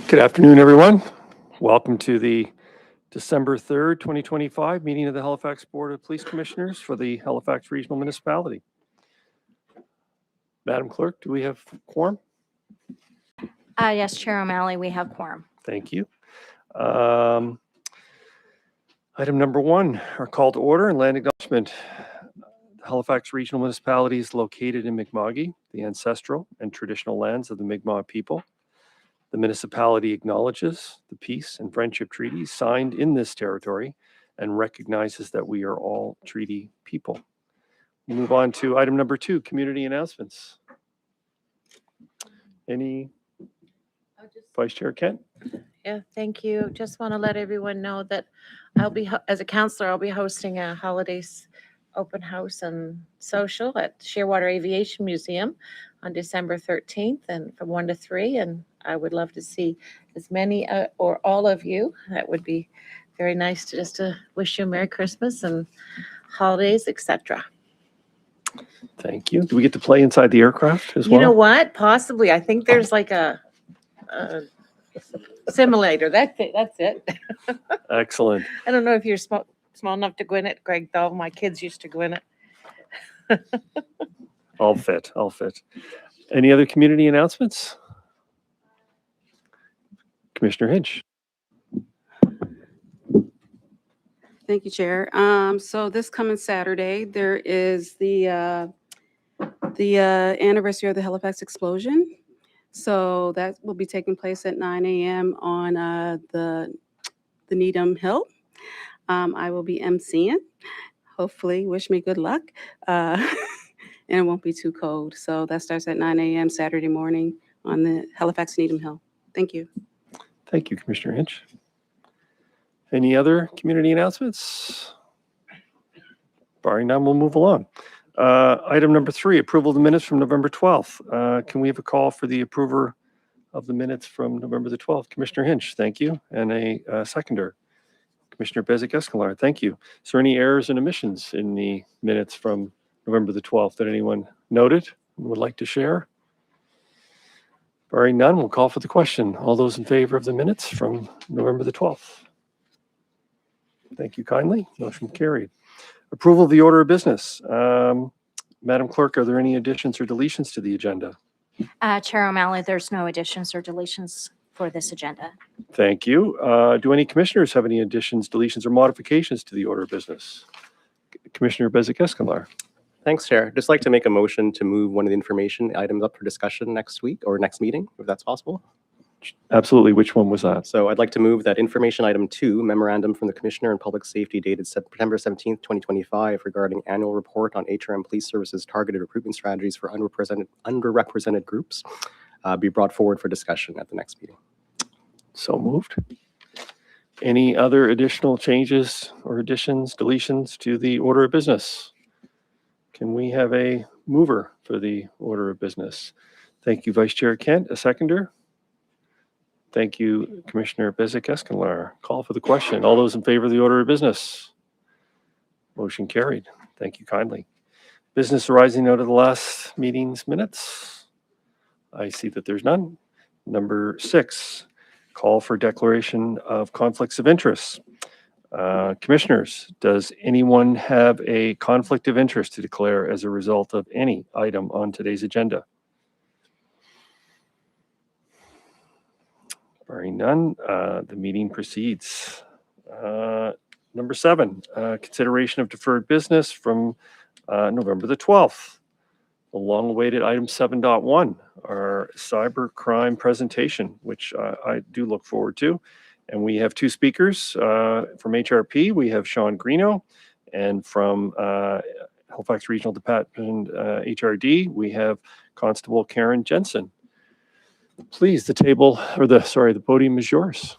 Good afternoon, everyone. Welcome to the December 3rd, 2025 meeting of the Halifax Board of Police Commissioners for the Halifax Regional Municipality. Madam Clerk, do we have quorum? Yes, Chair O'Malley, we have quorum. Thank you. Item number 1, our call to order and land acknowledgement. The Halifax Regional Municipality is located in Mi'kma'ki, the ancestral and traditional lands of the Mi'kmaq people. The municipality acknowledges the peace and friendship treaties signed in this territory and recognizes that we are all treaty people. We'll move on to item number 2, community announcements. Any? Vice Chair Kent? Yeah, thank you. Just want to let everyone know that as a counselor, I'll be hosting a holidays open house and social at Shearwater Aviation Museum on December 13th and from 1 to 3. And I would love to see as many or all of you. That would be very nice to wish you a Merry Christmas and holidays, etc. Thank you. Do we get to play inside the aircraft as well? You know what? Possibly. I think there's like a simulator. That's it. Excellent. I don't know if you're small enough to go in it, Greg, though. My kids used to go in it. I'll fit. Any other community announcements? Commissioner Hinch. Thank you, Chair. So this coming Saturday, there is the anniversary of the Halifax explosion. So that will be taking place at 9 a.m. on the Needham Hill. I will be emceeing. Hopefully, wish me good luck. And it won't be too cold. So that starts at 9 a.m. Saturday morning on the Halifax Needham Hill. Thank you. Thank you, Commissioner Hinch. Any other community announcements? Barring none, we'll move along. Item number 3, approval of the minutes from November 12th. Can we have a call for the approver of the minutes from November the 12th? Commissioner Hinch, thank you. And a seconder. Commissioner Bezic-Escalard, thank you. Is there any errors and omissions in the minutes from November the 12th that anyone noted and would like to share? Barring none, we'll call for the question. All those in favor of the minutes from November the 12th? Thank you kindly. Motion carried. Approval of the order of business. Madam Clerk, are there any additions or deletions to the agenda? Chair O'Malley, there's no additions or deletions for this agenda. Thank you. Do any commissioners have any additions, deletions, or modifications to the order of business? Commissioner Bezic-Escalard. Thanks, Chair. Just like to make a motion to move one of the information items up for discussion next week or next meeting, if that's possible. Absolutely. Which one was that? So I'd like to move that information item 2, memorandum from the Commissioner on Public Safety dated September 17th, 2025 regarding annual report on HRM Police Services targeted recruitment strategies for underrepresented groups be brought forward for discussion at the next meeting. So moved. Any other additional changes or additions, deletions to the order of business? Can we have a mover for the order of business? Thank you, Vice Chair Kent. A seconder? Thank you, Commissioner Bezic-Escalard. Call for the question. All those in favor of the order of business? Motion carried. Thank you kindly. Business arising out of the last meeting's minutes? I see that there's none. Number 6, call for declaration of conflicts of interest. Commissioners, does anyone have a conflict of interest to declare as a result of any item on today's agenda? Barring none, the meeting proceeds. Number 7, consideration of deferred business from November the 12th. The long-awaited item 7.1, our cyber crime presentation, which I do look forward to. And we have 2 speakers from HRP. We have Sean Greeno, and from Halifax Regional Department HRD, we have Constable Karen Jensen. Please, the podium is yours.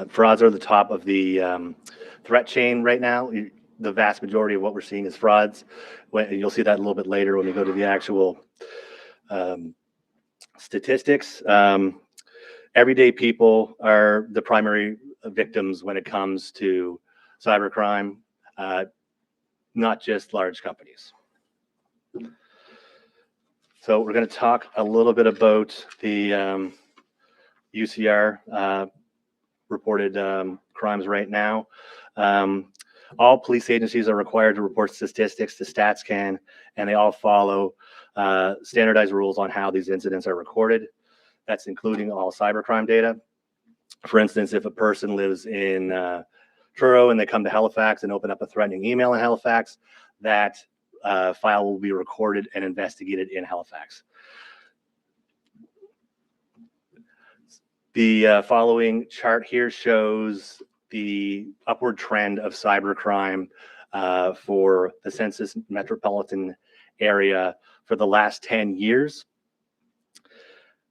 Frauds are the top of the threat chain right now. The vast majority of what we're seeing is frauds. You'll see that a little bit later when we go to the actual statistics. Everyday people are the primary victims when it comes to cybercrime, not just large companies. So we're going to talk a little bit about the UCR reported crimes right now. All police agencies are required to report statistics to StatsCan, and they all follow standardized rules on how these incidents are recorded. That's including all cybercrime data. For instance, if a person lives in Truro and they come to Halifax and open up a threatening email in Halifax, that file will be recorded and investigated in Halifax. The following chart here shows the upward trend of cybercrime for the census metropolitan area for the last 10 years.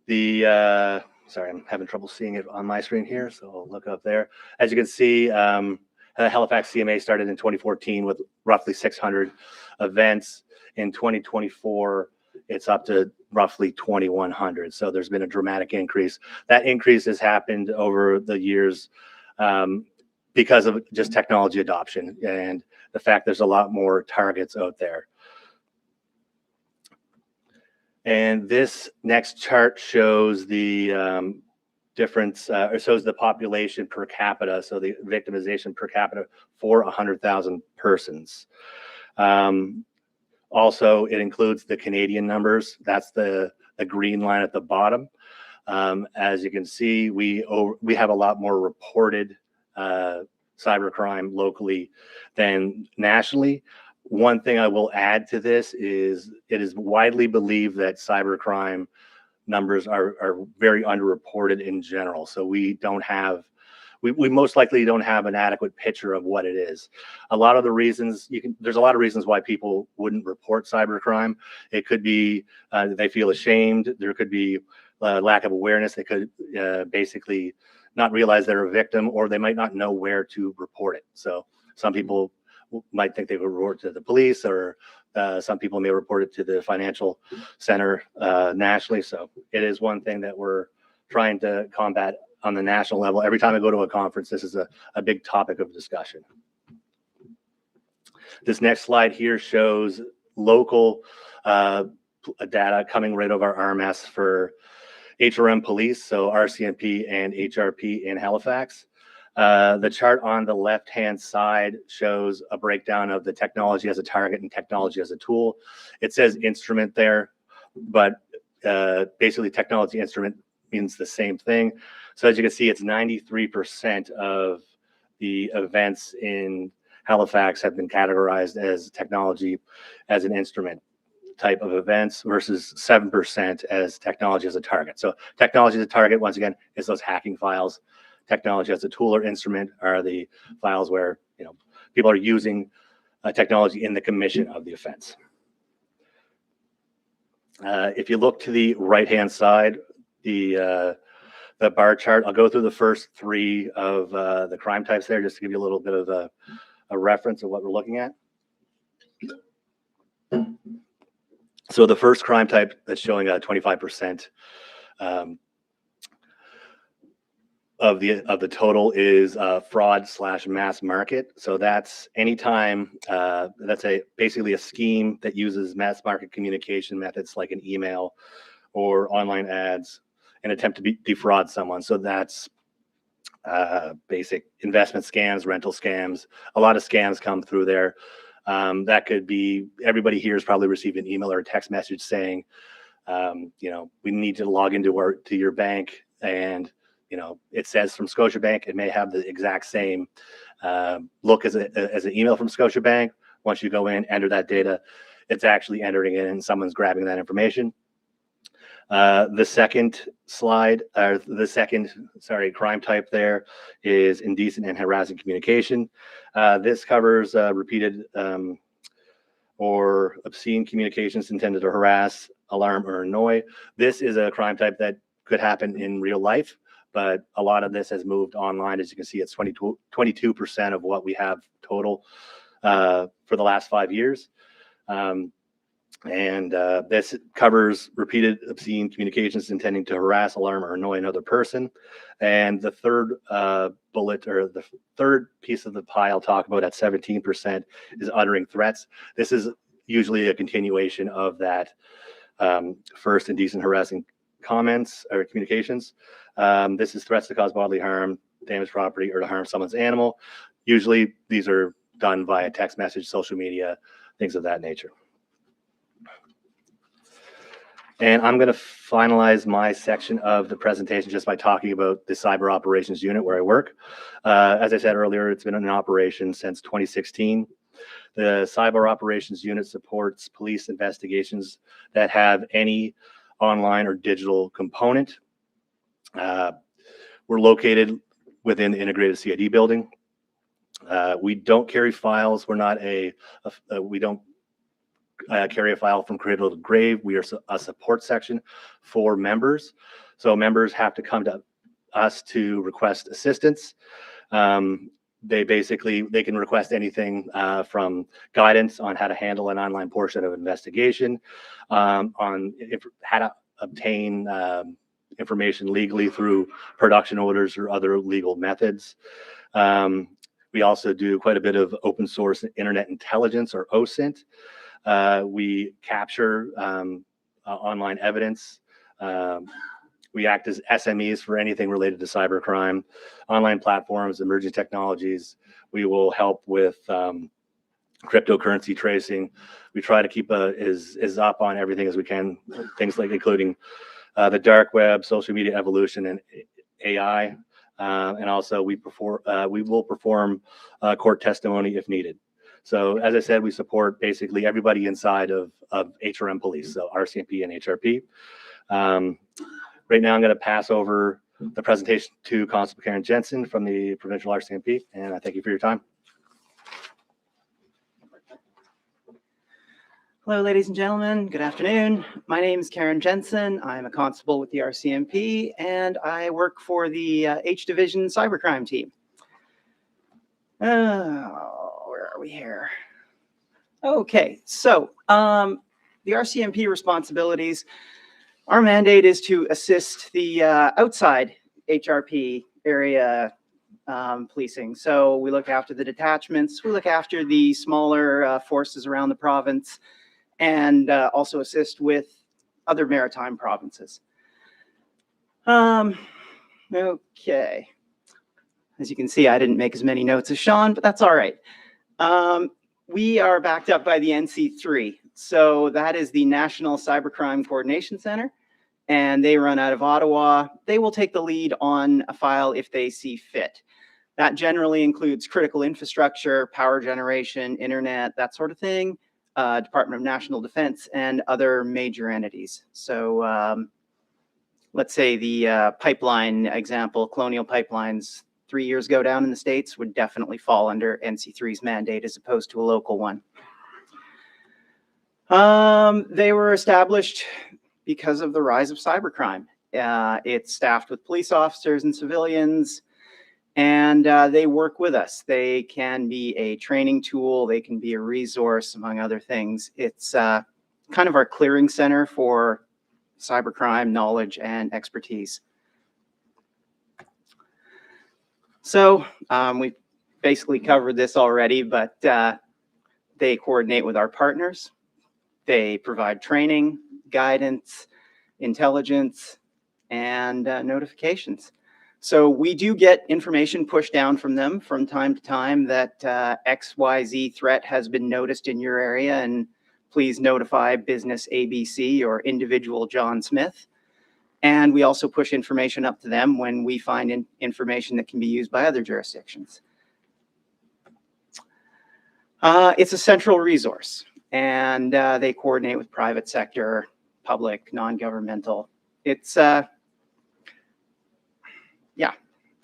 Sorry, I'm having trouble seeing it on my screen here, so I'll look up there. As you can see, Halifax CMA started in 2014 with roughly 600 events. In 2024, it's up to roughly 2,100. So there's been a dramatic increase. That increase has happened over the years because of just technology adoption and the fact there's a lot more targets out there. And this next chart shows the difference, or shows the population per capita, so the victimization per capita for 100,000 persons. Also, it includes the Canadian numbers. That's the green line at the bottom. As you can see, we have a lot more reported cybercrime locally than nationally. One thing I will add to this is it is widely believed that cybercrime numbers are very underreported in general. So we don't have, we most likely don't have an adequate picture of what it is. A lot of the reasons, there's a lot of reasons why people wouldn't report cybercrime. It could be they feel ashamed. There could be lack of awareness. They could basically not realize they're a victim, or they might not know where to report it. So some people might think they would report to the police, or some people may report it to the financial center nationally. So it is one thing that we're trying to combat on the national level. Every time I go to a conference, this is a big topic of discussion. This next slide here shows local data coming right over our RMS for HRM police, so RCMP and HRP in Halifax. The chart on the left-hand side shows a breakdown of the technology as a target and technology as a tool. It says instrument there, but basically technology instrument means the same thing. So as you can see, it's 93% of the events in Halifax have been categorized as technology as an instrument type of events versus 7% as technology as a target. So technology as a target, once again, is those hacking files. Technology as a tool or instrument are the files where people are using technology in the commission of the offense. If you look to the right-hand side, the bar chart, I'll go through the first three of the crime types there just to give you a little bit of a reference of what we're looking at. So the first crime type that's showing a 25% of the total is fraud / mass market. So that's anytime that's basically a scheme that uses mass market communication methods like an email or online ads and attempt to defraud someone. So that's basic investment scams, rental scams. A lot of scams come through there. That could be, everybody here has probably received an email or a text message saying, we need to log into your bank, and it says from Scotiabank. It may have the exact same look as an email from Scotiabank. Once you go in, enter that data, it's actually entering it and someone's grabbing that information. The second crime type there is indecent and harassing communication. This covers repeated or obscene communications intended to harass, alarm, or annoy. This is a crime type that could happen in real life, but a lot of this has moved online. As you can see, it's 22% of what we have total for the last 5 years. This covers repeated obscene communications intending to harass, alarm, or annoy another person. And the third bullet, or the third piece of the pie I'll talk about at 17%, is uttering threats. This is usually a continuation of that first indecent harassing comments or communications. This is threats to cause bodily harm, damage property, or to harm someone's animal. Usually these are done via text message, social media, things of that nature. And I'm going to finalize my section of the presentation just by talking about the cyber operations unit where I work. As I said earlier, it's been in operation since 2016. The cyber operations unit supports police investigations that have any online or digital component. We're located within the integrated CID building. We don't carry files. We're not we don't carry a file from cradle to grave. We are a support section for members. So members have to come to us to request assistance. They can request anything from guidance on how to handle an online portion of investigation, on how to obtain information legally through production orders or other legal methods. We also do quite a bit of open source internet intelligence, or OSINT. We capture online evidence. We act as SMEs for anything related to cybercrime, online platforms, emerging technologies. We will help with cryptocurrency tracing. We try to keep as up on everything as we can, things like including the dark web, social media evolution, and AI. And also we will perform court testimony if needed. So as I said, we support basically everybody inside of HRM Police, so RCMP and HRP. Right now I'm going to pass over the presentation to Constable Karen Jensen from the Provincial RCMP, and I thank you for your time. Hello, ladies and gentlemen. Good afternoon. My name is Karen Jensen. I'm a constable with the RCMP, and I work for the H Division Cybercrime team. Where are we here? Okay, so the RCMP responsibilities, our mandate is to assist the outside HRP area policing. So we look after the detachments, we look after the smaller forces around the province, and also assist with other maritime provinces. Okay. As you can see, I didn't make as many notes as Sean, but that's all right. We are backed up by the NC3. So that is the National Cybercrime Coordination Center, and they run out of Ottawa. They will take the lead on a file if they see fit. That generally includes critical infrastructure, power generation, internet, that sort of thing, Department of National Defense, and other major entities. So let's say the pipeline example, Colonial Pipelines, 3 years ago down in the States, would definitely fall under NC3's mandate as opposed to a local one. They were established because of the rise of cybercrime. It's staffed with police officers and civilians, and they work with us. They can be a training tool, they can be a resource, among other things. It's kind of our clearing center for cybercrime knowledge and expertise. So we basically covered this already, but they coordinate with our partners. They provide training, guidance, intelligence, and notifications. So we do get information pushed down from them from time to time that XYZ threat has been noticed in your area, and please notify business ABC or individual John Smith. And we also push information up to them when we find information that can be used by other jurisdictions. It's a central resource, and they coordinate with private sector, public, non-governmental. It's, yeah,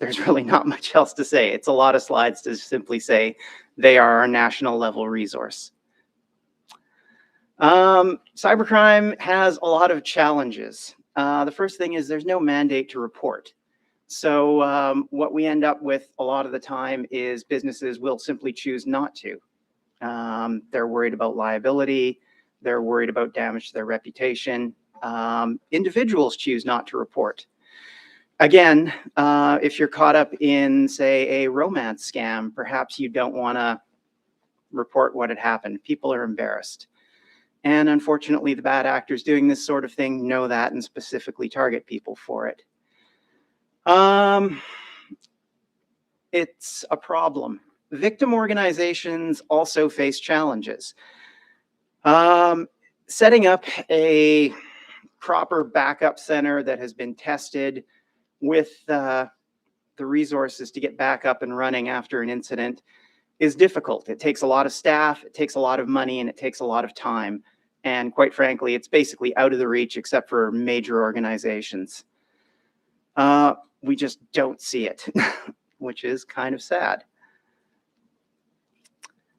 there's really not much else to say. It's a lot of slides to simply say they are our national level resource. Cybercrime has a lot of challenges. The first thing is there's no mandate to report. So what we end up with a lot of the time is businesses will simply choose not to. They're worried about liability. They're worried about damage to their reputation. Individuals choose not to report. Again, if you're caught up in, say, a romance scam, perhaps you don't want to report what had happened. People are embarrassed. And unfortunately, the bad actors doing this sort of thing know that and specifically target people for it. It's a problem. Victim organizations also face challenges. Setting up a proper backup center that has been tested with the resources to get back up and running after an incident is difficult. It takes a lot of staff, it takes a lot of money, and it takes a lot of time. And quite frankly, it's basically out of the reach except for major organizations. We just don't see it, which is kind of sad.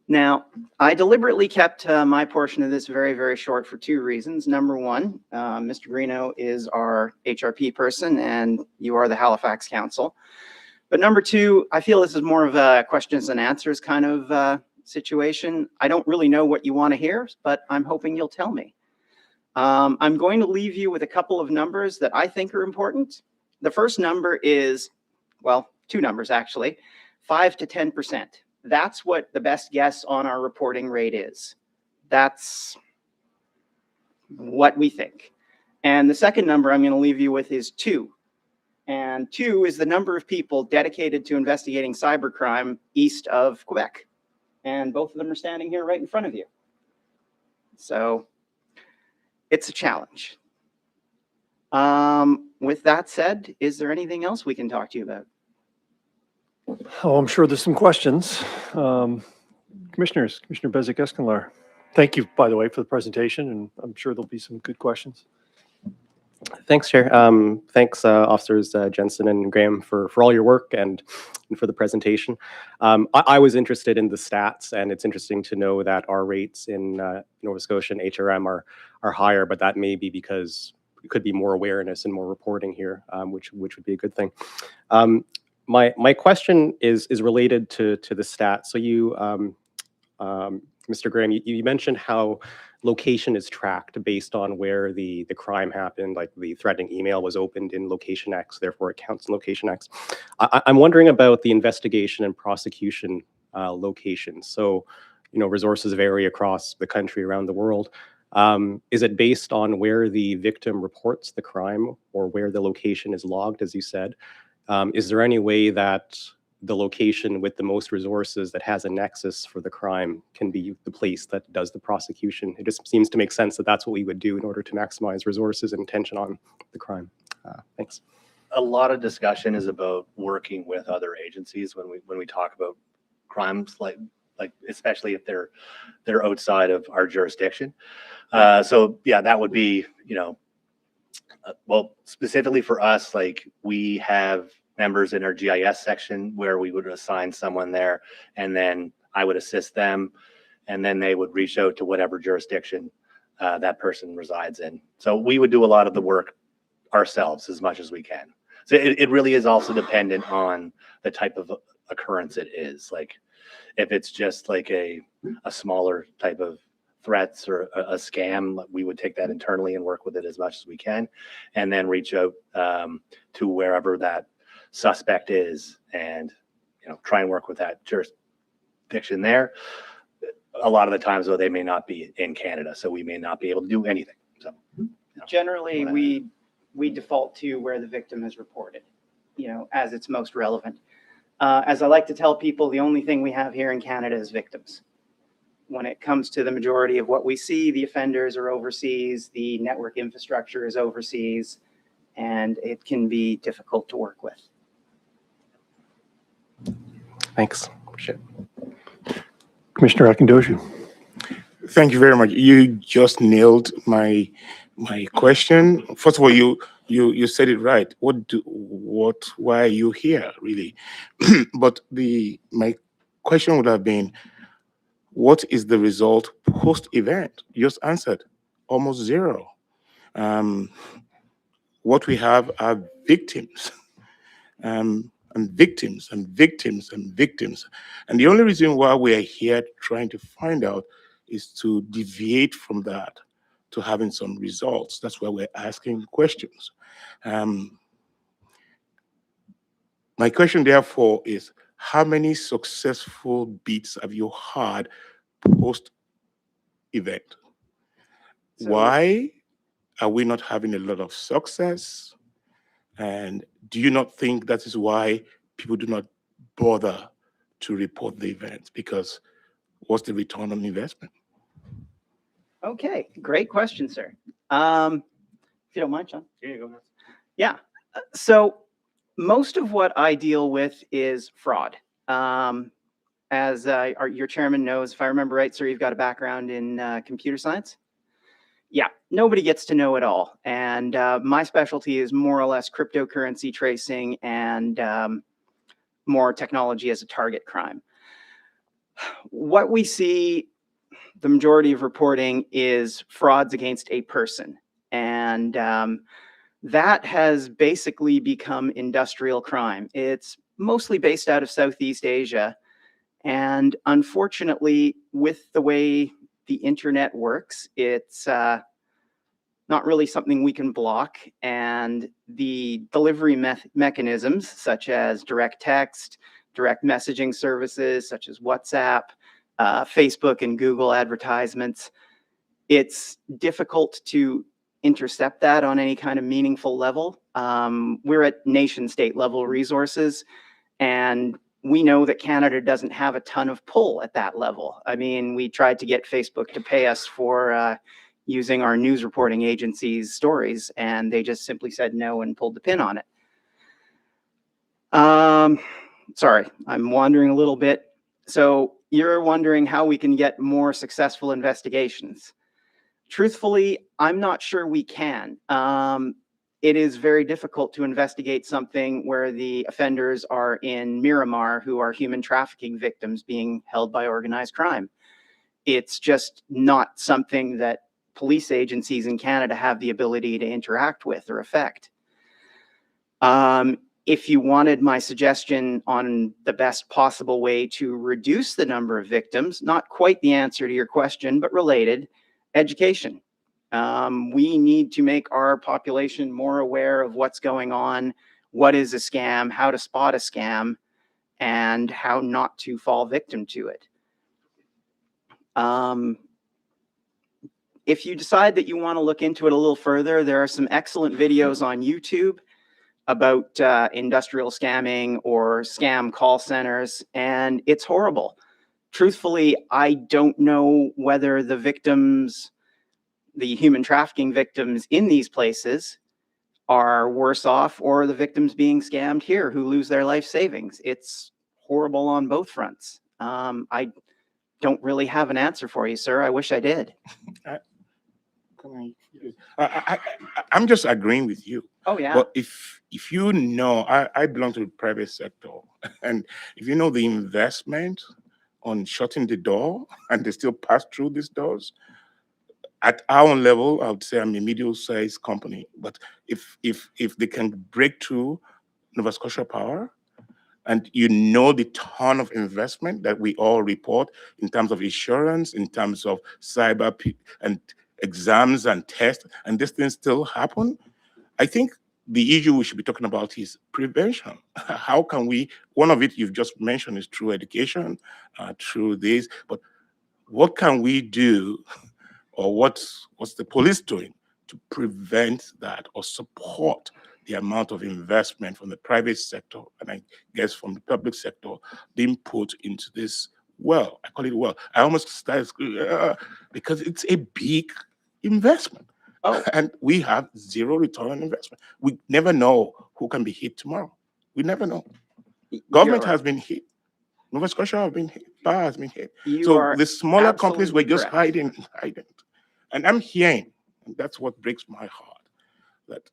Now, I deliberately kept my portion of this very, very short for two reasons. Number one, Mr. Greeno is our HRP person and you are the Halifax Council. But number two, I feel this is more of a questions and answers kind of situation. I don't really know what you want to hear, but I'm hoping you'll tell me. I'm going to leave you with a couple of numbers that I think are important. The first number is, well, two numbers actually, 5 to 10%. That's what the best guess on our reporting rate is. That's what we think. And the second number I'm going to leave you with is 2. And 2 is the number of people dedicated to investigating cybercrime east of Quebec. And both of them are standing here right in front of you. So it's a challenge. With that said, is there anything else we can talk to you about? Oh, I'm sure there's some questions. Commissioners, Commissioner Bezic-Escanlar, thank you, by the way, for the presentation, and I'm sure there'll be some good questions. Thanks, Chair. Thanks, Officers Jensen and Graham, for all your work and for the presentation. I was interested in the stats, and it's interesting to know that our rates in Nova Scotia and HRM are higher, but that may be because it could be more awareness and more reporting here, which would be a good thing. My question is related to the stats. So you, Mr. Graham, you mentioned how location is tracked based on where the crime happened, like the threatening email was opened in location X, therefore it counts in location X. I'm wondering about the investigation and prosecution locations. So, resources vary across the country, around the world. Is it based on where the victim reports the crime or where the location is logged, as you said? Is there any way that the location with the most resources that has a nexus for the crime can be the place that does the prosecution? It just seems to make sense that that's what we would do in order to maximize resources and attention on the crime. Thanks. A lot of discussion is about working with other agencies when we talk about crimes, like especially if they're outside of our jurisdiction. So yeah, that would be, well, specifically for us, like we have members in our GIS section where we would assign someone there, and then I would assist them, and then they would reach out to whatever jurisdiction that person resides in. So we would do a lot of the work ourselves as much as we can. So it really is also dependent on the type of occurrence it is. Like if it's just like a smaller type of threats or a scam, we would take that internally and work with it as much as we can, and then reach out to wherever that suspect is, and try and work with that jurisdiction there. A lot of the times, though, they may not be in Canada, so we may not be able to do anything. So generally, we default to where the victim is reported, as it's most relevant. As I like to tell people, the only thing we have here in Canada is victims. When it comes to the majority of what we see, the offenders are overseas, the network infrastructure is overseas, and it can be difficult to work with. Thanks. Appreciate it. Commissioner Akindoju. Thank you very much. You just nailed my question. First of all, you said it right. Why are you here, really? But my question would have been, what is the result post-event? You just answered, almost zero. What we have are victims. and victims and victims and victims. And the only reason why we're here trying to find out is to deviate from that, to having some results. That's why we're asking questions. My question, therefore, is how many successful beats have you had post-event? So- Why are we not having a lot of success? And do you not think that is why people do not bother to report the events? Because what's the return on investment? Okay, great question, sir. If you don't mind, Sean. Yeah, go ahead. Yeah. So most of what I deal with is fraud. As your chairman knows, if I remember right, sir, you've got a background in computer science. Yeah, nobody gets to know it all. And my specialty is more or less cryptocurrency tracing and more technology as a target crime. What we see, the majority of reporting is frauds against a person. And that has basically become industrial crime. It's mostly based out of Southeast Asia. And unfortunately, with the way the internet works, it's not really something we can block. And the delivery mechanisms, such as direct text, direct messaging services, such as WhatsApp, Facebook and Google advertisements, it's difficult to intercept that on any kind of meaningful level. We're at nation state level resources, and we know that Canada doesn't have a ton of pull at that level. I mean, we tried to get Facebook to pay us for using our news reporting agency's stories, and they just simply said no and pulled the pin on it. Sorry, I'm wandering a little bit. So you're wondering how we can get more successful investigations. Truthfully, I'm not sure we can. It is very difficult to investigate something where the offenders are in Miramar, who are human trafficking victims being held by organized crime. It's just not something that police agencies in Canada have the ability to interact with or affect. If you wanted my suggestion on the best possible way to reduce the number of victims, not quite the answer to your question, but related, education. We need to make our population more aware of what's going on, what is a scam, how to spot a scam, and how not to fall victim to it. If you decide that you want to look into it a little further, there are some excellent videos on YouTube about industrial scamming or scam call centers, and it's horrible. Truthfully, I don't know whether the victims, the human trafficking victims in these places, are worse off or the victims being scammed here who lose their life savings. It's horrible on both fronts. I don't really have an answer for you, sir. I wish I did. I'm just agreeing with you. Oh, yeah. But if you know, I belong to the private sector, and if you know the investment on shutting the door and they still pass through these doors, at our level, I would say I'm a medium-sized company. But if they can break through Nova Scotia Power, and you know the ton of investment that we all report in terms of insurance, in terms of cyber and exams and tests, and these things still happen, I think the issue we should be talking about is prevention. How can we, one of it you've just mentioned is through education, through this, but what can we do, or what's the police doing to prevent that or support the amount of investment from the private sector, and I guess from the public sector, being put into this well? I call it well. I almost started because it's a big investment. Oh. And we have zero return on investment. We never know who can be hit tomorrow. We never know. Government has been hit. Nova Scotia has been hit. Power has been hit. So the smaller companies were just hiding. And I'm hearing, and that's what breaks my heart, that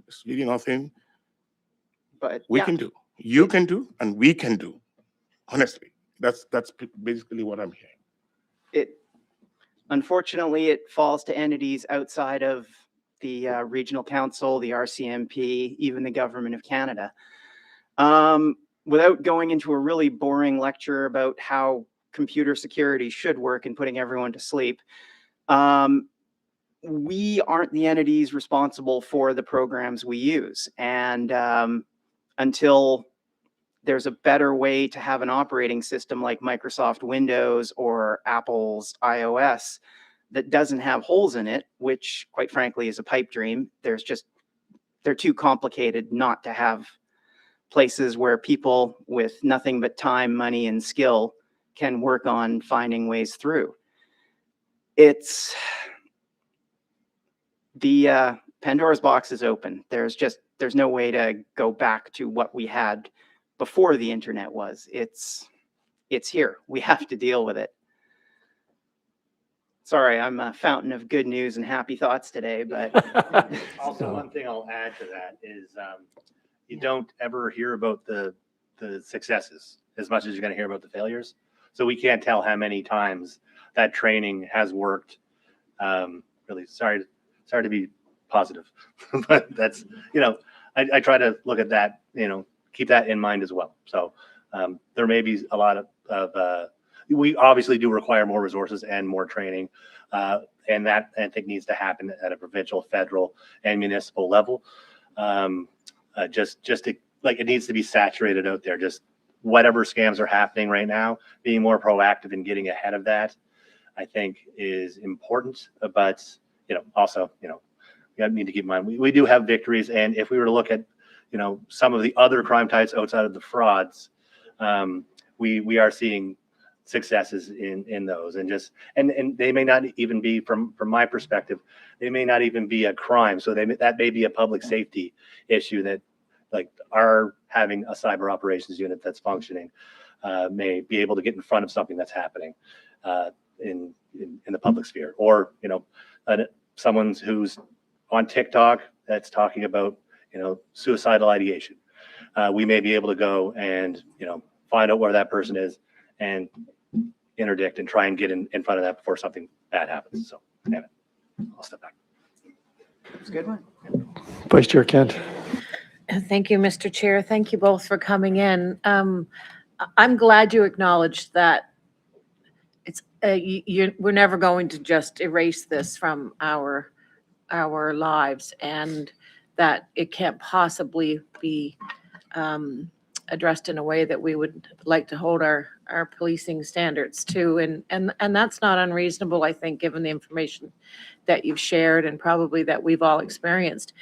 there's really nothing we can do. You can do, and we can do. Honestly, that's basically what I'm hearing. Unfortunately, it falls to entities outside of the regional council, the RCMP, even the government of Canada. Without going into a really boring lecture about how computer security should work and putting everyone to sleep, we aren't the entities responsible for the programs we use. And until there's a better way to have an operating system like Microsoft Windows or Apple's iOS that doesn't have holes in it, which quite frankly is a pipe dream, they're too complicated not to have places where people with nothing but time, money, and skill can work on finding ways through. It's the Pandora's box is open. There's no way to go back to what we had before the internet was. It's here. We have to deal with it. Sorry, I'm a fountain of good news and happy thoughts today, but Also, one thing I'll add to that is you don't ever hear about the successes as much as you're going to hear about the failures. So we can't tell how many times that training has worked. Really sorry to be positive, but that's, I try to look at that, keep that in mind as well. So there may be a lot of we obviously do require more resources and more training, and that I think needs to happen at a provincial, federal, and municipal level. Just to, like, it needs to be saturated out there. Just whatever scams are happening right now, being more proactive and getting ahead of that, I think is important. But also, we need to keep in mind we do have victories, and if we were to look at some of the other crime types outside of the frauds, we are seeing successes in those, and they may not even be, from my perspective, they may not even be a crime. So that may be a public safety issue that, like, our having a cyber operations unit that's functioning may be able to get in front of something that's happening in the public sphere, or someone who's on TikTok that's talking about suicidal ideation. We may be able to go and find out where that person is and interdict and try and get in front of that before something bad happens. So, damn it, I'll step back. it's a good one. Vice Chair Kent. Thank you, Mr. Chair. Thank you both for coming in. I'm glad you acknowledged that it's we're never going to just erase this from our lives, and that it can't possibly be addressed in a way that we would like to hold our policing standards to, and that's not unreasonable, I think, given the information that you've shared and probably that we've all experienced.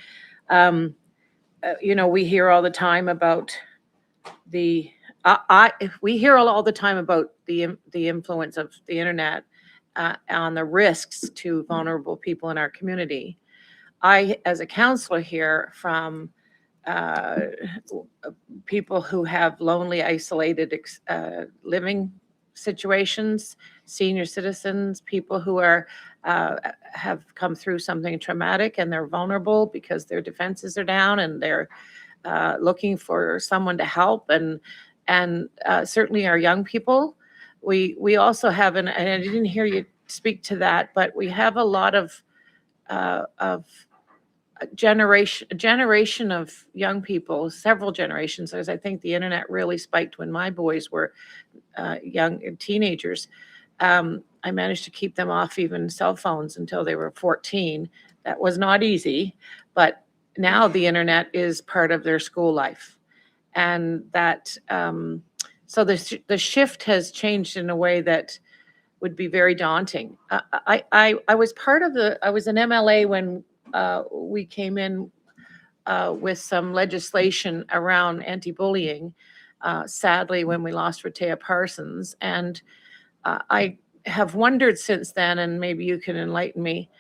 We hear all the time about we hear all the time about the influence of the internet on the risks to vulnerable people in our community. I, as a counselor, hear from people who have lonely, isolated living situations, senior citizens, people who have come through something traumatic and they're vulnerable because their defenses are down and they're looking for someone to help, and certainly our young people. We also have, and I didn't hear you speak to that, but we have a lot of a generation of young people, several generations, as I think the internet really spiked when my boys were young teenagers. I managed to keep them off even cell phones until they were 14. That was not easy, but now the internet is part of their school life. And that, so the shift has changed in a way that would be very daunting. I was I was an MLA when we came in with some legislation around anti-bullying, sadly, when we lost Rehtaeh Parsons. And I have wondered since then, and maybe you can enlighten me,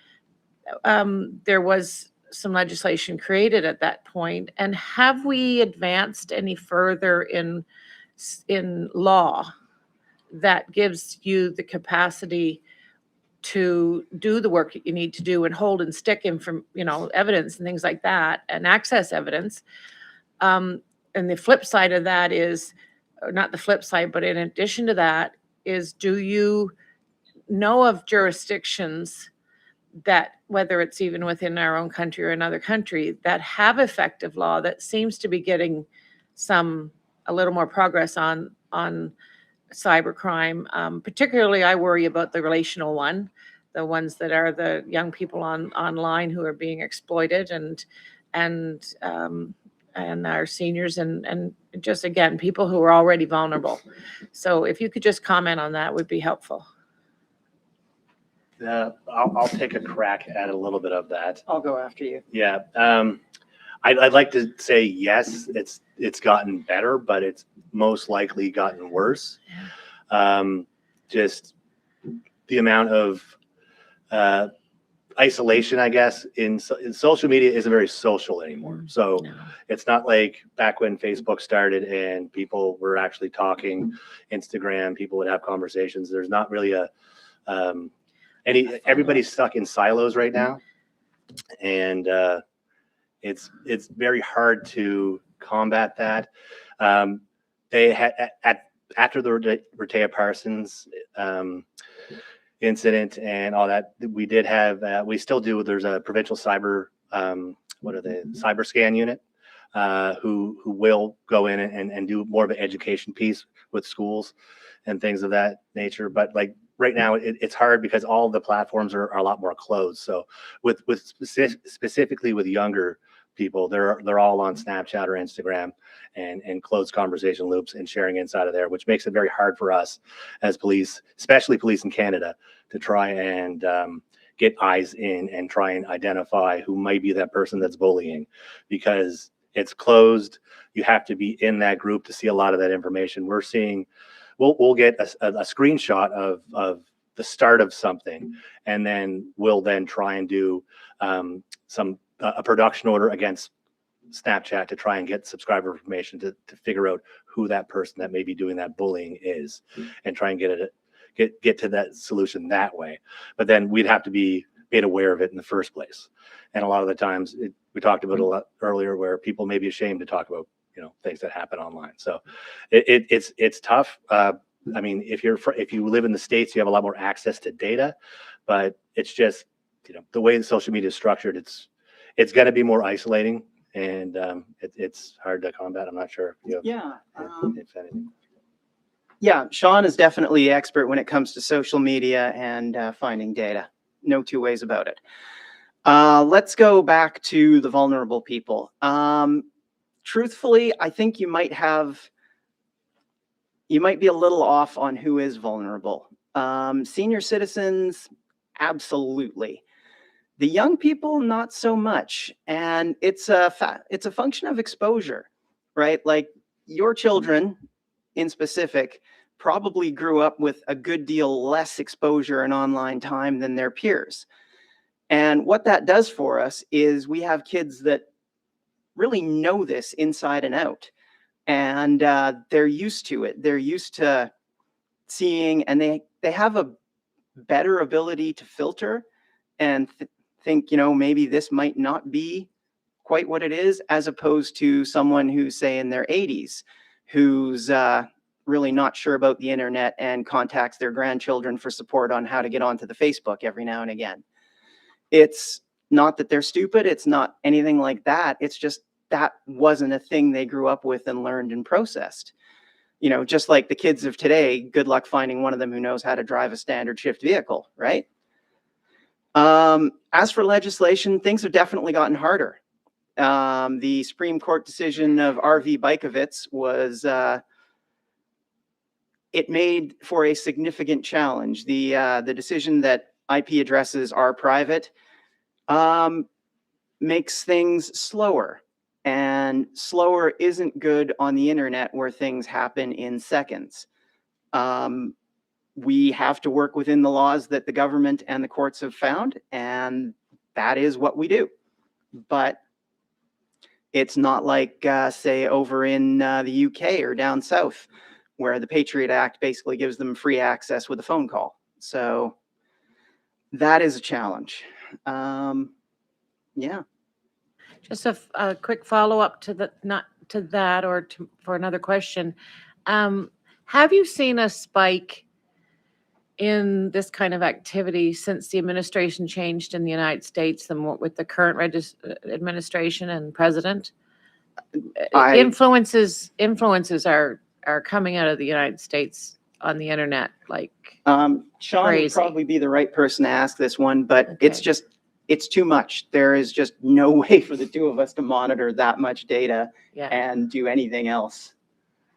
there was some legislation created at that point. And have we advanced any further in law that gives you the capacity to do the work that you need to do and hold and stick evidence and things like that, and access evidence? And the flip side of that is, or not the flip side, but in addition to that is, do you know of jurisdictions that, whether it's even within our own country or another country, that have effective law that seems to be getting a little more progress on cybercrime. Particularly, I worry about the relational one, the ones that are the young people online who are being exploited, and our seniors, and just, again, people who are already vulnerable. So if you could just comment on that, would be helpful. I'll take a crack at a little bit of that. I'll go after you. Yeah. I'd like to say yes, it's gotten better, but it's most likely gotten worse. Just the amount of isolation, I guess, in social media isn't very social anymore. So No. it's not like back when Facebook started and people were actually talking. Instagram, people would have conversations. There's not really everybody's stuck in silos right now, and it's very hard to combat that. They had after the Rehtaeh Parsons incident and all that, we did have we still do. There's a provincial cyber cyber scan unit who will go in and do more of an education piece with schools and things of that nature. But like right now, it's hard because all the platforms are a lot more closed. So with specifically with younger people, they're all on Snapchat or Instagram and closed conversation loops and sharing inside of there, which makes it very hard for us as police, especially police in Canada, to try and get eyes in and try and identify who might be that person that's bullying, because it's closed. You have to be in that group to see a lot of that information. We're seeing, we'll get a screenshot of the start of something, and then we'll then try and do a production order against Snapchat to try and get subscriber information to figure out who that person that may be doing that bullying is, and try and get to that solution that way. But then we'd have to be made aware of it in the first place. And a lot of the times we talked about a lot earlier where people may be ashamed to talk about, things that happen online. So it's tough. I mean, if you live in the States, you have a lot more access to data, but it's just, the way the social media is structured, it's going to be more isolating, and it's hard to combat. I'm not sure if you have, if anything. Yeah, Sean is definitely the expert when it comes to social media and finding data. No two ways about it. Let's go back to the vulnerable people. Truthfully, I think you might be a little off on who is vulnerable. Senior citizens, absolutely. The young people, not so much. And it's a function of exposure, right? Like your children in specific probably grew up with a good deal less exposure and online time than their peers. And what that does for us is we have kids that really know this inside and out. And they're used to it. They're used to seeing, and they have a better ability to filter and think, maybe this might not be quite what it is, as opposed to someone who's, say, in their 80s, who's really not sure about the internet and contacts their grandchildren for support on how to get onto the Facebook every now and again. It's not that they're stupid. It's not anything like that. It's just that wasn't a thing they grew up with and learned and processed. Just like the kids of today, good luck finding one of them who knows how to drive a standard shift vehicle, right? As for legislation, things have definitely gotten harder. The Supreme Court decision of R.V. Bajkovic was, it made for a significant challenge. The decision that IP addresses are private makes things slower. And slower isn't good on the internet where things happen in seconds. We have to work within the laws that the government and the courts have found, and that is what we do. But it's not like, say, over in the UK or down south, where the Patriot Act basically gives them free access with a phone call. So that is a challenge. Yeah. Just a quick follow-up to that, or for another question. Have you seen a spike in this kind of activity since the administration changed in the United States and with the current administration and president? I- influences are coming out of the United States on the internet, like, Sean would Crazy. probably be the right person to ask this one, but it's Okay. just, it's too much. There is just no way for the two of us to monitor that much data yeah. and do anything else.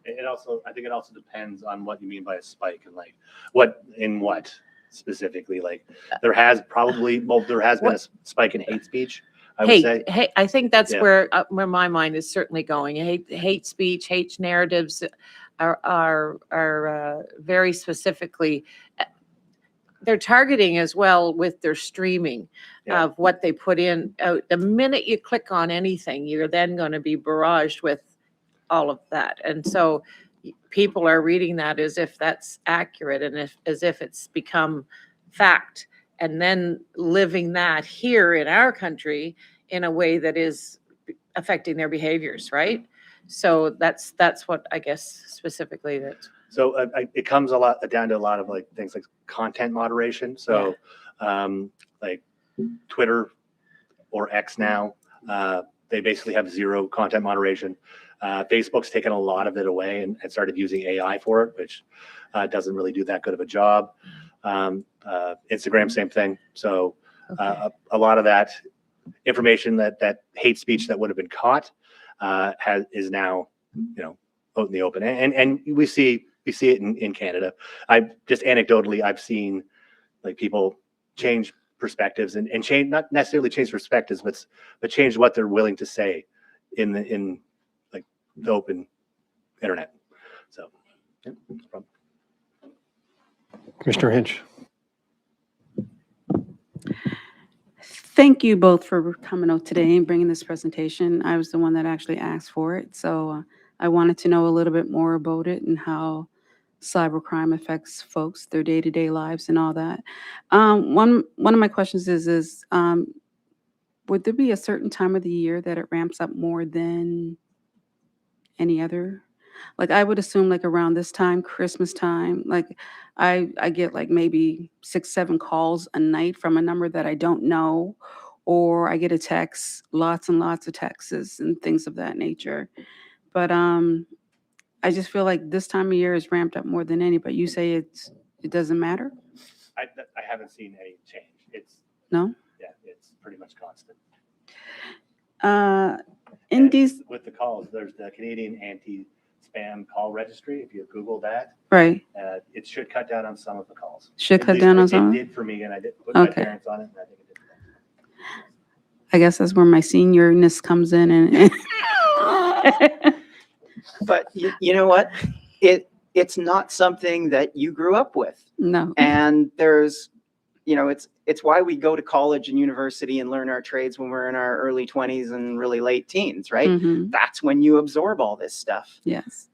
I think it also depends on what you mean by a spike and like what specifically. Like there has been a spike in hate speech, I would say. Hate, I think that's Yeah. where my mind is certainly going. Hate speech, hate narratives are very specifically, they're targeting as well with their streaming Yeah. of what they put in. The minute you click on anything, you're then going to be barraged with all of that. And so people are reading that as if that's accurate and as if it's become fact, and then living that here in our country in a way that is affecting their behaviors, right? So that's what I guess specifically that. So it comes down to a lot of like things like content moderation. So like Twitter or X now, they basically have zero content moderation. Facebook's taken a lot of it away and started using AI for it, which doesn't really do that good of a job. Instagram, same thing. So a lot of that information that hate speech that would have been caught is now, out in the open. And we see it in Canada. I've seen like people change perspectives and change, not necessarily change perspectives, but change what they're willing to say in like the open internet. So, yeah, no problem. Commissioner Hinch. Thank you both for coming out today and bringing this presentation. I was the one that actually asked for it, so I wanted to know a little bit more about it and how cybercrime affects folks, their day-to-day lives and all that. One of my questions is would there be a certain time of the year that it ramps up more than any other? Like I would assume like around this time, Christmas time, like I get like maybe 6, 7 calls a night from a number that I don't know, or I get a text, lots and lots of texts and things of that nature. But I just feel like this time of year is ramped up more than any, but you say it doesn't matter? I haven't seen any change. No? Yeah, it's pretty much constant. In And these, with the calls, there's the Canadian anti-spam call registry. If you Google that, right, it should cut down on some of the calls. should At cut least down on It some? did for me, and I did put my Okay. parents on it, and I think it did for them. I guess that's where my seniorness comes in and But you know what? It's not something that you grew up with. no. And there's, it's why we go to college and university and learn our trades when we're in our early 20s and really late teens, right? Mhm, That's when you absorb all this stuff. yes.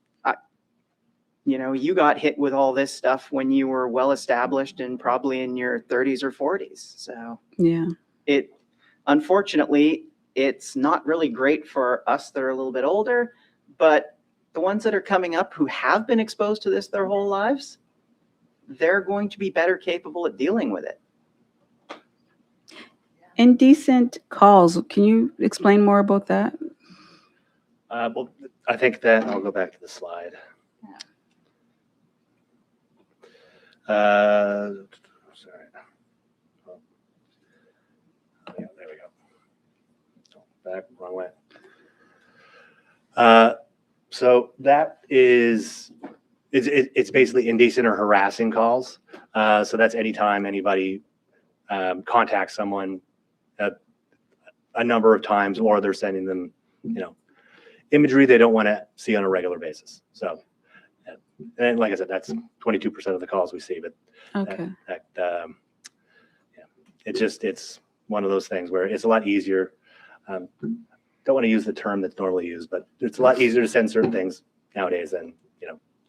You got hit with all this stuff when you were well established and probably in your 30s or 40s. So Yeah. unfortunately, it's not really great for us that are a little bit older, but the ones that are coming up who have been exposed to this their whole lives, they're going to be better capable at dealing with it. Indecent calls. Can you explain more about that? Well, I think that I'll go back to the slide. Sorry. Oh, yeah, there we go. Back, wrong way. So that is, it's basically indecent or harassing calls. So that's anytime anybody contacts someone a number of times, or they're sending them, imagery they don't want to see on a regular basis. So, and like I said, that's 22% of the calls we see, but Okay. it's one of those things where it's a lot easier. Don't want to use the term that's normally used, but it's a lot easier to send certain things nowadays than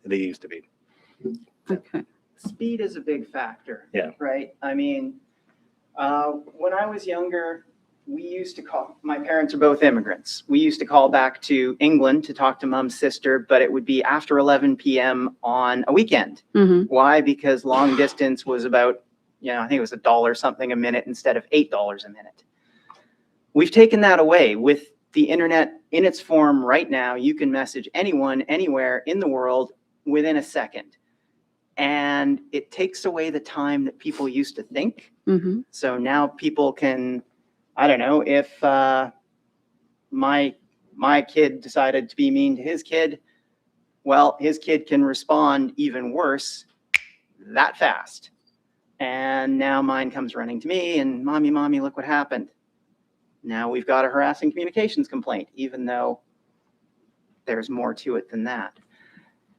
they used to be. Okay. Speed is a big factor. Yeah. Right? I mean, when I was younger, we used to call, my parents are both immigrants. We used to call back to England to talk to mom's sister, but it would be after 11 p.m. on a weekend. Hmm. Why? Because long distance was about, I think it was $1 something a minute instead of $8 a minute. We've taken that away with the internet in its form right now, you can message anyone, anywhere in the world within a second. And it takes away the time that people used to think. Mm-hmm. So now people can, I don't know, if my kid decided to be mean to his kid, well, his kid can respond even worse that fast. And now mine comes running to me and mommy, look what happened. Now we've got a harassing communications complaint, even though there's more to it than that,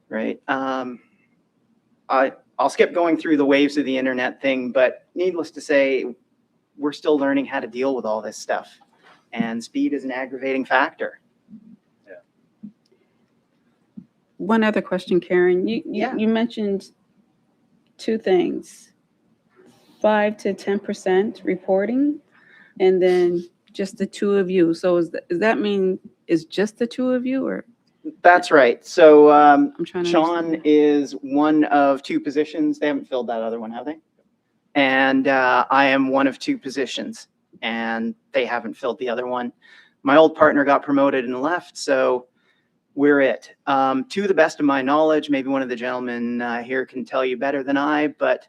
right? I'll skip going through the waves of the internet thing, but needless to say, we're still learning how to deal with all this stuff. And speed is an aggravating factor. One other question, Karen. Yeah. You mentioned two things, 5 to 10% reporting, and then just the two of you. So does that mean it's just the two of you, or? That's right. So I'm trying to Sean understand. is one of two positions. They haven't filled that other one, have they? And I am one of two positions, and they haven't filled the other one. My old partner got promoted and left, so we're it. To the best of my knowledge, maybe one of the gentlemen here can tell you better than I, but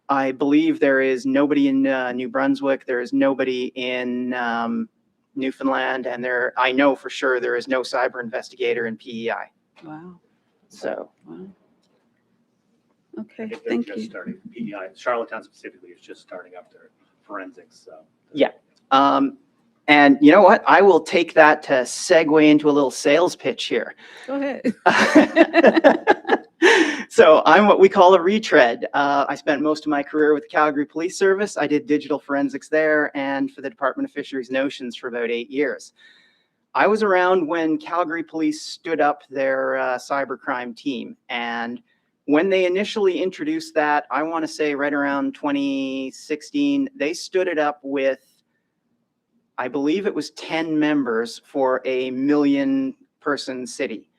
I believe there is nobody in New Brunswick. There is nobody in Newfoundland, and I know for sure there is no cyber investigator in PEI. Wow. So Wow. I Okay, think they're thank just you. starting, PEI, Charlottetown specifically is just starting up their forensics, so. Yeah. And you know what? I will take that to segue into a little sales pitch here. Go ahead. So I'm what we call a retread. I spent most of my career with the Calgary Police Service. I did digital forensics there and for the Department of Fisheries and Oceans for about 8 years. I was around when Calgary Police stood up their cybercrime team. And when they initially introduced that, I want to say right around 2016, they stood it up with, I believe it was 10 members for a 1 million person city.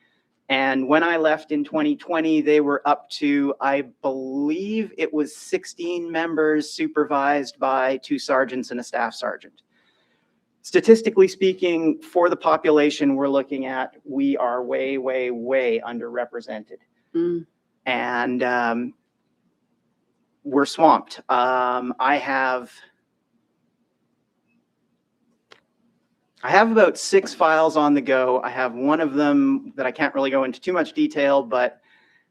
And when I left in 2020, they were up to, I believe it was 16 members supervised by 2 sergeants and a staff sergeant. Statistically speaking, for the population we're looking at, we are way, way, way underrepresented. Mm. And we're swamped. I have about 6 files on the go. I have one of them that I can't really go into too much detail, but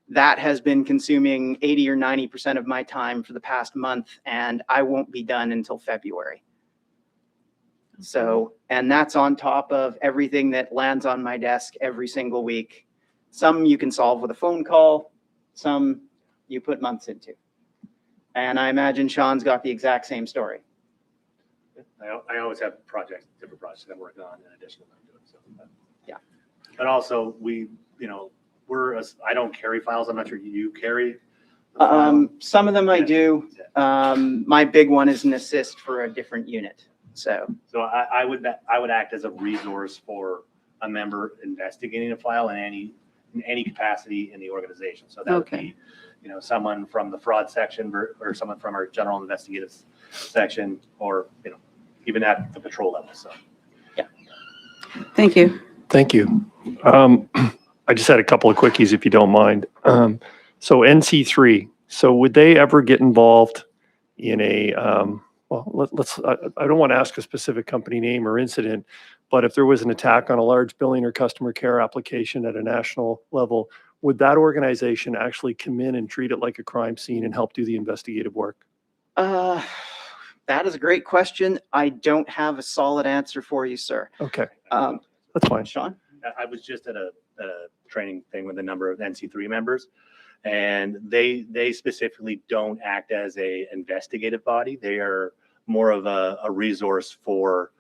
that has been consuming 80 or 90% of my time for the past month, and I won't be done until February. So, and that's on top of everything that lands on my desk every single week. Some you can solve with a phone call, some you put months into. And I imagine Sean's got the exact same story. I always have different projects I'm working on in addition to what I'm doing, so. Yeah. But also, I don't carry files, I'm not sure you carry. the file? Some of them I Yeah. do. My big one is an assist for a different unit. So, I would act as a resource for a member investigating a file in any capacity in the organization. So that would Okay. be, someone from the fraud section or someone from our general investigative section, or, even at the patrol level. So. Thank you. Thank you. I just had a couple of quickies, if you don't mind. So NC3, so would they ever get involved in a, I don't want to ask a specific company name or incident, but if there was an attack on a large billing or customer care application at a national level, would that organization actually come in and treat it like a crime scene and help do the investigative work? that is a great question. I don't have a solid answer for you, sir. Okay, Um, that's fine. Sean? I was just at a training thing with a number of NC3 members, and they specifically don't act as a investigative body. They are more of a resource for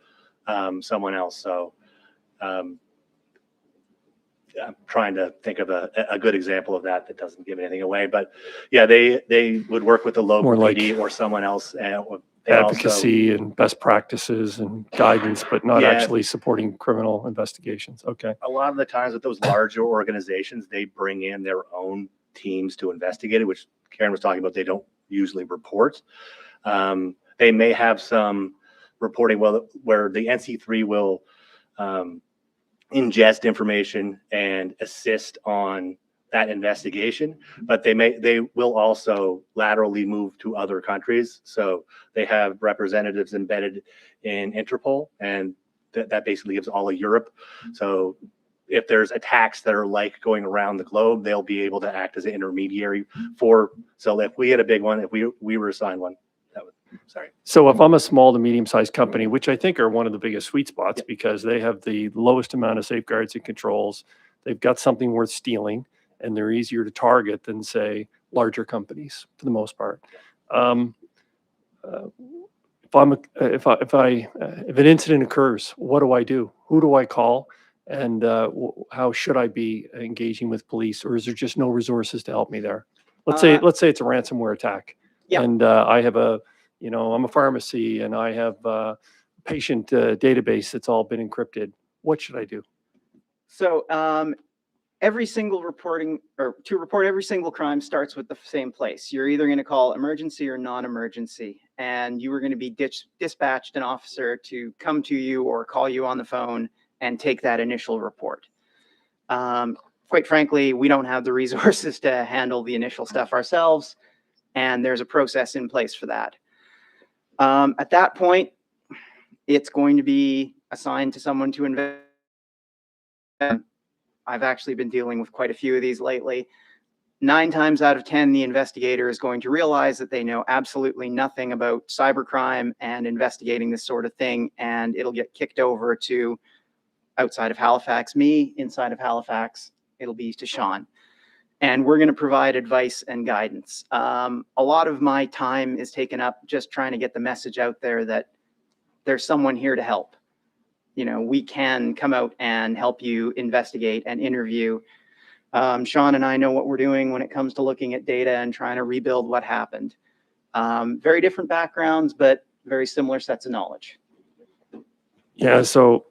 someone else. So I'm trying to think of a good example of that doesn't give anything away. But yeah, they would work with the local More like PD or someone else. They also- Advocacy and best practices and guidance, but not Yeah. actually supporting criminal investigations. Okay. a lot of the times with those larger organizations, they bring in their own teams to investigate it, which Karen was talking about. They don't usually report. They may have some reporting where the NC3 will ingest information and assist on that investigation, but they will also laterally move to other countries. So they have representatives embedded in Interpol, and that basically gives all of Europe. So if there's attacks that are like going around the globe, they'll be able to act as an intermediary for. So if we had a big one, if we were assigned one, that would. Sorry. So if I'm a small to medium-sized company, which I think are one of the biggest sweet spots because they have the lowest amount of safeguards and controls, they've got something worth stealing, and they're easier to target than, say, larger companies for the most part. If an incident occurs, what do I do? Who do I call? And how should I be engaging with police, or is there just no resources to help me there? Let's say it's a ransomware attack, and I have I'm a pharmacy and I have a patient database that's all been encrypted. What should I do? So every single reporting, or to report every single crime, starts with the same place. You're either going to call emergency or non-emergency, and you are going to be dispatched an officer to come to you or call you on the phone and take that initial report. Quite frankly, we don't have the resources to handle the initial stuff ourselves, and there's a process in place for that. At that point, it's going to be assigned to someone to investigate. I've actually been dealing with quite a few of these lately. 9 times out of 10, the investigator is going to realize that they know absolutely nothing about cybercrime and investigating this sort of thing, and it'll get kicked over to outside of Halifax, me, inside of Halifax, it'll be to Sean. And we're going to provide advice and guidance. A lot of my time is taken up just trying to get the message out there that there's someone here to help. You know, we can come out and help you investigate and interview. Sean and I know what we're doing when it comes to looking at data and trying to rebuild what happened. Very different backgrounds, but very similar sets of knowledge. Yeah, so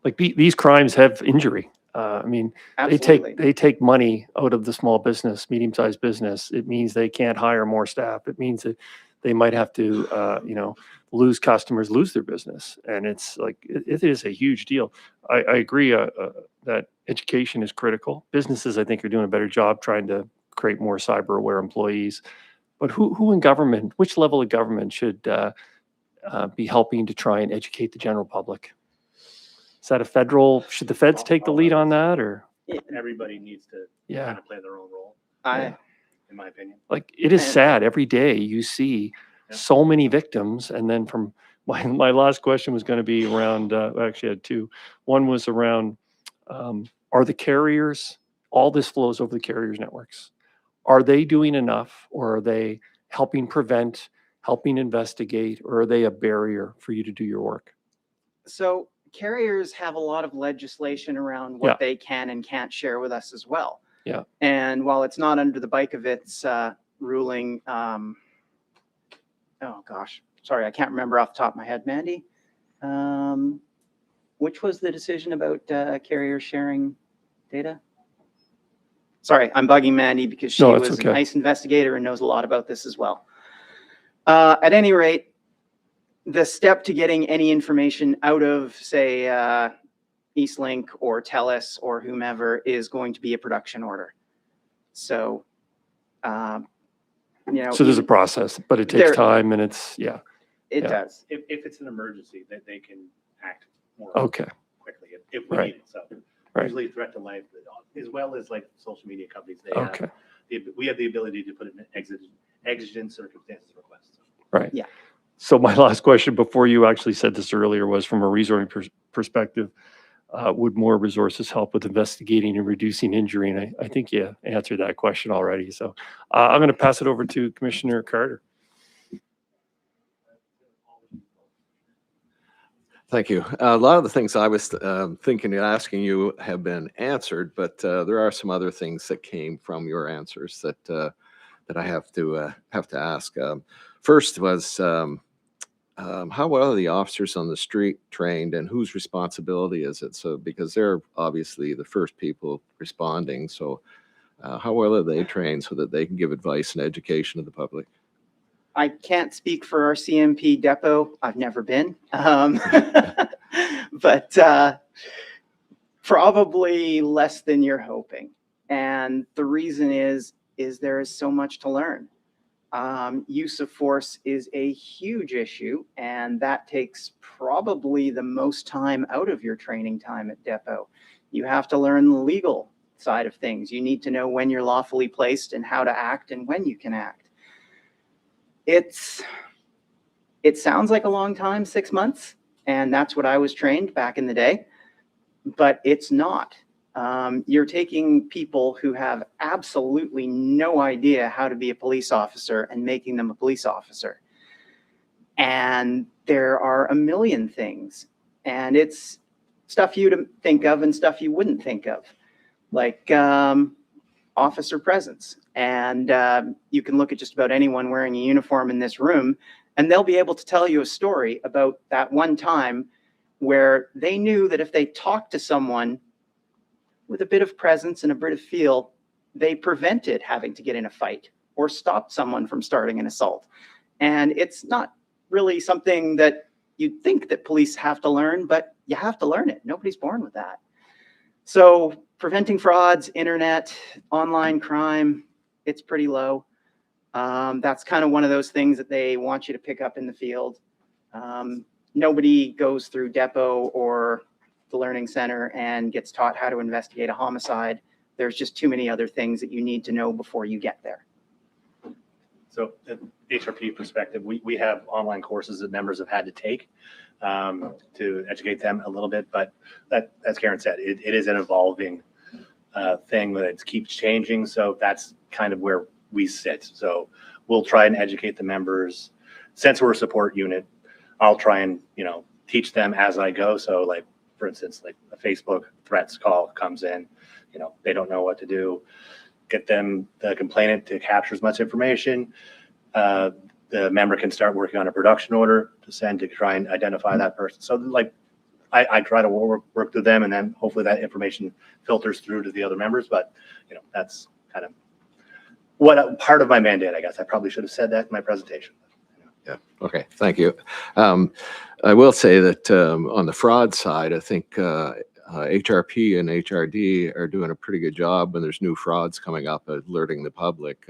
like these crimes have injury. I mean, Absolutely. they take money out of the small business, medium-sized business. It means they can't hire more staff. It means that they might have to, lose customers, lose their business. And it's like, it is a huge deal. I agree that education is critical. Businesses, I think, are doing a better job trying to create more cyber-aware employees. But who in government, which level of government should be helping to try and educate the general public? Is that should the feds take the lead on that, or? Everybody needs to kind of play their own role, in my opinion. Like, it is sad. Every day you see so many victims. And then from my last question was going to be around, I actually had 2. One was around, are the carriers, all this flows over the carriers networks. Are they doing enough, or are they helping prevent, helping investigate, or are they a barrier for you to do your work? So carriers have a lot of legislation around what they can and can't share with us as well. Yeah. And while it's not under the Bajkowicz ruling, oh gosh, sorry, I can't remember off the top of my head, Mandy. Which was the decision about carriers sharing data? Sorry, I'm bugging Mandy because she was a nice investigator and knows a lot about this as well. At any rate, the step to getting any information out of, say, Eastlink or TELUS or whomever is going to be a production order. So, So there's a process, but it takes time, and it's, It does. If it's an emergency, that they can act more quickly if we need it. So usually threat to life, as well as like social media companies, we have the ability to put in exigent circumstances requests. Right. Yeah. So my last question before you actually said this earlier was, from a resourcing perspective, would more resources help with investigating and reducing injury? And I think you answered that question already. So I'm going to pass it over to Commissioner Carter. Thank you. A lot of the things I was thinking and asking you have been answered, but there are some other things that came from your answers that I have to ask. First was, how well are the officers on the street trained, and whose responsibility is it? So, because they're obviously the first people responding. So how well are they trained so that they can give advice and education to the public? I can't speak for our CMP depot. I've never been. But Probably less than you're hoping. And the reason is there is so much to learn. Use of force is a huge issue, and that takes probably the most time out of your training time at depot. You have to learn the legal side of things. You need to know when you're lawfully placed and how to act and when you can act. It sounds like a long time, 6 months, and that's what I was trained back in the day, but it's not. You're taking people who have absolutely no idea how to be a police officer and making them a police officer. And there are a million things, and it's stuff you'd think of and stuff you wouldn't think of, like officer presence. And you can look at just about anyone wearing a uniform in this room, and they'll be able to tell you a story about that one time where they knew that if they talked to someone with a bit of presence and a bit of feel, they prevented having to get in a fight or stopped someone from starting an assault. And it's not really something that you'd think that police have to learn, but you have to learn it. Nobody's born with that. So preventing frauds, internet, online crime, it's pretty low. That's kind of one of those things that they want you to pick up in the field. Nobody goes through depot or the learning center and gets taught how to investigate a homicide. There's just too many other things that you need to know before you get there. So, HRP perspective, we have online courses that members have had to take to educate them a little bit. But that, as Karen said, it is an evolving thing that it keeps changing. So that's kind of where we sit. So we'll try and educate the members. Since we're a support unit, I'll try and teach them as I go. So like, for instance, like a Facebook threats call comes in, they don't know what to do. Get them, the complainant, to capture as much information. The member can start working on a production order to send to try and identify that person. So like, I try to work through them, and then hopefully that information filters through to the other members. But that's kind of what part of my mandate, I guess. I probably should have said that in my presentation. Yeah. Okay. Thank you. I will say that on the fraud side, I think HRP and HRD are doing a pretty good job when there's new frauds coming up, alerting the public.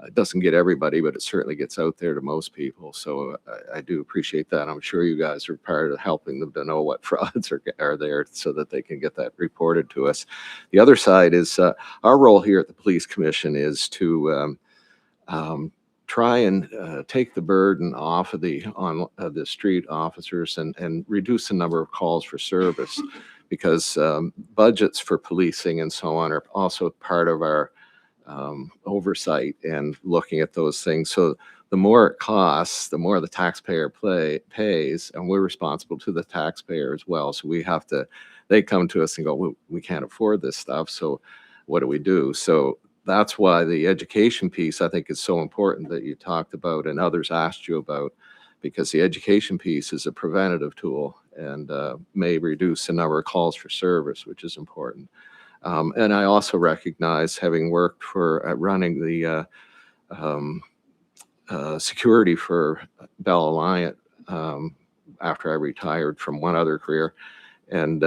It doesn't get everybody, but it certainly gets out there to most people. So I do appreciate that. I'm sure you guys are part of helping them to know what frauds are there so that they can get that reported to us. The other side is our role here at the Police Commission is to try and take the burden off of the street officers and reduce the number of calls for service, because budgets for policing and so on are also part of our oversight and looking at those things. So the more it costs, the more the taxpayer pays, and we're responsible to the taxpayer as well. So they come to us and go, we can't afford this stuff. So what do we do? So that's why the education piece, I think, is so important that you talked about and others asked you about, because the education piece is a preventative tool and may reduce the number of calls for service, which is important. And I also recognize, having worked for running the security for Bell Alliant after I retired from one other career, and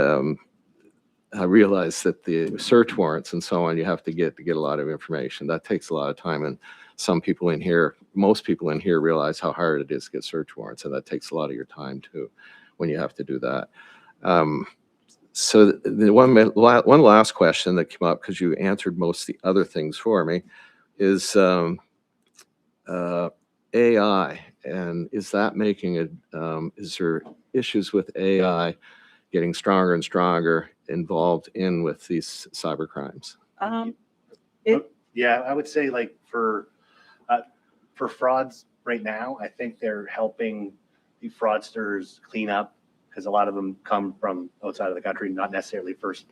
I realized that the search warrants and so on, you have to get a lot of information. That takes a lot of time, and most people in here realize how hard it is to get search warrants, and that takes a lot of your time too when you have to do that. So the one last question that came up, because you answered most of the other things for me, is AI, and is that making it? Is there issues with AI getting stronger and stronger involved with these cyber crimes? Yeah, I would say like for frauds right now, I think they're helping the fraudsters clean up, because a lot of them come from outside of the country, not necessarily first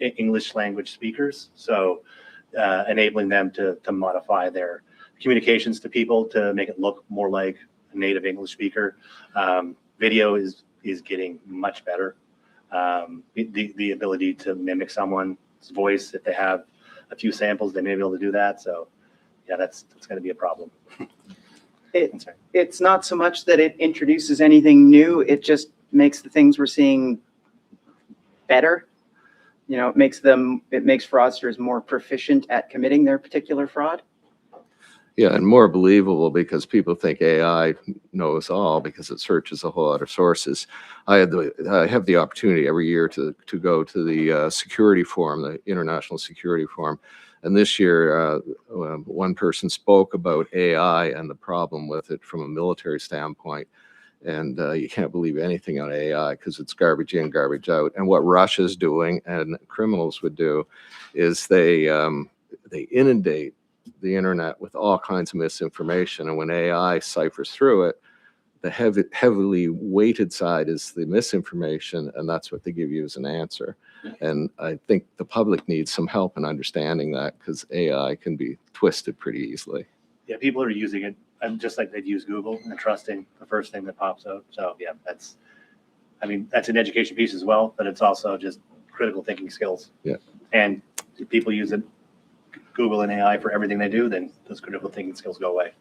English language speakers. So enabling them to modify their communications to people to make it look more like a native English speaker. Video is getting much better. The ability to mimic someone's voice, if they have a few samples, they may be able to do that. So yeah, that's going to be a problem. It's not so much that it introduces anything new, it just makes the things we're seeing better. it makes fraudsters more proficient at committing their particular fraud. Yeah, and more believable because people think AI knows all because it searches a whole lot of sources. I have the opportunity every year to go to the security forum, the International Security Forum. And this year, one person spoke about AI and the problem with it from a military standpoint. And you can't believe anything on AI because it's garbage in, garbage out. And what Russia's doing and criminals would do is they inundate the internet with all kinds of misinformation. And when AI ciphers through it, the heavily weighted side is the misinformation, and that's what they give you as an answer. And I think the public needs some help in understanding that because AI can be twisted pretty easily. Yeah, people are using it, and just like they'd use Google and trusting the first thing that pops out. So yeah, that's an education piece as well, but it's also just critical thinking skills. Yeah. And if people use it, Google and AI for everything they do, then those critical thinking skills go away.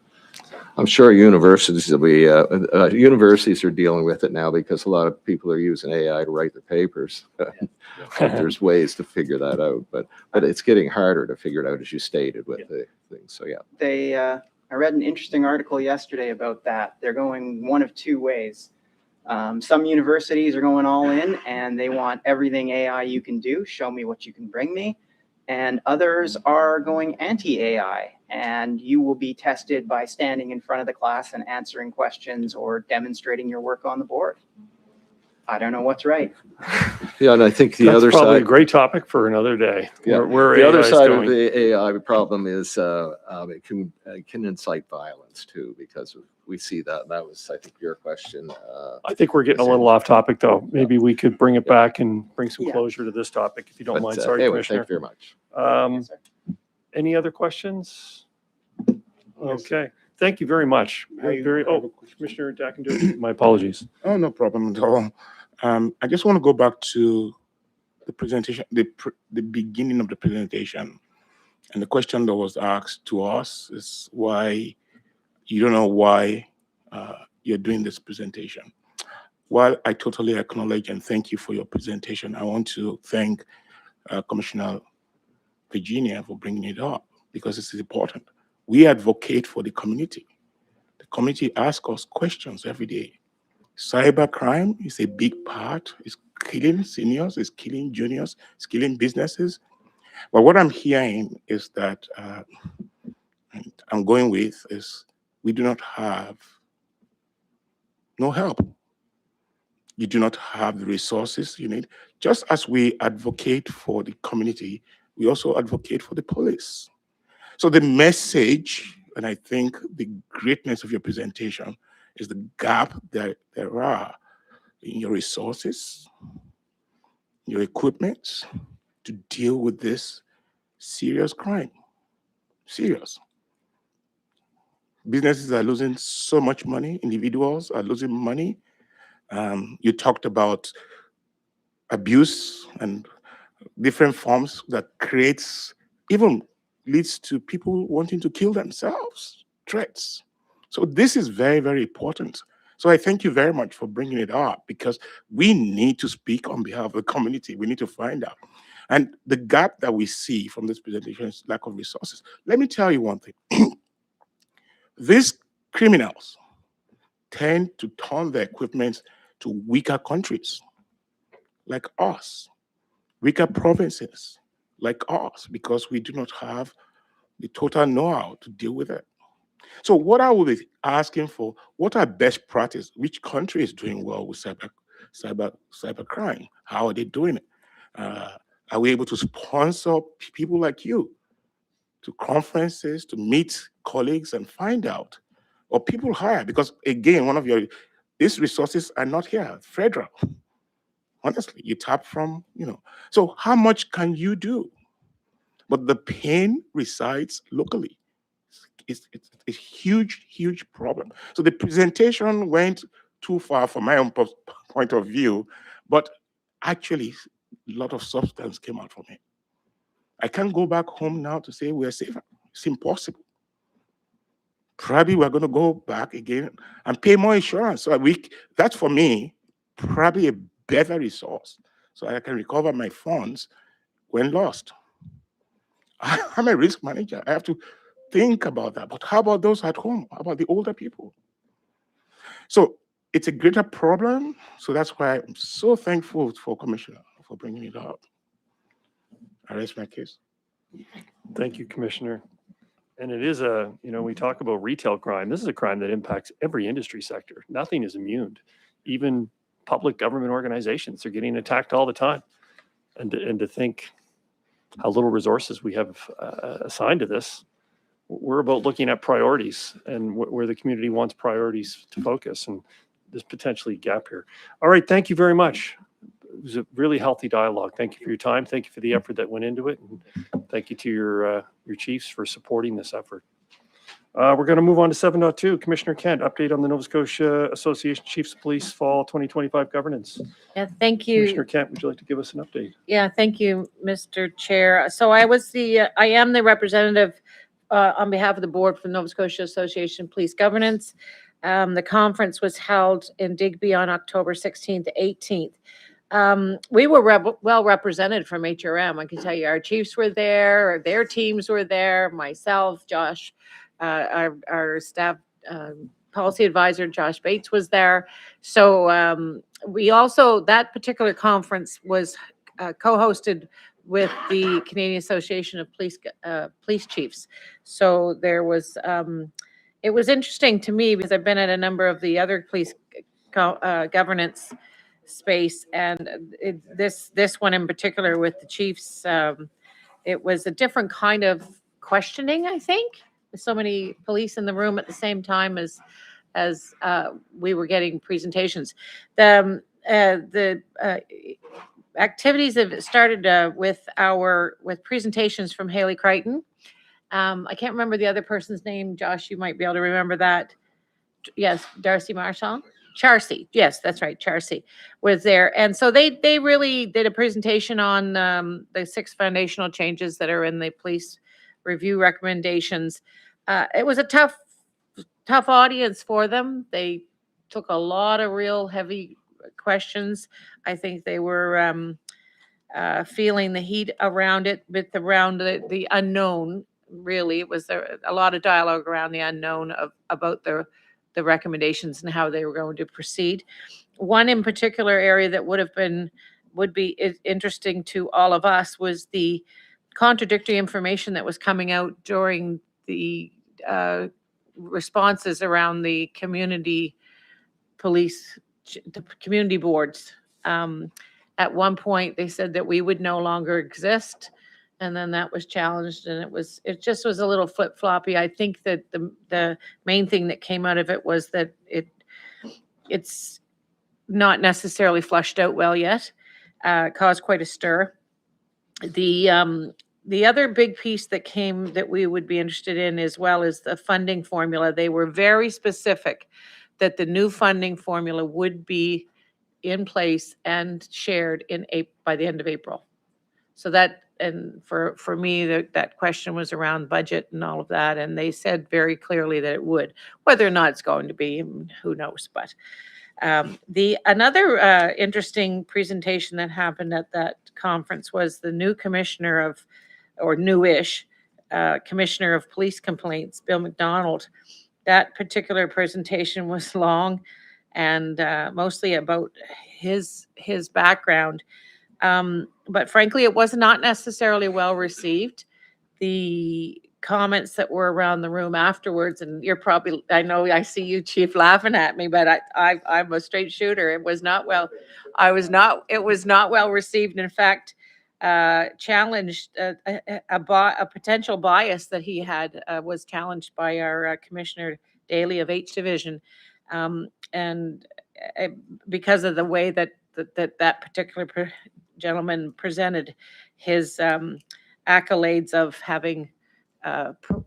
I'm sure universities will be, universities are dealing with it now because a lot of people are using AI to write their papers. There's ways to figure that out, but it's getting harder to figure it out, as you stated, with the things. So yeah. I read an interesting article yesterday about that. They're going one of two ways. Some universities are going all in and they want everything AI you can do. Show me what you can bring me. And others are going anti-AI, and you will be tested by standing in front of the class and answering questions or demonstrating your work on the board. I don't know what's right. Yeah, and I think the That's other probably a side, great topic for another day. Yeah. Where the other AI is side going. of the AI problem is it can incite violence too, because we see that. That was, I think, your question. I think we're getting a little off topic, though. Maybe we could bring it back and bring some Yeah. closure to this topic, if you don't But, mind. Sorry, anyway, Commissioner. thank you very much. Yes, sir. Any other questions? Yes. Okay, thank you very much. Commissioner Dackender, my apologies. Oh, no problem at all. I just want to go back to the presentation, the beginning of the presentation. And the question that was asked to us is why you don't know why you're doing this presentation. While I totally acknowledge and thank you for your presentation, I want to thank Commissioner Virginia for bringing it up because this is important. We advocate for the community. The community asks us questions every day. Cybercrime is a big part. It's killing seniors, it's killing juniors, it's killing businesses. But what I'm hearing is that, and I'm going with, is we do not have no help. You do not have the resources you need. Just as we advocate for the community, we also advocate for the police. So the message, and I think the greatness of your presentation, is the gap that there are in your resources, your equipment to deal with this serious crime. Serious. Businesses are losing so much money. Individuals are losing money. You talked about abuse and different forms that creates, even leads to people wanting to kill themselves, threats. So this is very, very important. So I thank you very much for bringing it up because we need to speak on behalf of the community. We need to find out. And the gap that we see from this presentation is lack of resources. Let me tell you one thing. These criminals tend to turn their equipment to weaker countries like us, weaker provinces like us, because we do not have the total know-how to deal with it. So what I will be asking for, what are best practice? Which country is doing well with cybercrime? How are they doing it? Are we able to sponsor people like you to conferences, to meet colleagues and find out? Or people hire, because again, these resources are not here, federal. Honestly, you tap from, So how much can you do? But the pain resides locally. It's a huge, huge problem. So the presentation went too far from my own point of view, but actually a lot of substance came out from it. I can't go back home now to say we're safer. It's impossible. Probably we're going to go back again and pay more insurance. So that's for me, probably a better resource. So I can recover my funds when lost. I'm a risk manager. I have to think about that. But how about those at home? How about the older people? So it's a greater problem. So that's why I'm so thankful for Commissioner for bringing it up. I rest my case. Thank you, Commissioner. And it is we talk about retail crime. This is a crime that impacts every industry sector. Nothing is immune. Even public government organizations are getting attacked all the time. And to think how little resources we have assigned to this, we're about looking at priorities and where the community wants priorities to focus. And there's potentially a gap here. All right, thank you very much. It was a really healthy dialogue. Thank you for your time. Thank you for the effort that went into it. And thank you to your chiefs for supporting this effort. We're going to move on to 7.2. Commissioner Kent, update on the Nova Scotia Association Chiefs of Police Fall 2025 governance. Yeah, thank you. Commissioner Kent, would you like to give us an update? Yeah, thank you, Mr. Chair. So I am the representative on behalf of the board for Nova Scotia Association of Police Governance. The conference was held in Digby on October 16th to 18th. We were well represented from HRM. I can tell you our chiefs were there, their teams were there, myself, Josh, our staff policy advisor, Josh Bates, was there. So we also, that particular conference was co-hosted with the Canadian Association of Police Chiefs. So there was, it was interesting to me because I've been at a number of the other police governance space, and this one in particular with the chiefs, it was a different kind of questioning, I think, with so many police in the room at the same time as we were getting presentations. The activities have started with presentations from Haley Crichton. I can't remember the other person's name. Josh, you might be able to remember that. Yes, Darcy Marshall. Charcy, yes, that's right. Charcy was there. And so they really did a presentation on the 6 foundational changes that are in the police review recommendations. It was a tough audience for them. They took a lot of real heavy questions. I think they were feeling the heat around it, around the unknown. Really, it was a lot of dialogue around the unknown about the recommendations and how they were going to proceed. One in particular area that would be interesting to all of us was the contradictory information that was coming out during the responses around the community police, the community boards. At one point, they said that we would no longer exist. And then that was challenged, and it just was a little flip-floppy. I think that the main thing that came out of it was that it's not necessarily flushed out well yet, caused quite a stir. The other big piece that we would be interested in as well is the funding formula. They were very specific that the new funding formula would be in place and shared by the end of April. So that, and for me, that question was around budget and all of that, and they said very clearly that it would. Whether or not it's going to be, who knows? But another interesting presentation that happened at that conference was the new commissioner newish commissioner of police complaints, Bill McDonald. That particular presentation was long and mostly about his background. But frankly, it was not necessarily well received. The comments that were around the room afterwards, and I know I see you, Chief, laughing at me, but I'm a straight shooter. It was not well received. In fact, challenged a potential bias that he had was challenged by our Commissioner Daly of H Division, and because of the way that particular gentleman presented his accolades of having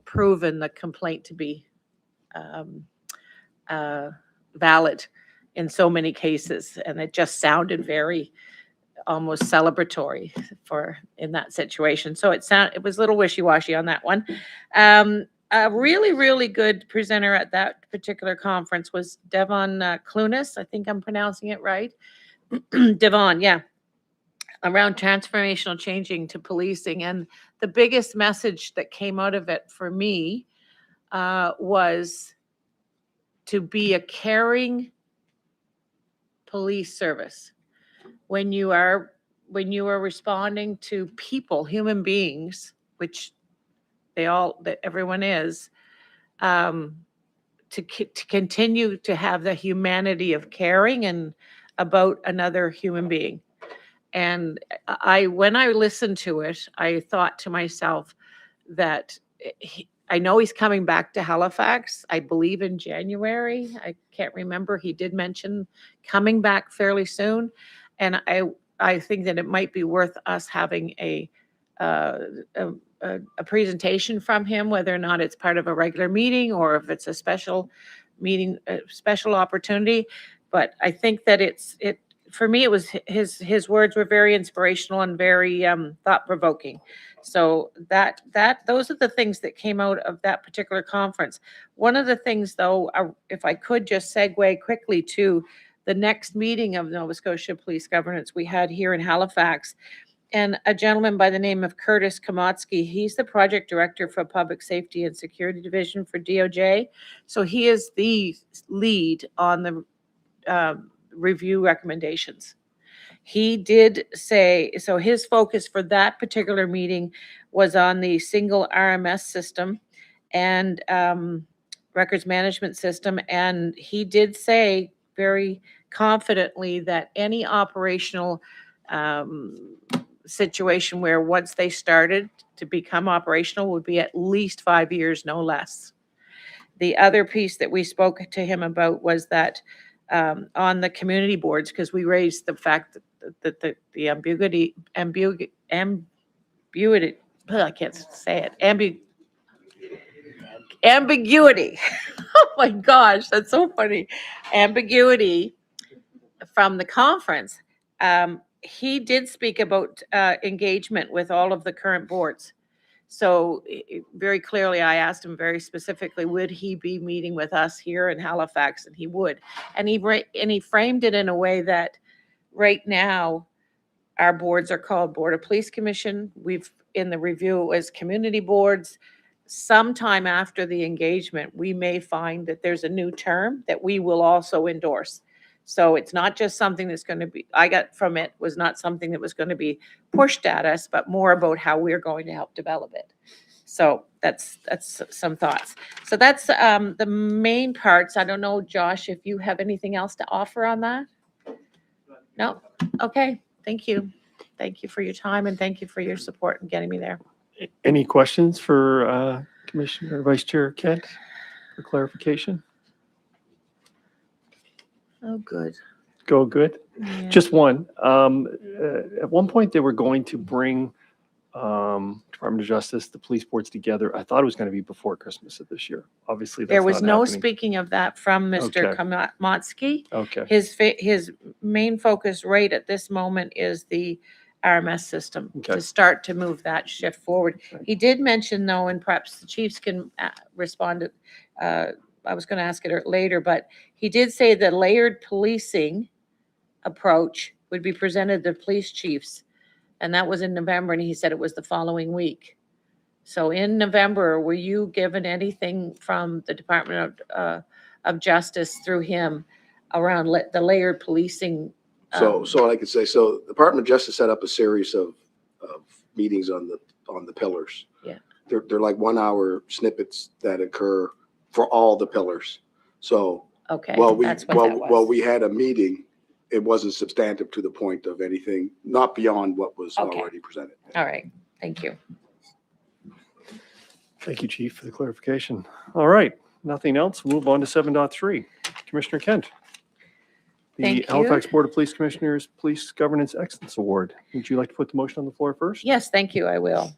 proven the complaint to be valid in so many cases, and it just sounded very almost celebratory in that situation. So it was a little wishy-washy on that one. A really, really good presenter at that particular conference was Devon Clunas. I think I'm pronouncing it right. Devon, yeah. around transformational changing to policing. And the biggest message that came out of it for me was to be a caring police service. When you are responding to people, human beings, which that everyone is, to continue to have the humanity of caring and about another human being. And when I listened to it, I thought to myself that I know he's coming back to Halifax, I believe in January. I can't remember. He did mention coming back fairly soon. And I think that it might be worth us having a presentation from him, whether or not it's part of a regular meeting or if it's a special meeting, a special opportunity. But I think that for me, it was his words were very inspirational and very thought-provoking. So those are the things that came out of that particular conference. One of the things, though, if I could just segue quickly to the next meeting of Nova Scotia Police Governance we had here in Halifax, and a gentleman by the name of Curtis Komotsky, he's the project director for Public Safety and Security Division for DOJ. So he is the lead on the review recommendations. He did say, so his focus for that particular meeting was on the single RMS system and records management system. And he did say very confidently that any operational situation where once they started to become operational would be at least 5 years, no less. The other piece that we spoke to him about was that on the community boards, because we raised the fact that the ambiguity, I can't say it, ambiguity. Oh my gosh, that's so funny. Ambiguity from the conference. He did speak about engagement with all of the current boards. So very clearly, I asked him very specifically, would he be meeting with us here in Halifax? And he would. And he framed it in a way that right now, our boards are called Board of Police Commission. We've in the review as community boards. Sometime after the engagement, we may find that there's a new term that we will also endorse. So it's not just something that's going to be, I got from it was not something that was going to be pushed at us, but more about how we're going to help develop it. So that's some thoughts. So that's the main parts. I don't know, Josh, if you have anything else to offer on that? No? Okay. Thank you. Thank you for your time and thank you for your support in getting me there. Any questions for Commissioner Vice Chair Kent for clarification? Oh, good. Go good. Yeah. Just one. At one point, they were going to bring Department of Justice, the police boards together. I thought it was going to be before Christmas of this year. Obviously, that's There was not no happening. speaking of that from Mr. Okay. Komotsky. Okay. His main focus right at this moment is the RMS system Okay. to start to move that shift forward. Okay. He did mention though, and perhaps the chiefs can respond to, I was going to ask it later, but he did say the layered policing approach would be presented to police chiefs. And that was in November, and he said it was the following week. So in November, were you given anything from the Department of Justice through him around the layered policing? So I could say, so the Department of Justice set up a series of meetings on the pillars. Yeah. They're like 1 hour snippets that occur for all the pillars. So Okay, while that's what that was. we had a meeting, it wasn't substantive to the point of anything, not beyond what was Okay. already presented. All right, thank you. Thank you, Chief, for the clarification. All right. Nothing else. We'll move on to 7.3. Commissioner Kent. The Thank you. Halifax Board of Police Commissioners Police Governance Excellence Award. Would you like to put the motion on the floor first? Yes, thank you, I will.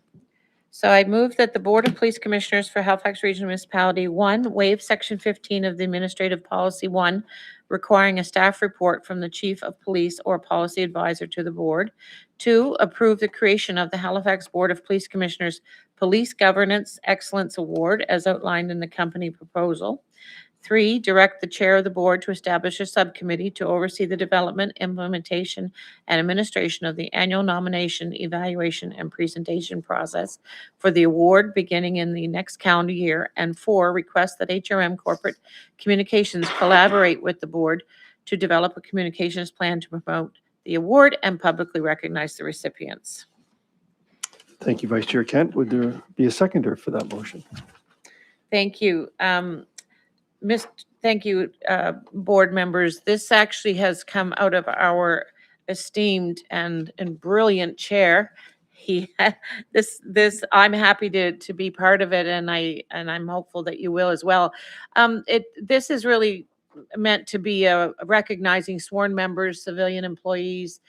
So I move that the Board of Police Commissioners for Halifax Regional Municipality, 1, waive Section 15 of the Administrative Policy 1, requiring a staff report from the Chief of Police or Policy Advisor to the Board. 2, approve the creation of the Halifax Board of Police Commissioners Police Governance Excellence Award as outlined in the company proposal. 3, direct the chair of the board to establish a subcommittee to oversee the development, implementation, and administration of the annual nomination, evaluation, and presentation process for the award beginning in the next calendar year. And 4, request that HRM Corporate Communications collaborate with the board to develop a communications plan to promote the award and publicly recognize the recipients. Thank you, Vice Chair Kent. Would there be a seconder for that motion? Thank you. Thank you, board members. This actually has come out of our esteemed and brilliant chair. I'm happy to be part of it, and I'm hopeful that you will as well. This is really meant to be recognizing sworn members, civilian employees,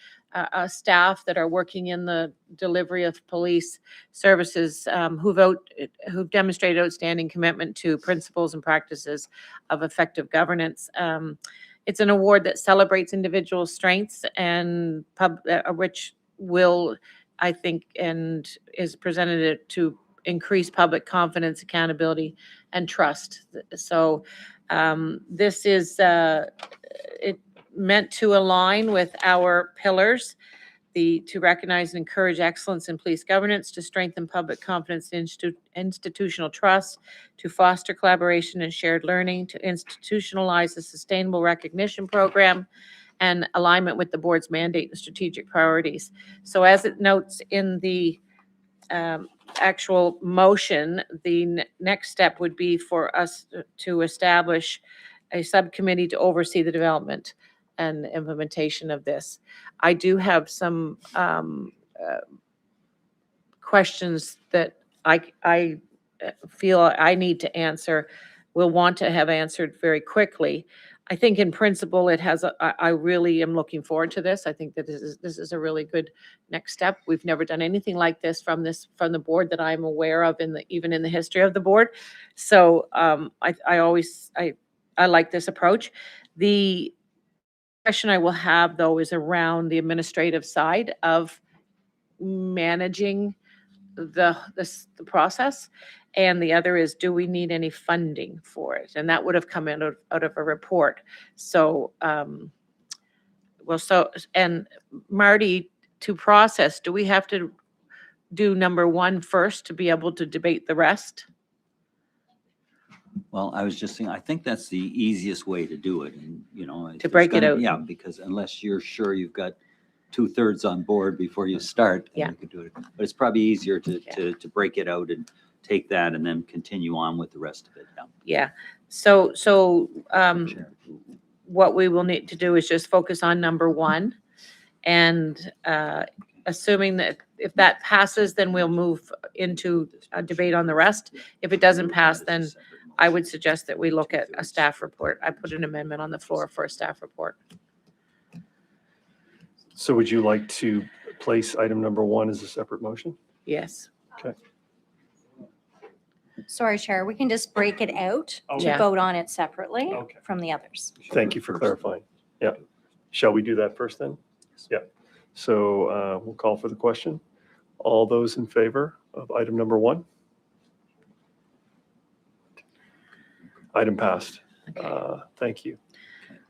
staff that are working in the delivery of police services, who've demonstrated outstanding commitment to principles and practices of effective governance. It's an award that celebrates individual strengths and which will, I think, and is presented to increase public confidence, accountability, and trust. So this is it meant to align with our pillars, to recognize and encourage excellence in police governance, to strengthen public confidence in institutional trust, to foster collaboration and shared learning, to institutionalize a sustainable recognition program, and alignment with the board's mandate and strategic priorities. So as it notes in the actual motion, the next step would be for us to establish a subcommittee to oversee the development and implementation of this. I do have some questions that I feel I need to answer, will want to have answered very quickly. I think in principle, I really am looking forward to this. I think that this is a really good next step. We've never done anything like this from the board that I'm aware of even in the history of the board. So I like this approach. The question I will have, though, is around the administrative side of managing the process. And the other is, do we need any funding for it? And that would have come out of a report. So, and Marty, to process, do we have to do number 1 first to be able to debate the rest? Well, I was just saying, I think that's the easiest way to do it, and, To break it out. Yeah, because unless you're sure you've got 2/3 on board before you start, then Yeah. you could do it. But it's probably easier to break it out and take that and then continue on with the rest of it. Yeah. So Chair. what we will need to do is just focus on number 1. And assuming that if that passes, then we'll move into a debate on the rest. If it doesn't pass, then I would suggest that we look at a staff report. I put an amendment on the floor for a staff report. So would you like to place item number 1 as a separate motion? Yes. Okay. Sorry, Chair, we can just break it out to Yeah. vote on it separately Okay. from the others. Thank you for clarifying. Yeah. Shall we do that first then? Yeah. So we'll call for the question. All those in favor of item number 1? Item passed. Okay. Thank you.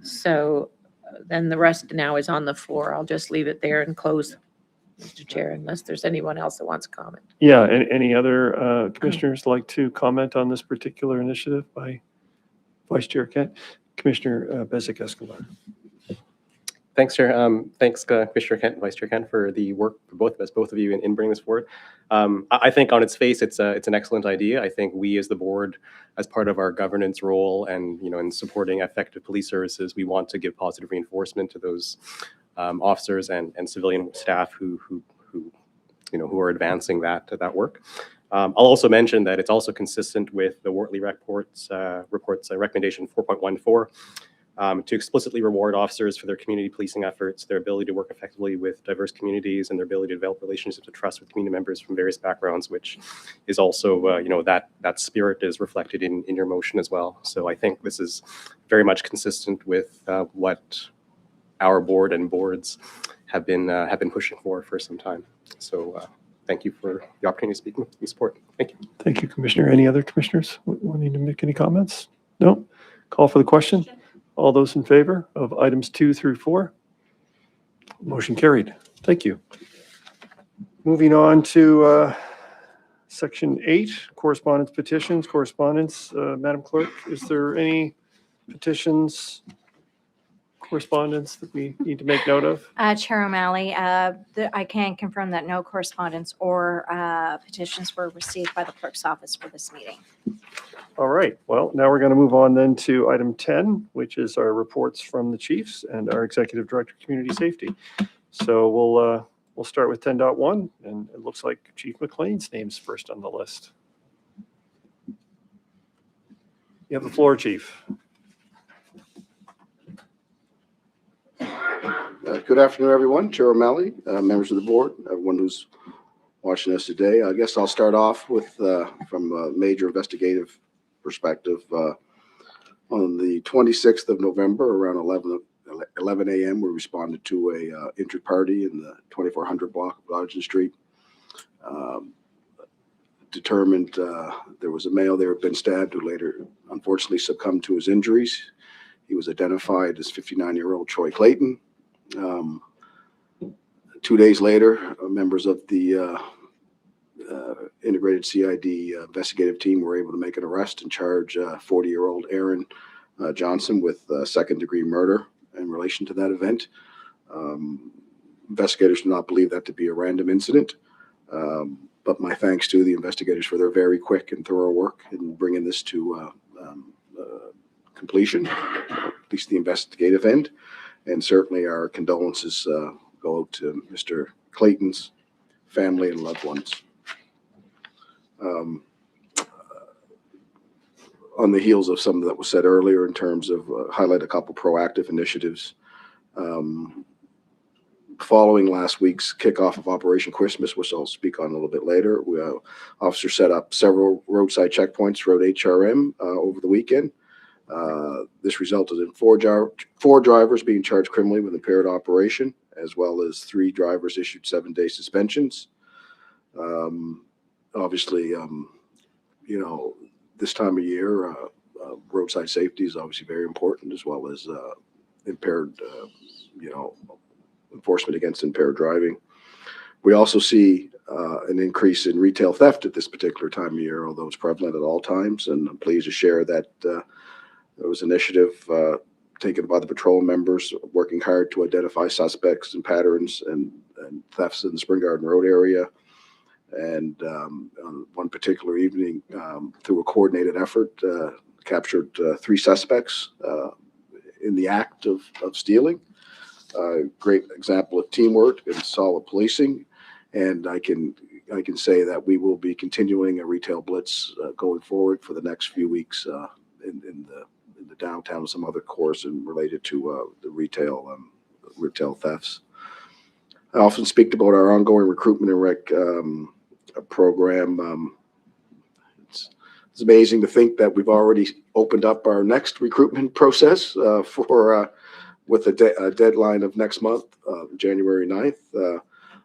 So then the rest now is on the floor. I'll just leave it there and close, Mr. Chair, unless there's anyone else that wants to comment. Yeah, any other commissioners like to comment on this particular initiative by Vice Chair Kent? Commissioner Bezic-Escobar. Thanks, Chair. Thanks, Commissioner Kent and Vice Chair Kent, for the work for both of you in bringing this forward. I think on its face, it's an excellent idea. I think we as the board, as part of our governance role and, in supporting effective police services, we want to give positive reinforcement to those officers and civilian staff who are advancing that work. I'll also mention that it's also consistent with the Wortley report's recommendation 4.14. To explicitly reward officers for their community policing efforts, their ability to work effectively with diverse communities, and their ability to develop relationships of trust with community members from various backgrounds, which is also, that spirit is reflected in your motion as well. So I think this is very much consistent with what our board and boards have been pushing for some time. So thank you for the opportunity to speak in support. Thank you. Thank you, Commissioner. Any other commissioners wanting to make any comments? No? Call for the question. All those in favor of items 2 through 4? Motion carried. Thank you. Moving on to section 8, correspondence petitions. Correspondence, Madam Clerk, is there any petitions, correspondence that we need to make note of? Chair O'Malley, I can confirm that no correspondence or petitions were received by the clerk's office for this meeting. All right. Well, now we're going to move on then to item 10, which is our reports from the chiefs and our executive director of community safety. So we'll start with 10.1, and it looks like Chief McLean's name's first on the list. You have the floor, Chief. Good afternoon, everyone. Chair O'Malley, members of the board, everyone who's watching us today. I guess I'll start off with from a major investigative perspective. On the 26th of November, around 11 a.m., we responded to a injured party in the 2400 block of Dodgen Street. Determined there was a male there who had been stabbed who later unfortunately succumbed to his injuries. He was identified as 59-year-old Troy Clayton. 2 days later, members of the integrated CID investigative team were able to make an arrest and charge 40-year-old Aaron Johnson with second-degree murder in relation to that event. Investigators do not believe that to be a random incident, but my thanks to the investigators for their very quick and thorough work in bringing this to completion, at least the investigative end, and certainly our condolences go out to Mr. Clayton's family and loved ones. On the heels of something that was said earlier in terms of highlight a couple proactive initiatives. Following last week's kickoff of Operation Christmas, which I'll speak on a little bit later, officers set up several roadside checkpoints, road HRM, over the weekend. This resulted in four drivers being charged criminally with impaired operation, as well as 3 drivers issued 7-day suspensions. Obviously, you know, this time of year, roadside safety is obviously very important, as well as impaired, you know, enforcement against impaired driving. We also see an increase in retail theft at this particular time of year, although it's prevalent at all times. And I'm pleased to share that there was an initiative taken by the patrol members working hard to identify suspects and patterns and thefts in the Spring Garden Road area. And on one particular evening, through a coordinated effort, captured 3 suspects in the act of stealing. Great example of teamwork and solid policing. And I can say that we will be continuing a retail blitz going forward for the next few weeks in the downtown and some other cores and related to the retail thefts. I often speak about our ongoing recruitment and rec program. It's amazing to think that we've already opened up our next recruitment process with a deadline of next month, January 9th.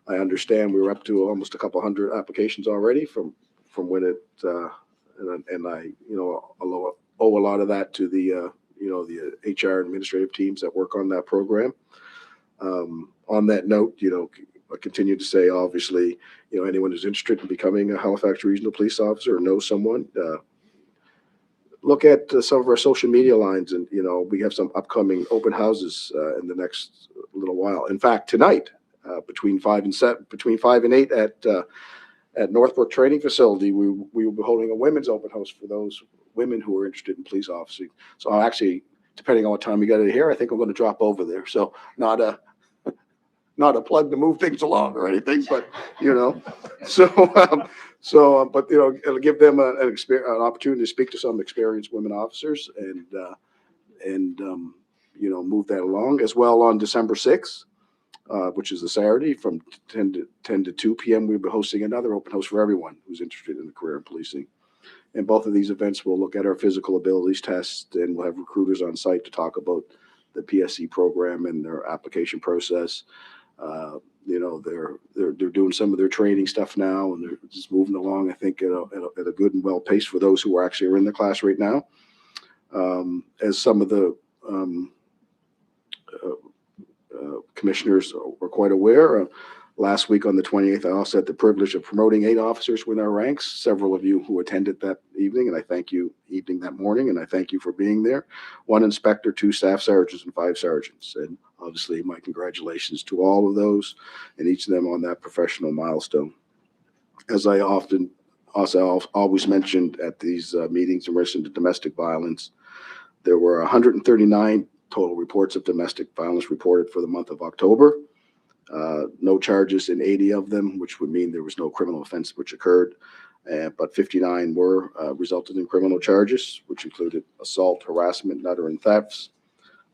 I understand we were up to almost a couple hundred applications already from when it, and I, you know, owe a lot of that to the, you know, the HR and administrative teams that work on that program. On that note, you know, I continue to say, obviously, you know, anyone who's interested in becoming a Halifax Regional Police Officer or knows someone, look at some of our social media lines, and you know, we have some upcoming open houses in the next little while. In fact, tonight, between 5 and 8 at Northbrook Training Facility, we will be holding a women's open house for those women who are interested in police officing. So I'll actually, depending on what time you get it here, I think I'm going to drop over there. So not a plug to move things along or anything, but you know, but you know, it'll give them an opportunity to speak to some experienced women officers and you know, move that along as well. On December 6th, which is a Saturday, from 10 to 2 p.m., we'll be hosting another open house for everyone who's interested in a career in policing. And both of these events will look at our physical abilities test, and we'll have recruiters on site to talk about the PSC program and their application process. You know, they're doing some of their training stuff now, and they're just moving along, I think, at a good and well pace for those who are actually in the class right now. As some of the commissioners were quite aware, last week on the 28th, I also had the privilege of promoting 8 officers within our ranks. Several of you who attended that evening, and I thank you that morning, and I thank you for being there. 1 inspector, 2 staff sergeants, and 5 sergeants. And obviously, my congratulations to all of those and each of them on that professional milestone. As I always mentioned at these meetings in relation to domestic violence, there were 139 total reports of domestic violence reported for the month of October. No charges in 80 of them, which would mean there was no criminal offense which occurred. But 59 were resulted in criminal charges, which included assault, harassment, and utter thefts.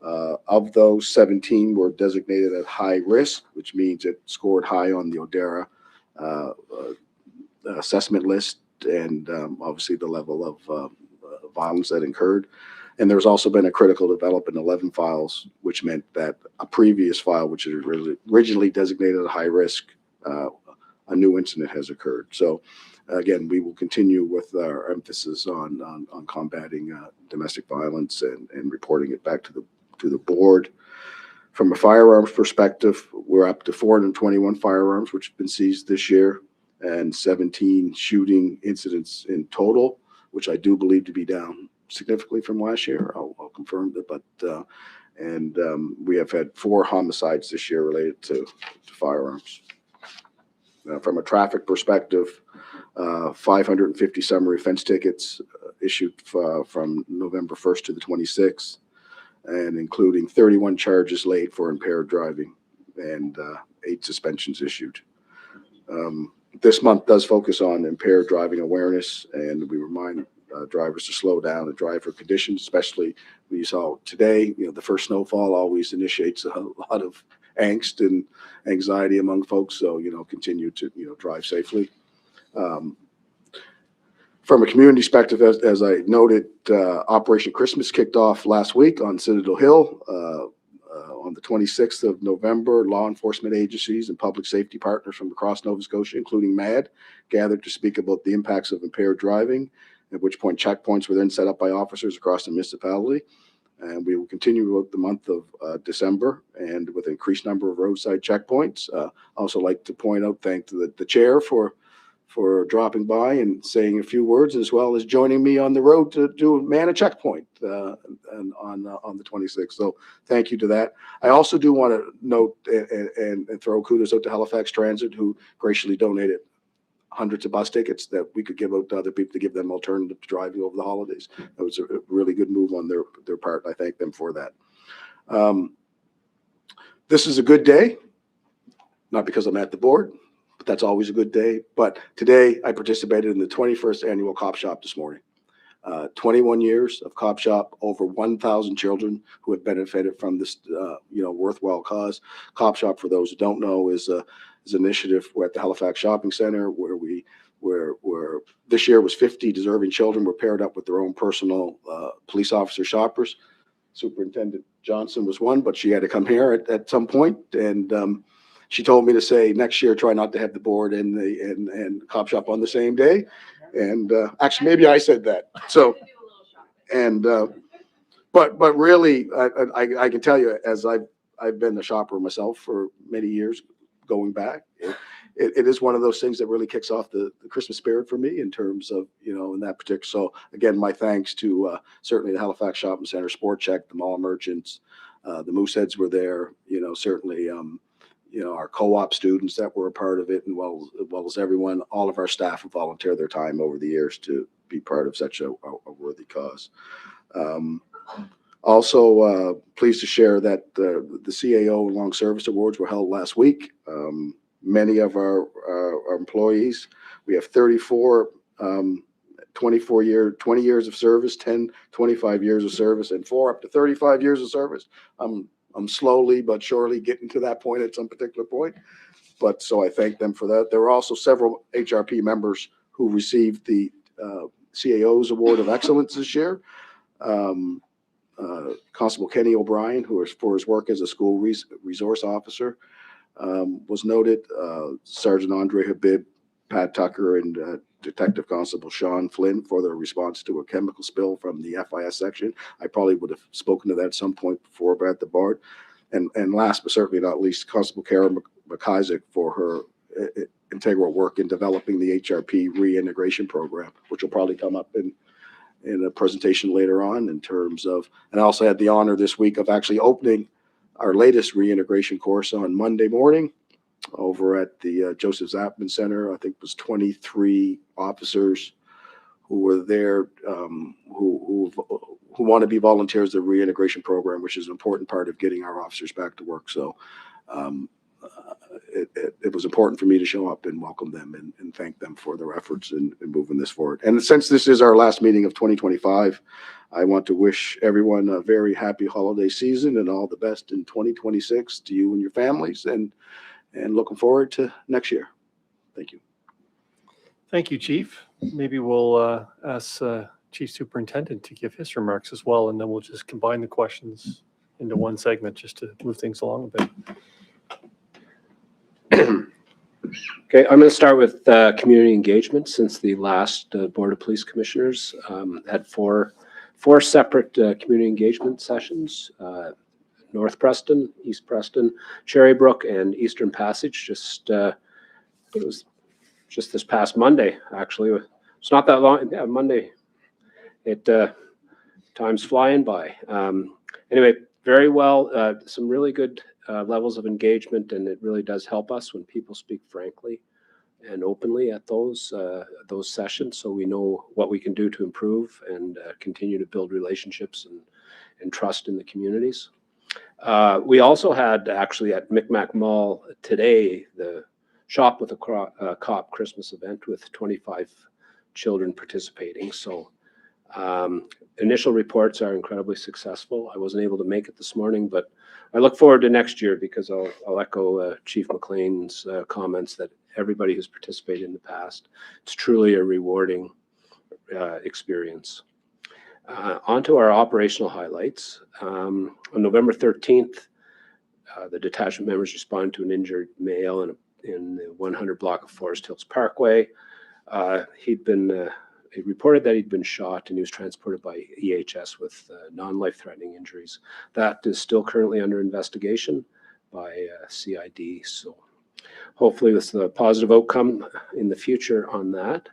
Of those, 17 were designated at high risk, which means it scored high on the ODERA assessment list and obviously the level of violence that occurred. And there's also been a critical development in 11 files, which meant that a previous file, which is originally designated at high risk, a new incident has occurred. So again, we will continue with our emphasis on combating domestic violence and reporting it back to the board. From a firearms perspective, we're up to 421 firearms, which have been seized this year, and 17 shooting incidents in total, which I do believe to be down significantly from last year. I'll confirm that, but we have had 4 homicides this year related to firearms. From a traffic perspective, 550 summary offense tickets issued from November 1st to the 26th, and including 31 charges laid for impaired driving and 8 suspensions issued. This month does focus on impaired driving awareness, and we remind drivers to slow down and drive for conditions, especially we saw today. The first snowfall always initiates a lot of angst and anxiety among folks. So, continue to, drive safely. From a community perspective, as I noted, Operation Christmas kicked off last week on Citadel Hill. On the 26th of November, law enforcement agencies and public safety partners from across Nova Scotia, including MAD, gathered to speak about the impacts of impaired driving, at which point checkpoints were then set up by officers across the municipality. And we will continue throughout the month of December and with an increased number of roadside checkpoints. I also like to point out, thank to the chair for dropping by and saying a few words, as well as joining me on the road to man a checkpoint and on the 26th. So thank you to that. I also do want to note and throw kudos out to Halifax Transit, who graciously donated hundreds of bus tickets that we could give out to other people to give them alternative to driving over the holidays. That was a really good move on their part. I thank them for that. This is a good day, not because I'm at the board, but that's always a good day. But today I participated in the 21st annual Cop Shop this morning. 21 years of Cop Shop, over 1,000 children who have benefited from this, worthwhile cause. Cop Shop, for those who don't know, is an initiative at the Halifax Shopping Center where this year was 50 deserving children were paired up with their own personal police officer shoppers. Superintendent Johnson was one, but she had to come here at some point, and she told me to say next year try not to have the board and Cop Shop on the same day. And actually, maybe I said that. So, and but really, I can tell you, as I've been a shopper myself for many years, going back, it is one of those things that really kicks off the Christmas spirit for me in terms of, in that particular. So again, my thanks to certainly the Halifax Shopping Center, Sport Check, the mall merchants, the Mooseheads were there, certainly, our co-op students that were a part of it, and well as everyone, all of our staff who volunteered their time over the years to be part of such a worthy cause. Also, pleased to share that the CAO Long Service Awards were held last week. Many of our employees, we have 34, 20 years of service, 10, 25 years of service, and 4 up to 35 years of service. I'm slowly but surely getting to that point at some particular point. But so I thank them for that. There were also several HRP members who received the CAO's Award of Excellence this year. Constable Kenny O'Brien, who is for his work as a school resource officer, was noted. Sergeant Andre Habib, Pat Tucker, and Detective Constable Sean Flynn for their response to a chemical spill from the FIS section. I probably would have spoken to that at some point before, but at the board. And last but certainly not least, Constable Kara McIsaac for her integral work in developing the HRP reintegration program, which will probably come up in a presentation later on in terms of, and I also had the honor this week of actually opening our latest reintegration course on Monday morning over at the Joseph Zapman Center. I think it was 23 officers who were there who want to be volunteers of the reintegration program, which is an important part of getting our officers back to work. So it was important for me to show up and welcome them and thank them for their efforts in moving this forward. And since this is our last meeting of 2025, I want to wish everyone a very happy holiday season and all the best in 2026 to you and your families, and looking forward to next year. Thank you. Thank you, Chief. Maybe we'll ask Chief Superintendent to give his remarks as well, and then we'll just combine the questions into one segment just to move things along a bit. Okay, I'm going to start with community engagement. Since the last Board of Police Commissioners had four separate community engagement sessions, North Preston, East Preston, Cherrybrook, and Eastern Passage. It was just this past Monday, actually. It's not that long. Yeah, Monday. Time's flying by. Anyway, very well. Some really good levels of engagement, and it really does help us when people speak frankly and openly at those sessions, so we know what we can do to improve and continue to build relationships and trust in the communities. We also had actually at Micmac Mall today the Shop with a Cop Christmas event with 25 children participating. So initial reports are incredibly successful. I wasn't able to make it this morning, but I look forward to next year, because I'll echo Chief McLean's comments that everybody who's participated in the past, it's truly a rewarding experience. On to our operational highlights. On November 13th, the detachment members responded to an injured male in the 100 block of Forest Hills Parkway. He reported that he'd been shot, and he was transported by EHS with non-life-threatening injuries. That is still currently under investigation by CID. So hopefully with a positive outcome in the future on that.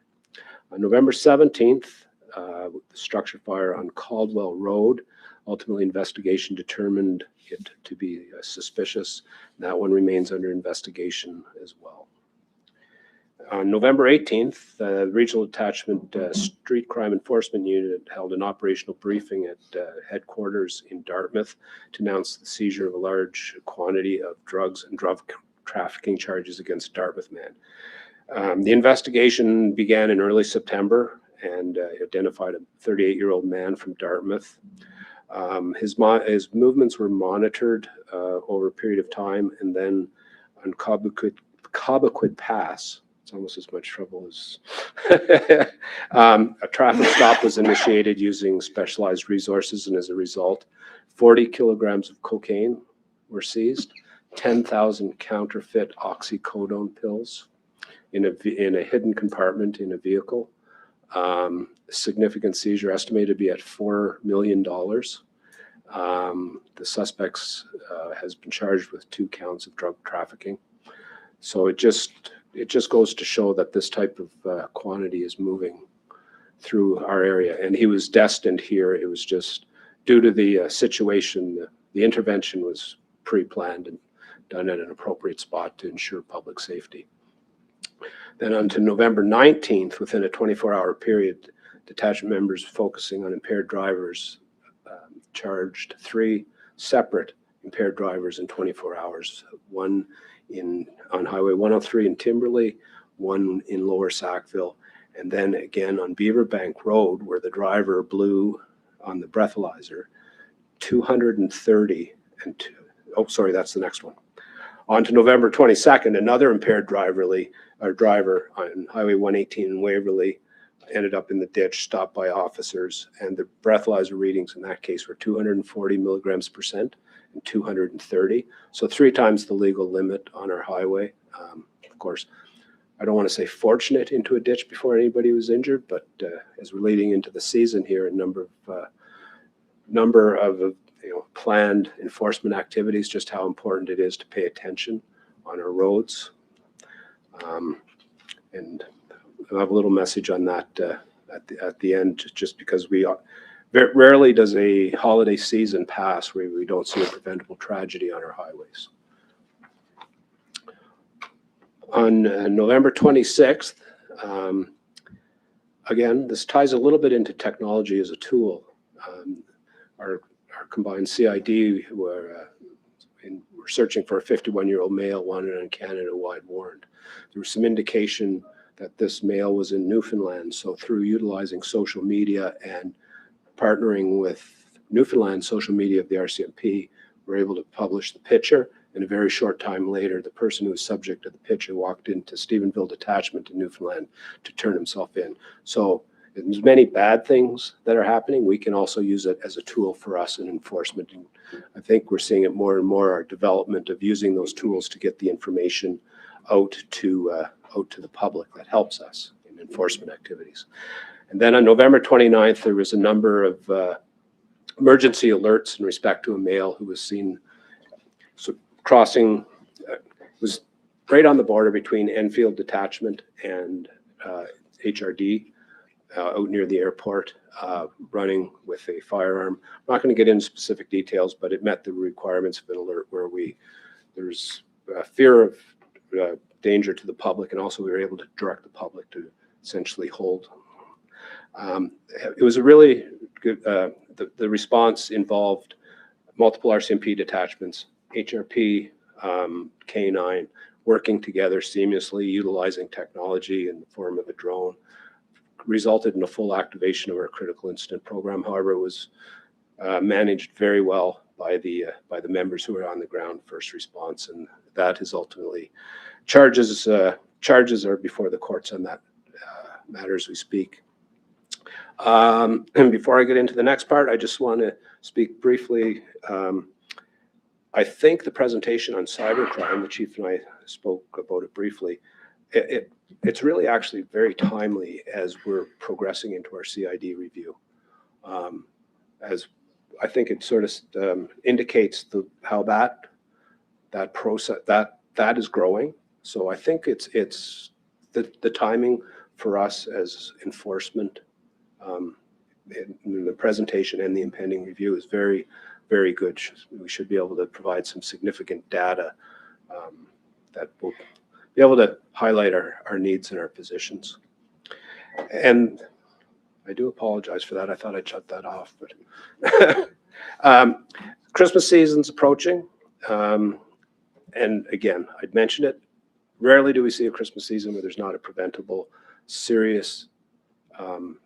On November 17th, the structure fire on Caldwell Road. Ultimately, investigation determined it to be suspicious. That one remains under investigation as well. On November 18th, the Regional Detachment Street Crime Enforcement Unit held an operational briefing at headquarters in Dartmouth to announce the seizure of a large quantity of drugs and drug trafficking charges against Dartmouth man. The investigation began in early September and identified a 38-year-old man from Dartmouth. His movements were monitored over a period of time, and then on Cobequid Pass, it's almost as much trouble as a traffic stop was initiated using specialized resources, and as a result, 40 kilograms of cocaine were seized, 10,000 counterfeit oxycodone pills in a hidden compartment in a vehicle. Significant seizure estimated to be at $4 million. The suspects has been charged with 2 counts of drug trafficking. So it just goes to show that this type of quantity is moving through our area. And he was destined here. It was just due to the situation, the intervention was pre-planned and done at an appropriate spot to ensure public safety. Then on to November 19th, within a 24-hour period, detachment members focusing on impaired drivers charged 3 separate impaired drivers in 24 hours. One on Highway 103 in Timberley, one in Lower Sackville, and then again on Beaverbank Road, where the driver blew on the breathalyzer 230 and two. Oh, sorry, that's the next one. On to November 22nd, another impaired driver on Highway 118 in Waverly ended up in the ditch, stopped by officers, and the breathalyzer readings in that case were 240 milligrams per cent and 230. So 3 times the legal limit on our highway. Of course, I don't want to say fortunate, into a ditch before anybody was injured, but as we're leading into the season here, a number of planned enforcement activities, just how important it is to pay attention on our roads. And I'll have a little message on that at the end, just because rarely does a holiday season pass where we don't see a preventable tragedy on our highways. On November 26th, again, this ties a little bit into technology as a tool. Our combined CID, we're searching for a 51-year-old male wanted on Canada-wide warrant. There was some indication that this male was in Newfoundland, so through utilizing social media and partnering with Newfoundland social media of the RCMP, we're able to publish the picture, and a very short time later, the person who was subject to the picture walked into Stephenville Detachment in Newfoundland to turn himself in. So there's many bad things that are happening. We can also use it as a tool for us in enforcement. And I think we're seeing it more and more, our development of using those tools to get the information out to the public that helps us in enforcement activities. And then on November 29th, there was a number of emergency alerts in respect to a male who was seen crossing, was right on the border between Enfield Detachment and HRD, out near the airport, running with a firearm. I'm not going to get into specific details, but it met the requirements of an alert where there's fear of danger to the public, and also we were able to direct the public to essentially hold. It was a really good, the response involved multiple RCMP detachments, HRP, K9, working together seamlessly, utilizing technology in the form of a drone, resulted in a full activation of our critical incident program. However, it was managed very well by the members who were on the ground, first response, and that is ultimately charges are before the courts on that matter as we speak. And before I get into the next part, I just want to speak briefly. I think the presentation on cybercrime, the chief and I spoke about it briefly, it's really actually very timely as we're progressing into our CID review. As I think it sort of indicates how that process that is growing. So I think it's the timing for us as enforcement in the presentation and the impending review is very, very good. We should be able to provide some significant data that will be able to highlight our needs and our positions. And I do apologize for that. I thought I'd shut that off, but Christmas season's approaching. And again, I'd mention it. Rarely do we see a Christmas season where there's not a preventable, serious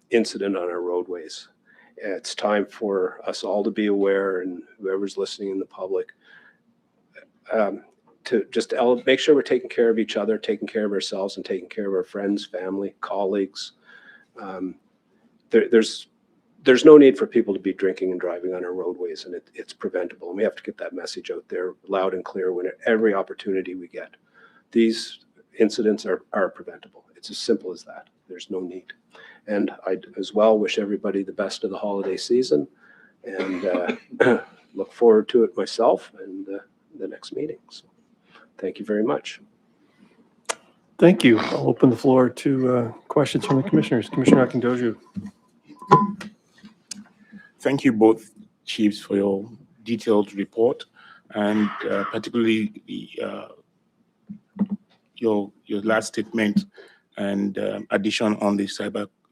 incident on our roadways. It's time for us all to be aware, and whoever's listening in the public, to just make sure we're taking care of each other, taking care of ourselves, and taking care of our friends, family, colleagues. There's no need for people to be drinking and driving on our roadways, and it's preventable. And we have to get that message out there loud and clear when every opportunity we get. These incidents are preventable. It's as simple as that. There's no need. And I as well wish everybody the best of the holiday season, and look forward to it myself and the next meeting. So thank you very much. Thank you. I'll open the floor to questions from the commissioners. Commissioner Akindoju. Thank you both chiefs for your detailed report, and particularly your last statement and addition on the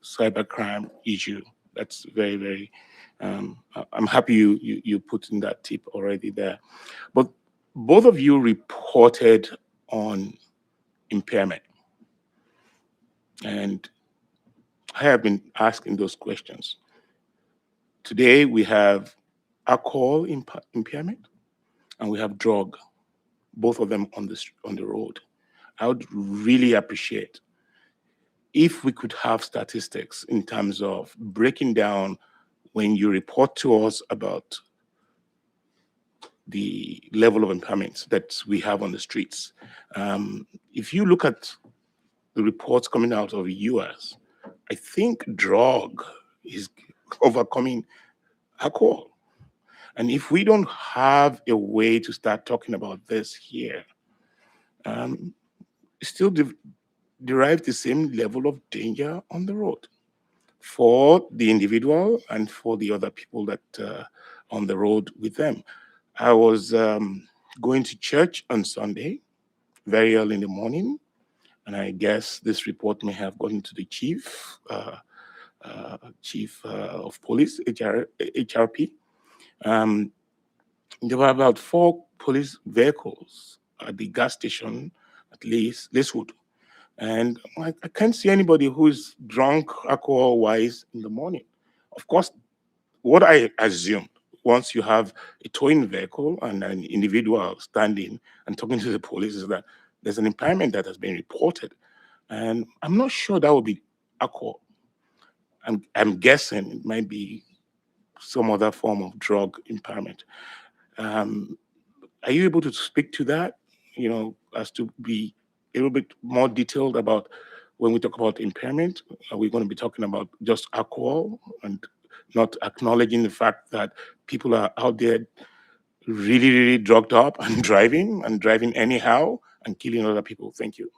cybercrime issue. That's very, very. I'm happy you put in that tip already there. But both of you reported on impairment, and I have been asking those questions. Today we have alcohol impairment, and we have drug, both of them on the road. I would really appreciate if we could have statistics in terms of breaking down when you report to us about the level of impairments that we have on the streets. If you look at the reports coming out of the US, I think drug is overcoming alcohol. And if we don't have a way to start talking about this here, still derive the same level of danger on the road for the individual and for the other people that on the road with them. I was going to church on Sunday, very early in the morning, and I guess this report may have gotten to the chief of police, HRP. There were about 4 police vehicles at the gas station, at least Lacewood. And I can't see anybody who's drunk alcohol-wise in the morning. Of course, what I assumed, once you have a towing vehicle and an individual standing and talking to the police, is that there's an impairment that has been reported. And I'm not sure that would be alcohol. I'm guessing it might be some other form of drug impairment. Are you able to speak to that, as to be a little bit more detailed about when we talk about impairment? Are we going to be talking about just alcohol and not acknowledging the fact that people are out there really, really drugged up and driving anyhow and killing other people? Thank you.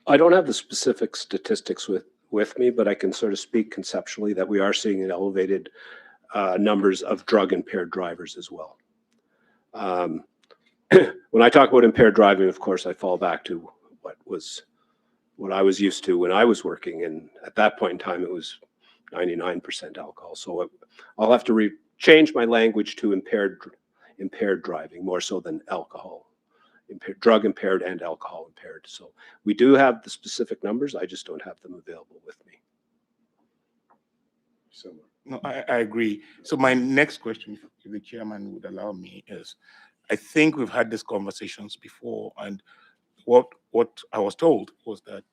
I don't have the specific statistics with me, but I can sort of speak conceptually that we are seeing an elevated numbers of drug impaired drivers as well. When I talk about impaired driving, of course, I fall back to what I was used to when I was working, and at that point in time, it was 99% alcohol. So I'll have to change my language to impaired driving more so than alcohol. Drug impaired and alcohol impaired. So we do have the specific numbers. I just don't have them available with me. So no, I agree. So my next question, if the chairman would allow me, is I think we've had these conversations before, and what I was told was that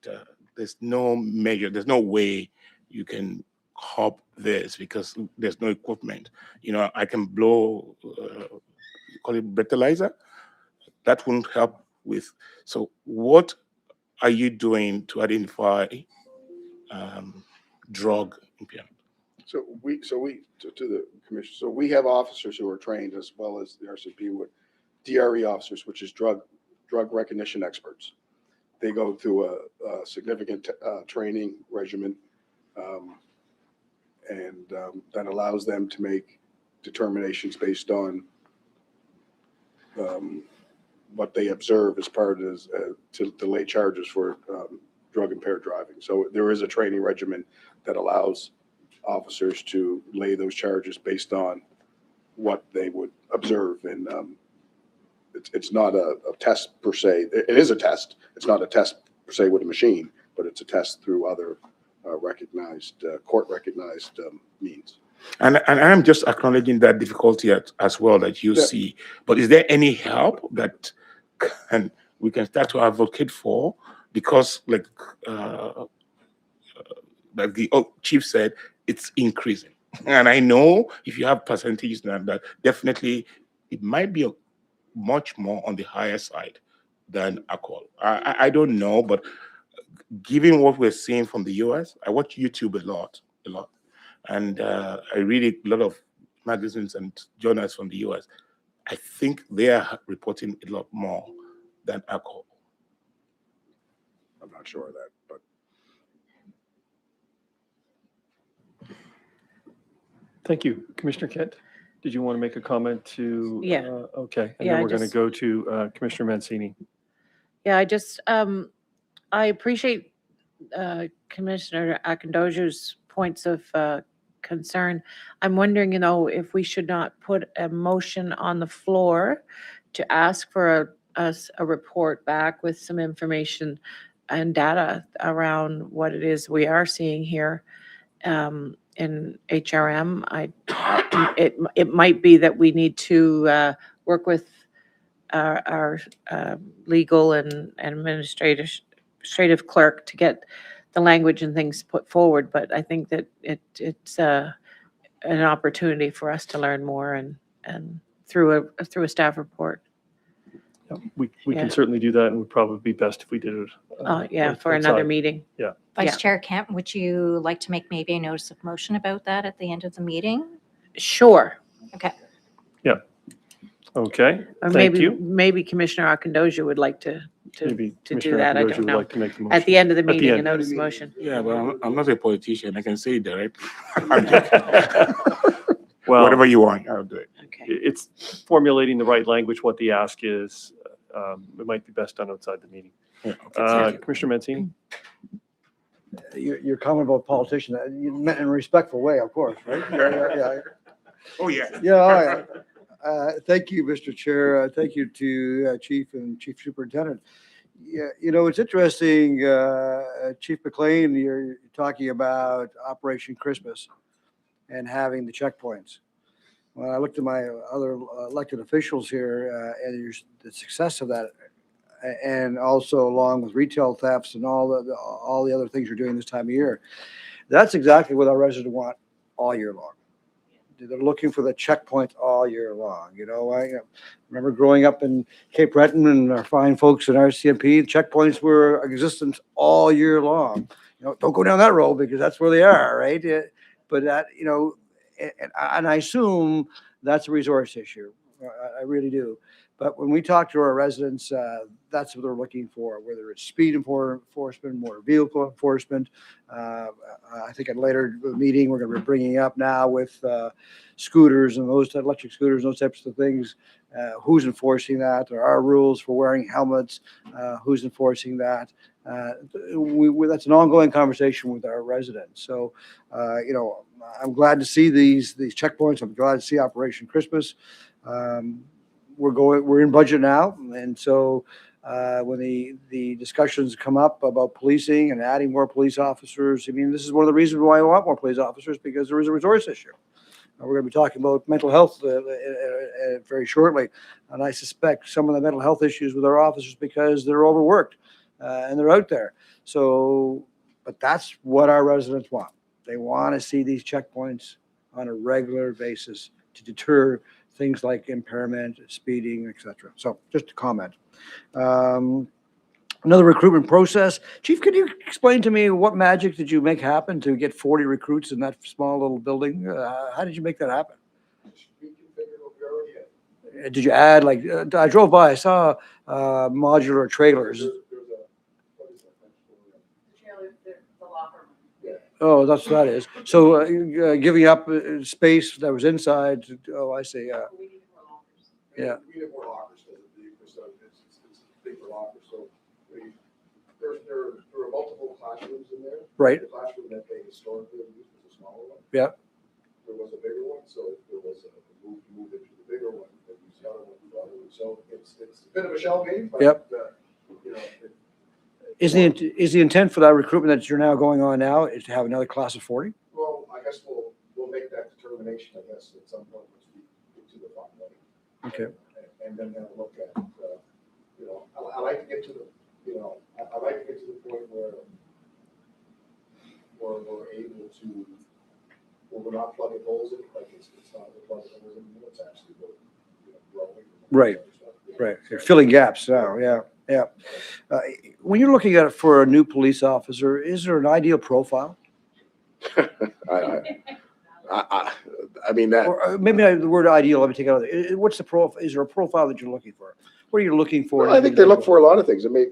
there's no way you can hop this because there's no equipment. I can blow, call it breathalyzer. That won't help with. So what are you doing to identify drug impairment? So to the commission, so we have officers who are trained, as well as the RCP with DRE officers, which is drug recognition experts. They go through a significant training regimen, and that allows them to make determinations based on what they observe as part of to lay charges for drug impaired driving. So there is a training regimen that allows officers to lay those charges based on what they would observe. And it's not a test per se. It is a test. It's not a test per se with a machine, but it's a test through other recognized, court recognized means. And I'm just acknowledging that difficulty as well that you see. But is there any help that we can start to advocate for? Because like the chief said, it's increasing. And I know if you have percentages that definitely it might be much more on the higher side than alcohol. I don't know, but given what we're seeing from the US, I watch YouTube a lot. And I read a lot of magazines and journals from the US. I think they are reporting a lot more than alcohol. I'm not sure of that, but. Thank you. Commissioner Kent, did you want to make a comment to? Yeah. Okay. And Yeah, then I we're going to just- go to Commissioner Mancini. Yeah, I just, I appreciate Commissioner Akindoju's points of concern. I'm wondering, if we should not put a motion on the floor to ask for a report back with some information and data around what it is we are seeing here in HRM. It might be that we need to work with our legal and administrative clerk to get the language and things put forward, but I think that it's an opportunity for us to learn more and through a staff report. We Yeah. can certainly do that, and it would probably be best if we did it. Yeah, for another outside. meeting. Yeah. Vice Yeah. Chair Kemp, would you like to make maybe a notice of motion about that at the end of the meeting? Sure. Okay, Or thank you. maybe Commissioner Akondosia would like to Maybe do Commissioner that. I Akondosia don't would know. like to make the motion. At the end of the At the meeting, a end. notice of motion. Yeah, but I'm not a politician. I can say it directly. I'm joking. Well, Whatever you want, I'll do it. Okay. it's formulating the right language, what the ask is. It might be best done outside the meeting. Yeah, okay. Commissioner Mancini? Your comment about politician, you meant in a respectful way, of course, right? Yeah. Oh, yeah. Yeah, all right. Thank you, Mr. Chair. Thank you to Chief and Chief Superintendent. Yeah, it's interesting, Chief McLean, you're talking about Operation Christmas and having the checkpoints. When I looked at my other elected officials here and the success of that, and also along with retail thefts and all the other things you're doing this time of year, that's exactly what our residents want all year long. They're looking for the checkpoints all year long. I remember growing up in Cape Breton and our fine folks in RCMP, checkpoints were existent all year long. Don't go down that road because that's where they are, right? But that, and I assume that's a resource issue. I really do. But when we talk to our residents, that's what they're looking for, whether it's speed enforcement, motor vehicle enforcement. I think at a later meeting, we're going to be bringing up now with scooters and those electric scooters, those types of things. Who's enforcing that? There are rules for wearing helmets. Who's enforcing that? That's an ongoing conversation with our residents. So, I'm glad to see these checkpoints. I'm glad to see Operation Christmas. We're in budget now, and so when the discussions come up about policing and adding more police officers, this is one of the reasons why I want more police officers, because there is a resource issue. We're going to be talking about mental health very shortly, and I suspect some of the mental health issues with our officers because they're overworked and they're out there. So, but that's what our residents want. They want to see these checkpoints on a regular basis to deter things like impairment, speeding, etc. So just a comment. Another recruitment process. Chief, could you explain to me what magic did you make happen to get 40 recruits in that small little building? How did you make that happen? Did you add, I drove by, I saw modular trailers. Oh, that's what that is. So giving up space that was inside. Oh, I see. Yeah. Yeah. We need more lockers because it's big for lockers. So there are multiple classrooms in there. Right. The classroom that they historically used was a smaller one. Yeah. There was a bigger one, so there was a move into the bigger one. And the other one. So it's a bit of a shell game. But, Yep. It, Is the intent for that recruitment that you're now going on now is to have another class of 40? well, I guess we'll make that determination. I guess at some point once we get to the fund money. Okay. And then look at, I like to get to the, I like to get to the point where we're able to, where we're not plugging holes in, like it's not we're plugging holes in, it's actually growing. Right. Right. You're filling gaps now. Yeah. Yeah. When you're looking at it for a new police officer, is there an ideal profile? I mean that. Or maybe not the word ideal, let me take it out. What's the profile? Is there a profile that you're looking for? What are you looking for? Well, I think they look for a lot of things. I mean,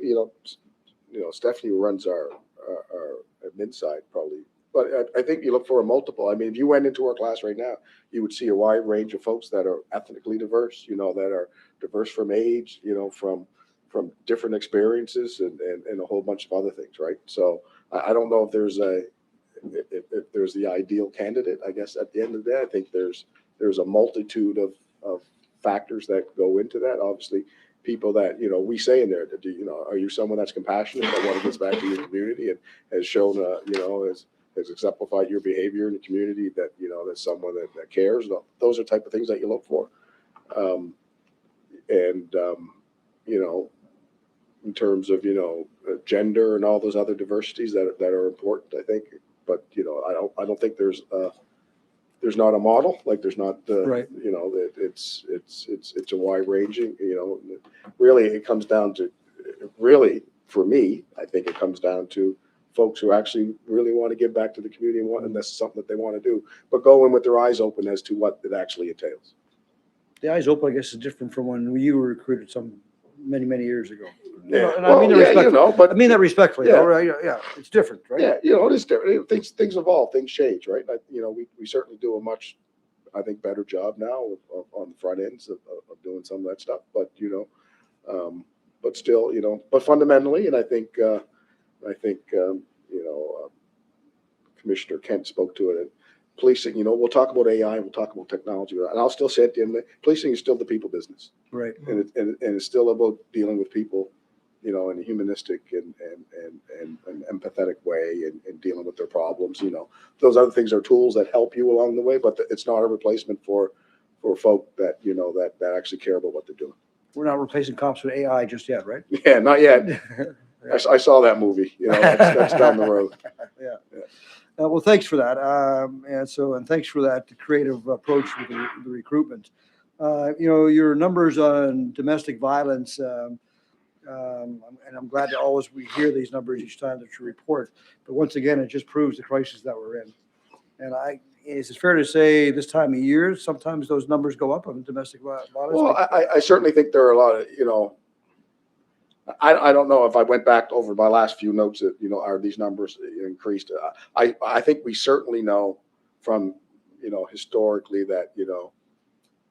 Stephanie runs our admin side probably, but I think you look for a multiple. I mean, if you went into our class right now, you would see a wide range of folks that are ethnically diverse, that are diverse from age, from different experiences and a whole bunch of other things, right? So I don't know if there's if there's the ideal candidate. I guess at the end of the day, I think there's a multitude of factors that go into that. Obviously, people that we say in there that are you someone that's compassionate that want to give back to your community and has shown has exemplified your behavior in the community, that that's someone that cares. Those are type of things that you look for, in terms of gender and all those other diversities that are important, I think. But I don't think there's there's not a model, like there's not the, Right. you know, that it's a wide ranging, you know, really it comes down to, really, for me, I think it comes down to folks who actually really want to give back to the community and want, and that's something that they want to do, but go in with their eyes open as to what it actually entails. The eyes open, I guess, is different from when you were recruited many years ago. You know, Yeah, and I mean that you respectfully. know, but I mean that respectfully, Yeah. though, right? Yeah, it's different, right? yeah, you know, it is different. Things evolve, things change, right? You know, we certainly do a much, I think, better job now on the front ends of doing some of that stuff. But you know, but still, you know, but fundamentally, and I think you know, Commissioner Kent spoke to it. And policing, you know, we'll talk about AI, we'll talk about technology, and I'll still say at the end, policing is still the people business, Right. and it's still about dealing with people, you know, in a humanistic and empathetic way, and dealing with their problems. You know, those other things are tools that help you along the way, but it's not a replacement for folk that, you know, that actually care about what they're doing. We're not replacing cops with AI just yet, right? Yeah, not yet. I saw that movie. You know, that's down the road. Yeah. Well, thanks for that. And thanks for that creative approach with the recruitment. You know, your numbers on domestic violence, and I'm glad that we hear these numbers each time that you report. But once again, it just proves the crisis that we're in. And is it fair to say this time of year, sometimes those numbers go up on domestic violence? Well, I certainly think there are a lot of, you know, I don't know if I went back over my last few notes that, you know, are these numbers increased? I think we certainly know from, you know, historically that, you know,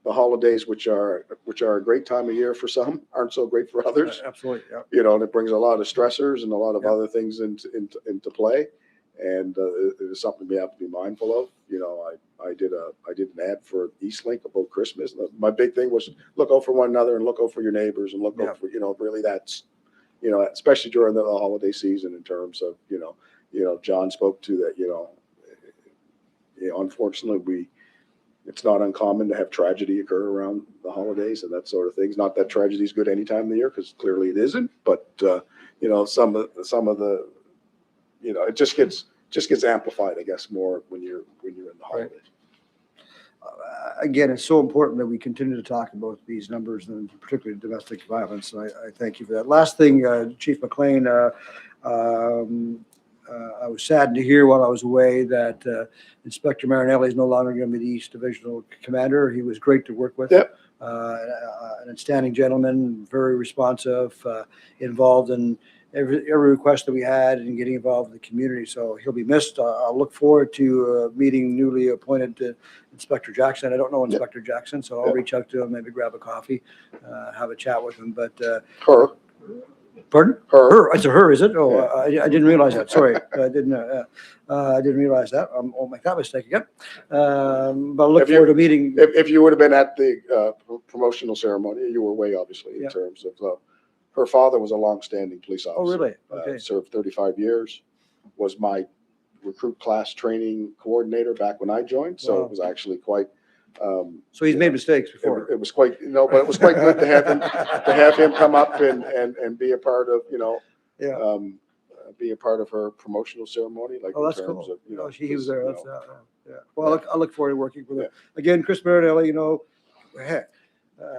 the holidays, which are a great time of year for some, aren't so great for others. Absolutely, yeah. You know, and it brings a lot of stressors and a lot of Yeah. other things into play. And it is something we have to be mindful of. You know, I did an ad for Eastlink about Christmas. My big thing was look out for one another and look out for your neighbors and look Yeah. out for, you know, really that's, you know, especially during the holiday season in terms of, you know, John spoke to that, you know, unfortunately it's not uncommon to have tragedy occur around the holidays and that sort of things. Not that tragedy is good any time of the year, because clearly it isn't, but you know, some of the, you know, it just gets amplified, I guess, more when you're in the holidays. Again, it's so important that we continue to talk about these numbers, and particularly domestic violence. And I thank you for that. Last thing, Chief McLean, I was saddened to hear while I was away that Inspector Marinelli is no longer going to be the East Divisional Commander. He was great to work with. Yep. An outstanding gentleman, very responsive, involved in every request that we had and getting involved in the community. So he'll be missed. I'll look forward to meeting newly appointed Inspector Jackson. I don't know Inspector Jackson, so I'll Yep. reach out to him, maybe grab a coffee, have a chat with him. But Her. pardon? Her. It's a her, is it? Oh, Yeah. I didn't realize that. Sorry, I didn't realize that. I won't make that mistake again. But I'll look If you- forward to meeting. If you would have been at the promotional ceremony, you were away, obviously, in Yeah. terms of, her father was a longstanding police Oh, officer. really? Okay. Served 35 years, was my recruit class training coordinator back when I joined. So Wow. it was actually quite, So he's made mistakes it before. was quite, but it was quite good to have him come up and be a part of, Yeah. be a part of her promotional ceremony, like Oh, in that's terms cool. of, Oh, he was there. That's, know, yeah. Well, I look forward to working with him. Again, Chris Marinelli, heck.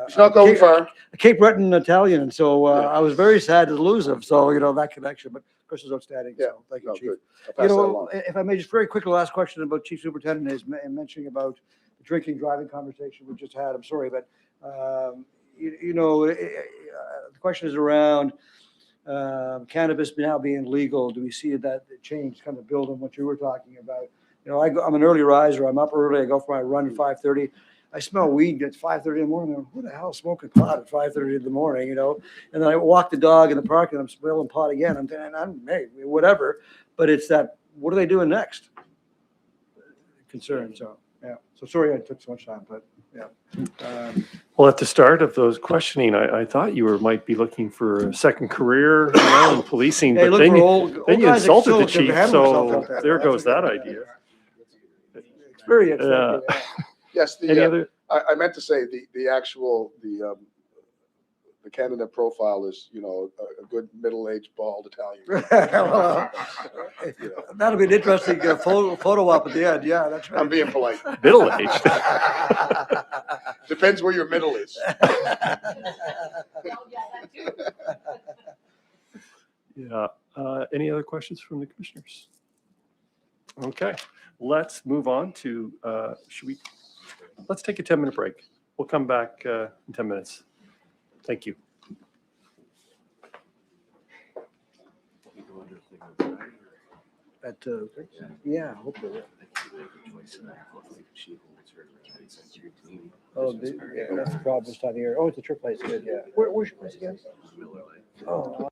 It's not going far. Cape Breton Italian, so Yeah. I was very sad to lose him. So, that connection, but Chris is outstanding. Yeah. So thank you, No, Chief. good. I'll pass that along. If I may, just very quickly, last question about Chief Superintendent is mentioning about the drinking driving conversation we just had. I'm sorry, but the question is around cannabis now being legal. Do we see that change kind of build on what you were talking about? I'm an early riser. I'm up early. I go for my run at 5:30. I smell weed at 5:30 in the morning. Who the hell is smoking pot at 5:30 in the morning? And then I walk the dog in the park and I'm smelling pot again. I'm hey, whatever. But it's that. What are they doing next? Concern. So yeah. So sorry I took so much time, but yeah. Well, at the start of those questioning, I thought you might be looking for a second career in policing, Hey, but look then for you, old then you guys that insulted still the can chief, handle themselves out so there. there That's goes that okay. idea. Experience. Yeah. Yes, Any other? I meant to say the the candidate profile is, a good middle-aged bald Italian. Well, You know, that'll be an interesting photo op at the end. Yeah, that's right. I'm being polite. Middle-aged. Depends where your middle is. Yeah. Any other questions from the commissioners? Okay, let's move on to, let's take a 10-minute break. We'll come back in 10 minutes. Thank you. Yeah, hopefully. Oh, that's the problem this time of year. Oh, it's a trip place. Good, yeah. Where's your place again? Oh,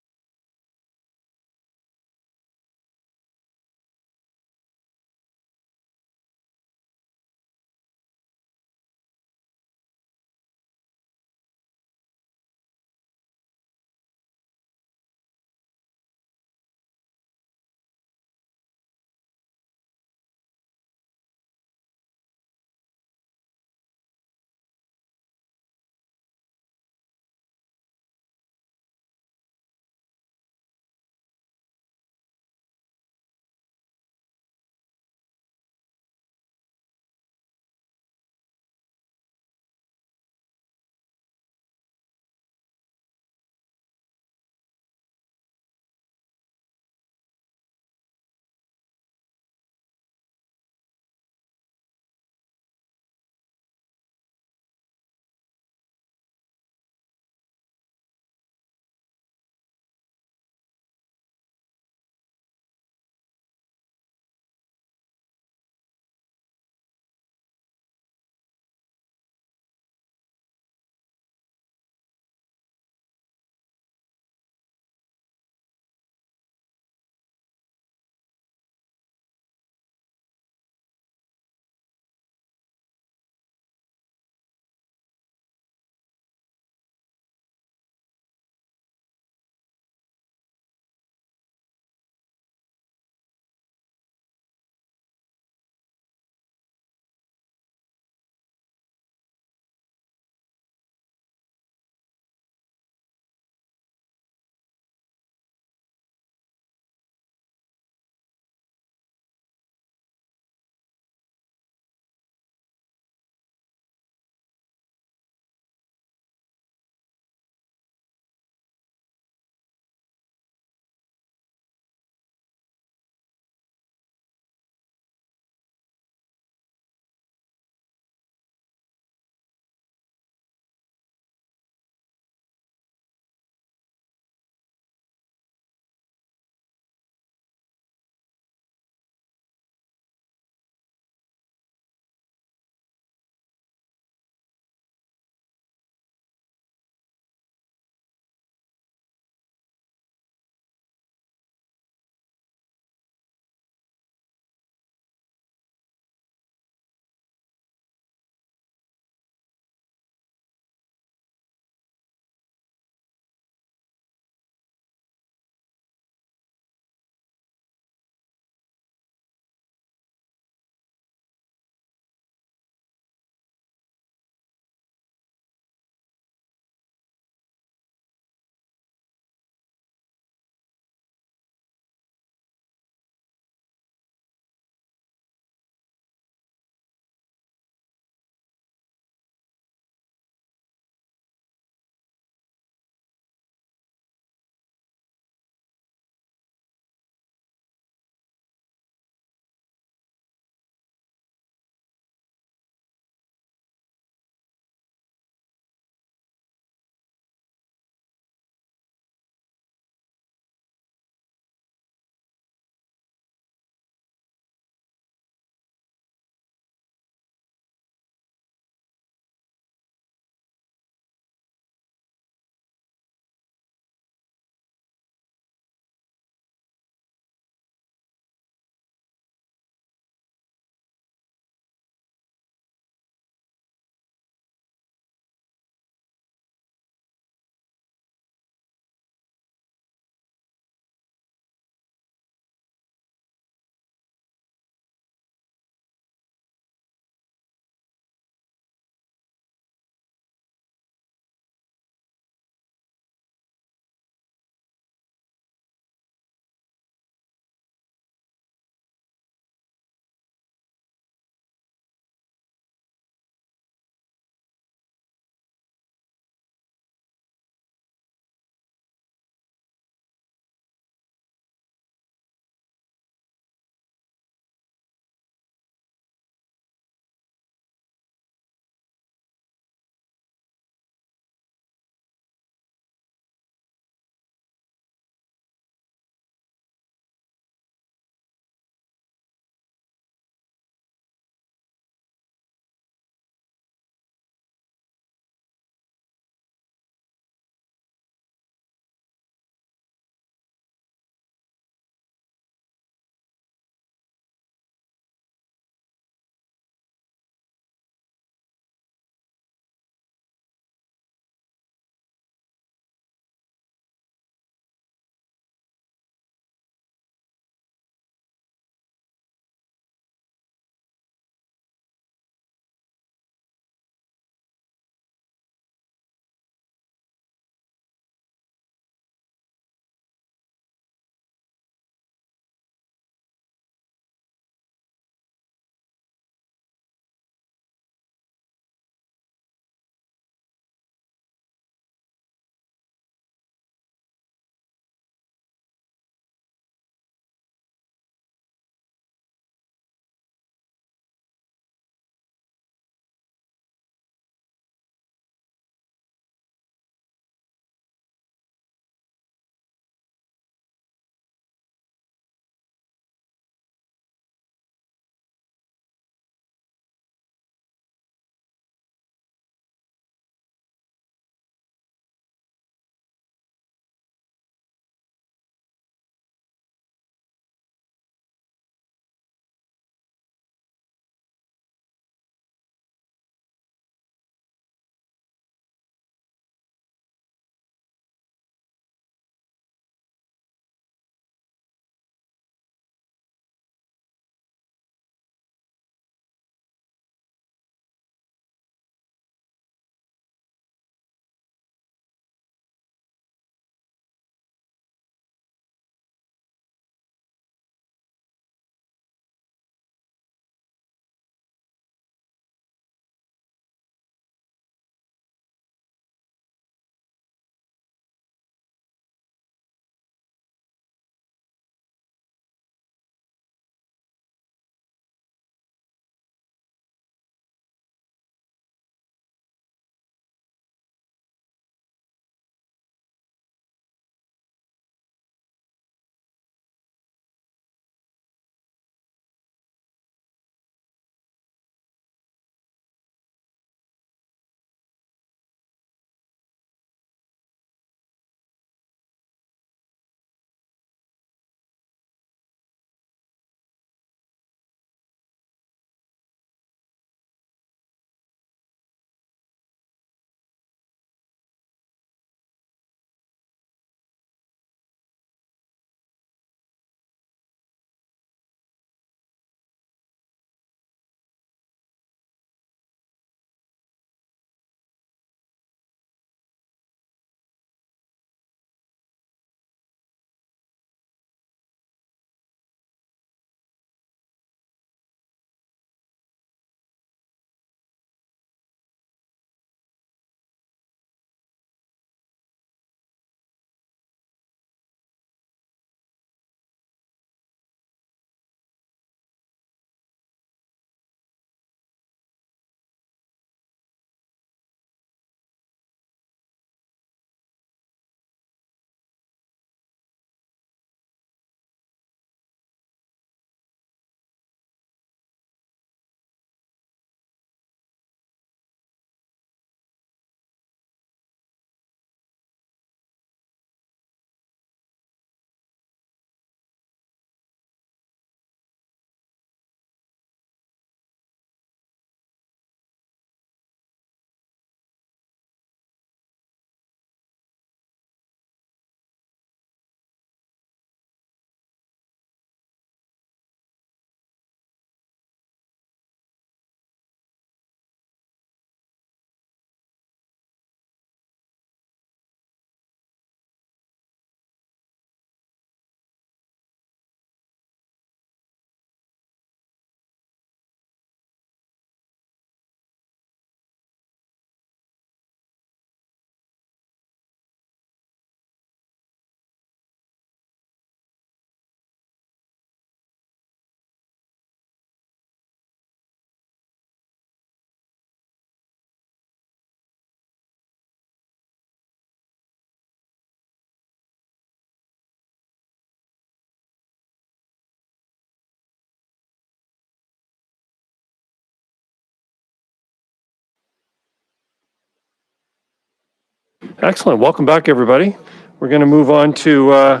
Excellent. Welcome back, everybody. We're going to move on to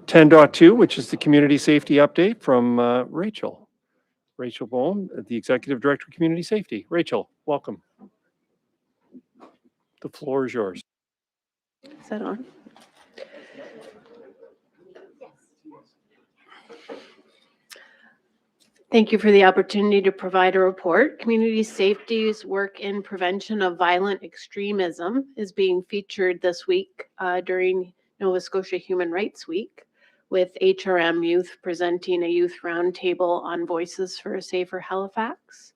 10.2, which is the community safety update from Rachel. Rachel Bohm, the Executive Director of Community Safety. Rachel, welcome. The floor is yours. Is that on? Thank you for the opportunity to provide a report. Community Safety's work in prevention of violent extremism is being featured this week during Nova Scotia Human Rights Week, with HRM Youth presenting a youth roundtable on Voices for a Safer Halifax.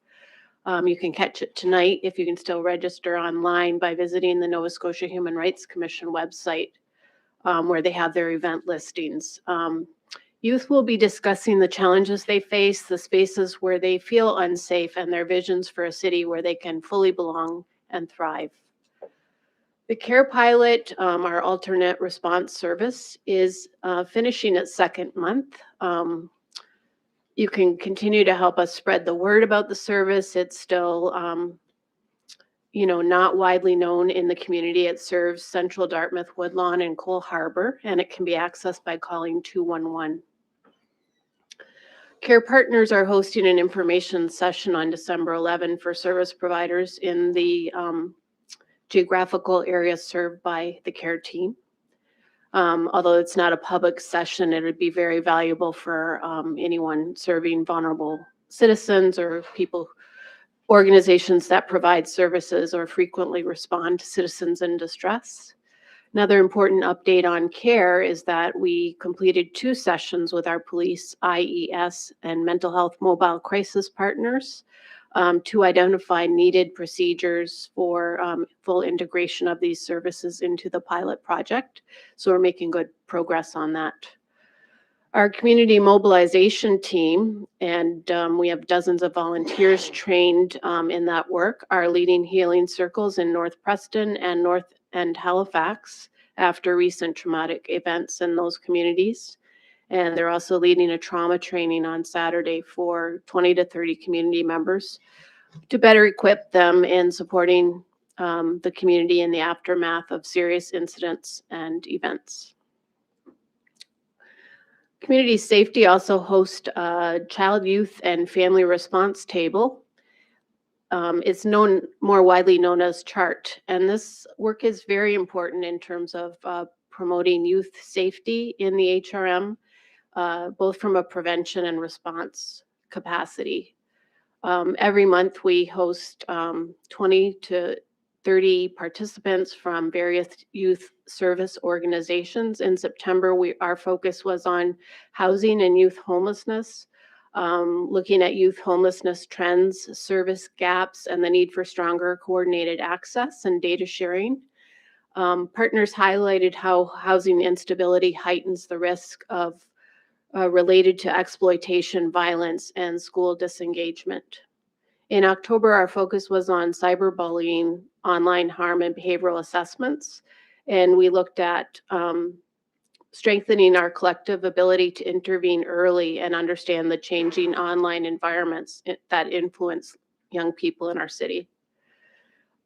You can catch it tonight if you can still register online by visiting the Nova Scotia Human Rights Commission website, where they have their event listings. Youth will be discussing the challenges they face, the spaces where they feel unsafe, and their visions for a city where they can fully belong and thrive. The CARE pilot, our alternate response service, is finishing its second month. You can continue to help us spread the word about the service. It's still, not widely known in the community. It serves Central Dartmouth, Woodlawn, and Cole Harbour, and it can be accessed by calling 211. Care Partners are hosting an information session on December 11 for service providers in the geographical area served by the CARE team. Although it's not a public session, it would be very valuable for anyone serving vulnerable citizens or organizations that provide services or frequently respond to citizens in distress. Another important update on CARE is that we completed 2 sessions with our police, IES, and mental health mobile crisis partners to identify needed procedures for full integration of these services into the pilot project. So we're making good progress on that. Our community mobilization team, and we have dozens of volunteers trained in that work, are leading healing circles in North Preston and North End Halifax after recent traumatic events in those communities. And they're also leading a trauma training on Saturday for 20 to 30 community members to better equip them in supporting the community in the aftermath of serious incidents and events. Community Safety also hosts a child, youth, and family response table. It's more widely known as CHART, and this work is very important in terms of promoting youth safety in the HRM, both from a prevention and response capacity. Every month we host 20 to 30 participants from various youth service organizations. In September, our focus was on housing and youth homelessness, looking at youth homelessness trends, service gaps, and the need for stronger coordinated access and data sharing. Partners highlighted how housing instability heightens the risk of related to exploitation, violence, and school disengagement. In October, our focus was on cyberbullying, online harm, and behavioral assessments. And we looked at strengthening our collective ability to intervene early and understand the changing online environments that influence young people in our city.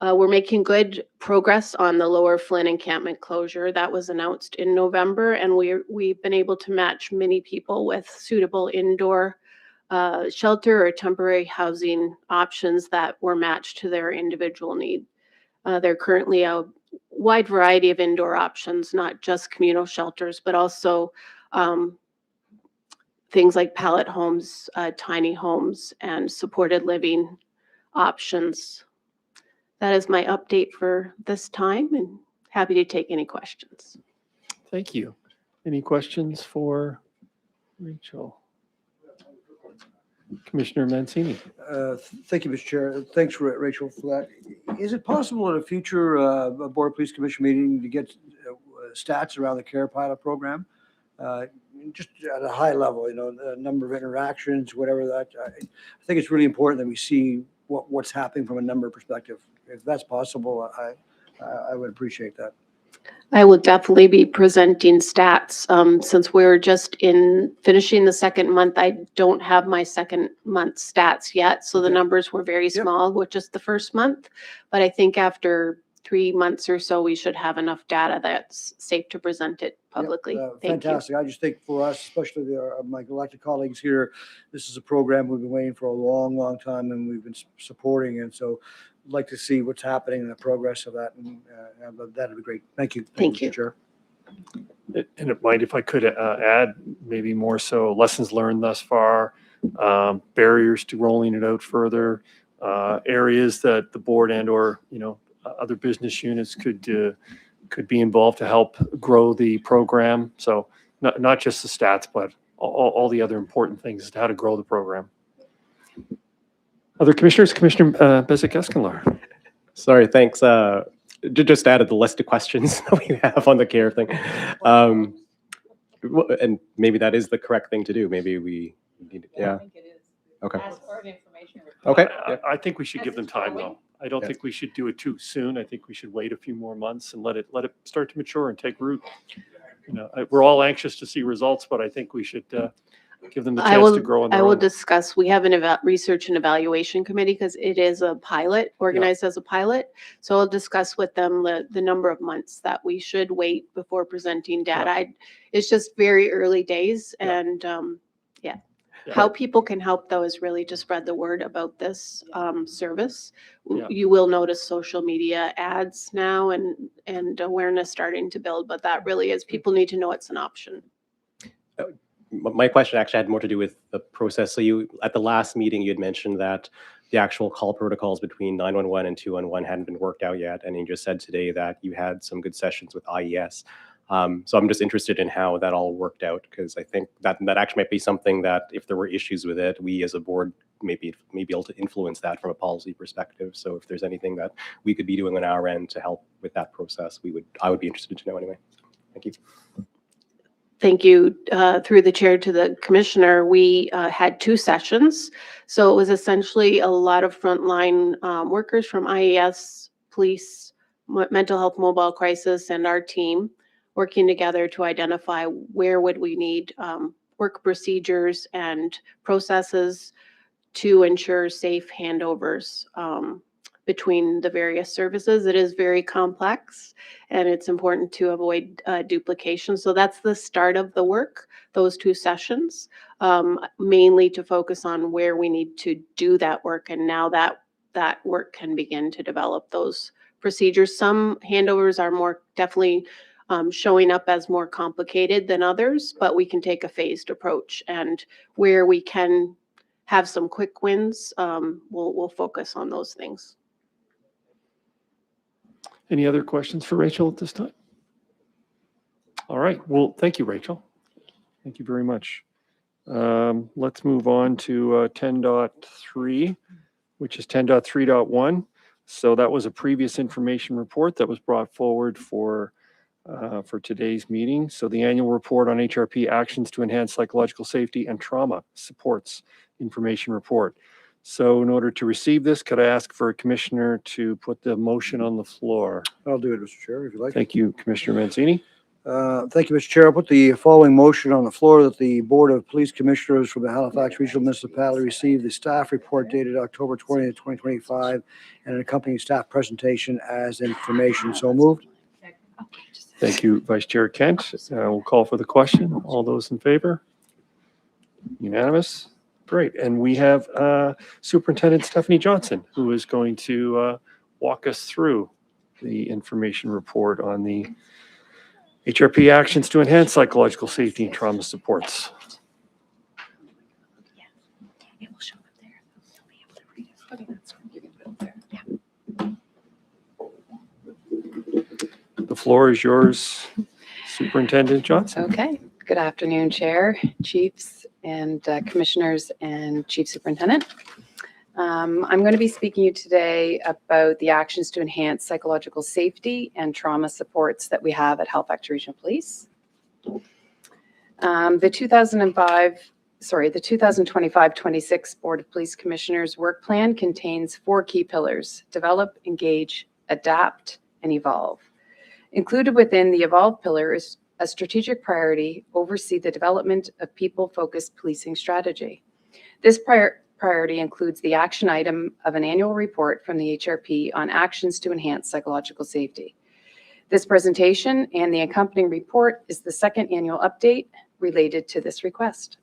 We're making good progress on the Lower Flynn encampment closure. That was announced in November, and we've been able to match many people with suitable indoor shelter or temporary housing options that were matched to their individual need. There are currently a wide variety of indoor options, not just communal shelters, but also things like pallet homes, tiny homes, and supported living options. That is my update for this time, and happy to take any questions. Thank you. Any questions for Rachel? Commissioner Mancini. Thank you, Mr. Chair. Thanks, Rachel, for that. Is it possible at a future Board of Police Commission meeting to get stats around the CARE pilot program? Just at a high level, the number of interactions, whatever that. I think it's really important that we see what's happening from a number perspective. If that's possible, I would appreciate that. I will definitely be presenting stats. Since we're just finishing the second month, I don't have my second month stats yet. So the numbers were very small with just the first month. But I think after 3 months or so, we should have enough data that's safe to present it Yep, publicly. Thank you. Fantastic. I just think for us, especially my elected colleagues here, this is a program we've been waiting for a long, long time and we've been supporting. And so I'd like to see what's happening and the progress of that. And that'd be great. Thank you. Thank you. Mr. Chair. And it might, if I could add maybe more so lessons learned thus far, barriers to rolling it out further, areas that the board and or, other business units could be involved to help grow the program. So not just the stats, but all the other important things as to how to grow the program. Other commissioners, Commissioner Bezic-Escalard. Sorry, thanks. Just added the list of questions that we have on the care thing. And maybe that is the correct thing to do. Maybe we need, yeah. Okay. Okay. Yeah. I think we should give them time though. I don't think we should do it too soon. I think we should wait a few more months and let it start to mature and take root. We're all anxious to see results, but I think we should give them the chance to grow on their I will own. discuss, we have an research and evaluation committee because it is a pilot, organized as a pilot. So I'll discuss with them the number of months that we should wait before presenting data. It's just very early days and how people can help though is really to spread the word about this service. Yeah. You will notice social media ads now and awareness starting to build, but that really is, people need to know it's an option. My question actually had more to do with the process. So you, at the last meeting, you had mentioned that the actual call protocols between 911 and 211 hadn't been worked out yet. And you just said today that you had some good sessions with IES. So I'm just interested in how that all worked out, because I think that actually might be something that if there were issues with it, we as a board may be able to influence that from a policy perspective. So if there's anything that we could be doing on our end to help with that process, I would be interested to know anyway. Thank you. Thank you. Through the chair to the commissioner, we had 2 sessions. So it was essentially a lot of frontline workers from IES, police, mental health mobile crisis, and our team working together to identify where would we need work procedures and processes to ensure safe handovers between the various services. It is very complex and it's important to avoid duplication. So that's the start of the work, those 2 sessions, mainly to focus on where we need to do that work. And now that work can begin to develop those procedures. Some handovers are more definitely showing up as more complicated than others, but we can take a phased approach, and where we can have some quick wins, we'll focus on those things. Any other questions for Rachel at this time? All right. Well, thank you, Rachel. Thank you very much. Let's move on to 10.3, which is 10.3.1. So that was a previous information report that was brought forward for today's meeting. So the annual report on HRP actions to enhance psychological safety and trauma supports information report. So in order to receive this, could I ask for a commissioner to put the motion on the floor? I'll do it, Mr. Chair, if you like. Thank you, Commissioner Mancini. Thank you, Mr. Chair. I'll put the following motion on the floor that the Board of Police Commissioners from the Halifax Regional Municipality receive the staff report dated October 20th, 2025, and an accompanying staff presentation as information. So moved. Thank you, Vice Chair Kent. We'll call for the question. All those in favor? Unanimous? Great. And we have Superintendent Stephanie Johnson, who is going to walk us through the information report on the HRP actions to enhance psychological safety and trauma supports. The floor is yours, Superintendent Johnson. Okay. Good afternoon, Chair, Chiefs, and Commissioners, and Chief Superintendent. I'm going to be speaking to you today about the actions to enhance psychological safety and trauma supports that we have at Halifax Regional Police. The 2025-26 Board of Police Commissioners work plan contains 4 key pillars: develop, engage, adapt, and evolve. Included within the evolve pillar is a strategic priority: oversee the development of people-focused policing strategy. This priority includes the action item of an annual report from the HRP on actions to enhance psychological safety. This presentation and the accompanying report is the second annual update related to this request.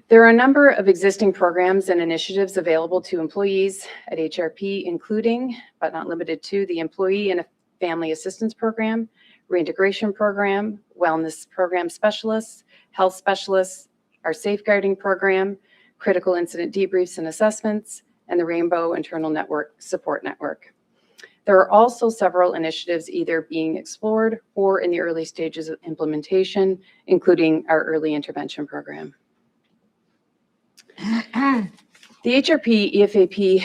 There are a number of existing programs and initiatives available to employees at HRP, including, but not limited to, the Employee and Family Assistance Program, Reintegration Program, Wellness Program Specialists, Health Specialists, our Safeguarding Program, Critical Incident Debriefs and Assessments, and the Rainbow Internal Network Support Network. There are also several initiatives either being explored or in the early stages of implementation, including our Early Intervention Program. The HRP EFAP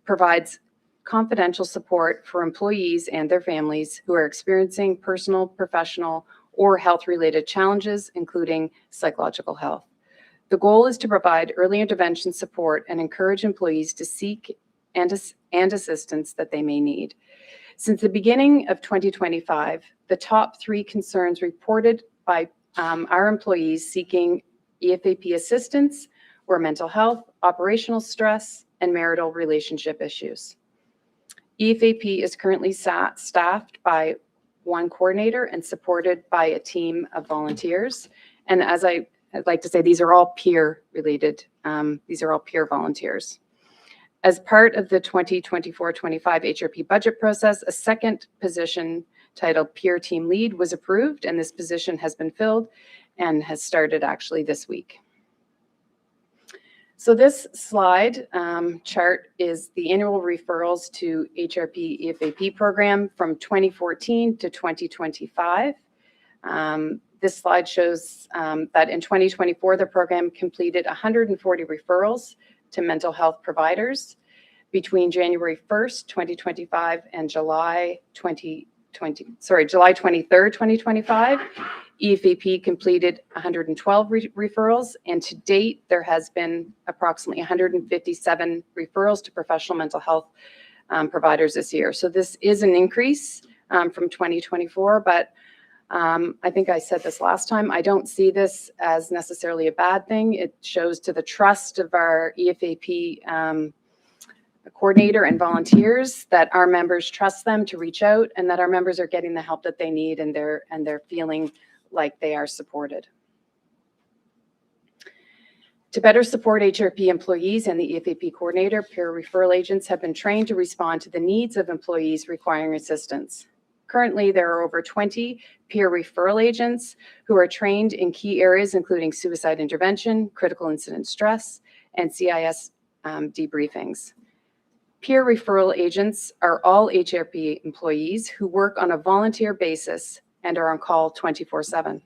provides confidential support for employees and their families who are experiencing personal, professional, or health-related challenges, including psychological health. The goal is to provide early intervention support and encourage employees to seek and assistance that they may need. Since the beginning of 2025, the top 3 concerns reported by our employees seeking EFAP assistance were mental health, operational stress, and marital relationship issues. EFAP is currently staffed by 1 coordinator and supported by a team of volunteers. And as I'd like to say, these are all peer related. These are all peer volunteers. As part of the 2024-25 HRP budget process, a second position titled Peer Team Lead was approved, and this position has been filled and has started actually this week. So this slide chart is the annual referrals to HRP EFAP program from 2014 to 2025. This slide shows that in 2024, the program completed 140 referrals to mental health providers. Between January 1st, 2025 and July 23rd, 2025, EFAP completed 112 referrals, and to date, there has been approximately 157 referrals to professional mental health providers this year. So this is an increase from 2024, but I think I said this last time, I don't see this as necessarily a bad thing. It shows to the trust of our EFAP coordinator and volunteers that our members trust them to reach out, and that our members are getting the help that they need, and they're feeling like they are supported. To better support HRP employees and the EFAP coordinator, peer referral agents have been trained to respond to the needs of employees requiring assistance. Currently, there are over 20 peer referral agents who are trained in key areas, including suicide intervention, critical incident stress, and CIS debriefings. Peer referral agents are all HRP employees who work on a volunteer basis and are on call 24/7.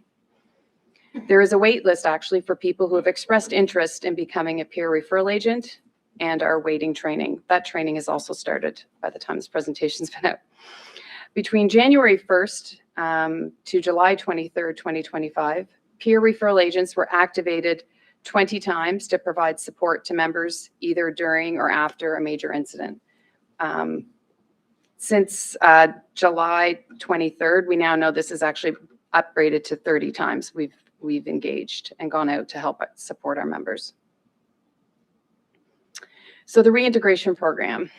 There is a wait list actually for people who have expressed interest in becoming a peer referral agent and are awaiting training. That training has also started by the time this presentation's been out. Between January 1st to July 23rd, 2025, peer referral agents were activated 20 times to provide support to members either during or after a major incident. Since July 23rd, we now know this is actually upgraded to 30 times. We've engaged and gone out to help support our members. So the reintegration program.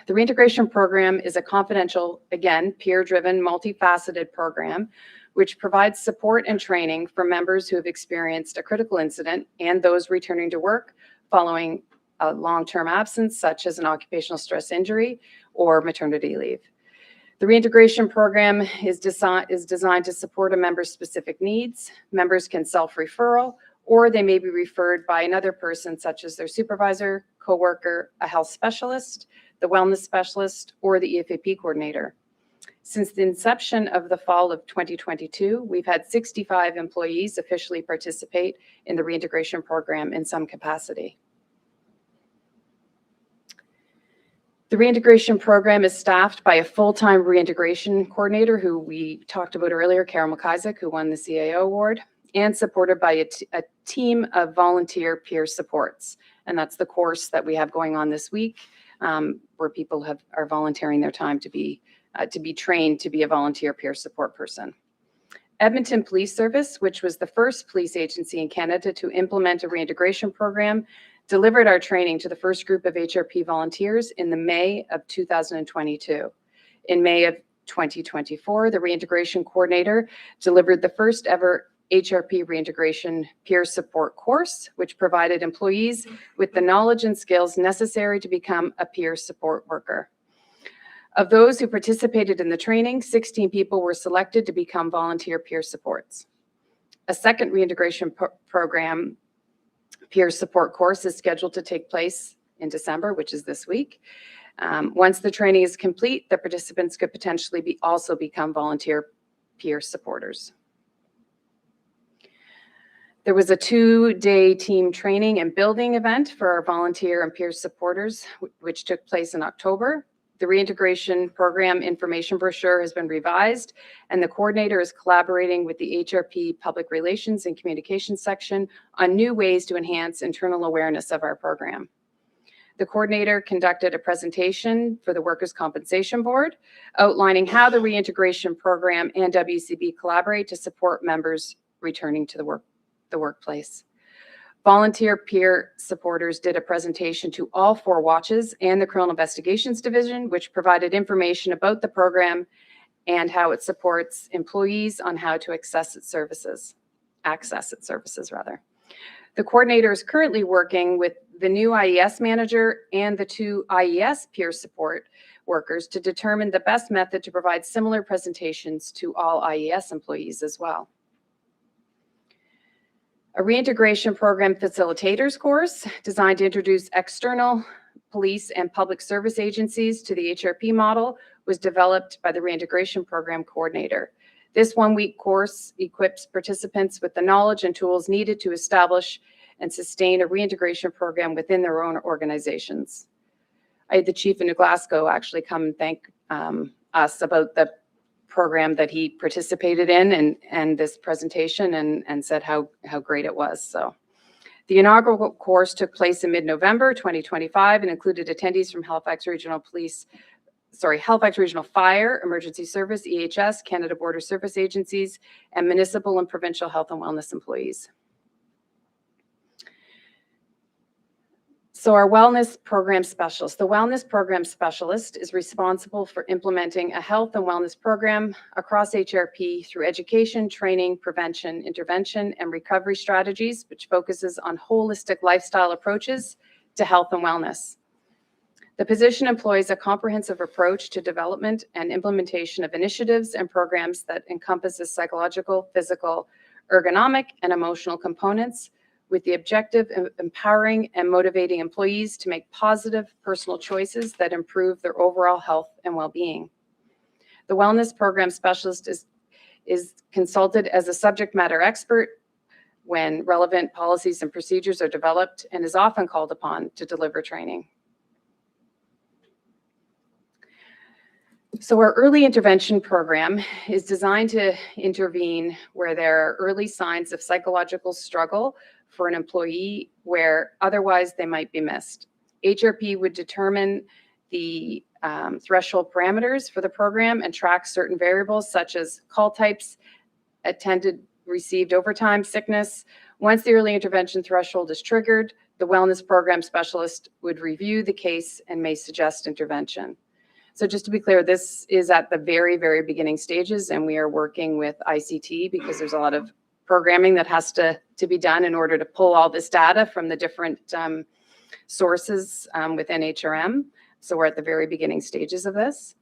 The reintegration program is a confidential, again, peer-driven, multifaceted program which provides support and training for members who have experienced a critical incident and those returning to work following a long-term absence, such as an occupational stress injury or maternity leave. The reintegration program is designed to support a member's specific needs. Members can self-referral, or they may be referred by another person, such as their supervisor, coworker, a health specialist, the wellness specialist, or the EFAP coordinator. Since the inception of the fall of 2022, we've had 65 employees officially participate in the reintegration program in some capacity. The reintegration program is staffed by a full-time reintegration coordinator who we talked about earlier, Carol McIsaac, who won the CAO award, and supported by a team of volunteer peer supports. And that's the course that we have going on this week, where people are volunteering their time to be trained to be a volunteer peer support person. Edmonton Police Service, which was the first police agency in Canada to implement a reintegration program, delivered our training to the first group of HRP volunteers in the May of 2022. In May of 2024, the reintegration coordinator delivered the first ever HRP reintegration peer support course, which provided employees with the knowledge and skills necessary to become a peer support worker. Of those who participated in the training, 16 people were selected to become volunteer peer supports. A second reintegration program peer support course is scheduled to take place in December, which is this week. Once the training is complete, the participants could potentially also become volunteer peer supporters. There was a 2-day team training and building event for our volunteer and peer supporters, which took place in October. The reintegration program information brochure has been revised, and the coordinator is collaborating with the HRP Public Relations and Communications section on new ways to enhance internal awareness of our program. The coordinator conducted a presentation for the Workers' Compensation Board, outlining how the reintegration program and WCB collaborate to support members returning to the workplace. Volunteer peer supporters did a presentation to all 4 watches and the Criminal Investigations Division, which provided information about the program and how it supports employees on how to access its services. The coordinator is currently working with the new IES manager and the 2 IES peer support workers to determine the best method to provide similar presentations to all IES employees as well. A reintegration program facilitators course designed to introduce external police and public service agencies to the HRP model was developed by the reintegration program coordinator. This 1-week course equips participants with the knowledge and tools needed to establish and sustain a reintegration program within their own organizations. I had the chief in New Glasgow actually come and thank us about the program that he participated in and this presentation and said how great it was. So the inaugural course took place in mid-November 2025 and included attendees from Halifax Regional Fire, Emergency Service, EHS, Canada Border Service Agencies, and municipal and provincial health and wellness employees. So our wellness program specialist. The wellness program specialist is responsible for implementing a health and wellness program across HRP through education, training, prevention, intervention, and recovery strategies, which focuses on holistic lifestyle approaches to health and wellness. The position employs a comprehensive approach to development and implementation of initiatives and programs that encompasses psychological, physical, ergonomic, and emotional components, with the objective of empowering and motivating employees to make positive personal choices that improve their overall health and well-being. The wellness program specialist is consulted as a subject matter expert when relevant policies and procedures are developed and is often called upon to deliver training. So our early intervention program is designed to intervene where there are early signs of psychological struggle for an employee where otherwise they might be missed. HRP would determine the threshold parameters for the program and track certain variables such as call types, attended, received overtime, sickness. Once the early intervention threshold is triggered, the wellness program specialist would review the case and may suggest intervention. So just to be clear, this is at the very, very beginning stages, and we are working with ICT because there's a lot of programming that has to be done in order to pull all this data from the different sources within HRM. So we're at the very beginning stages of this.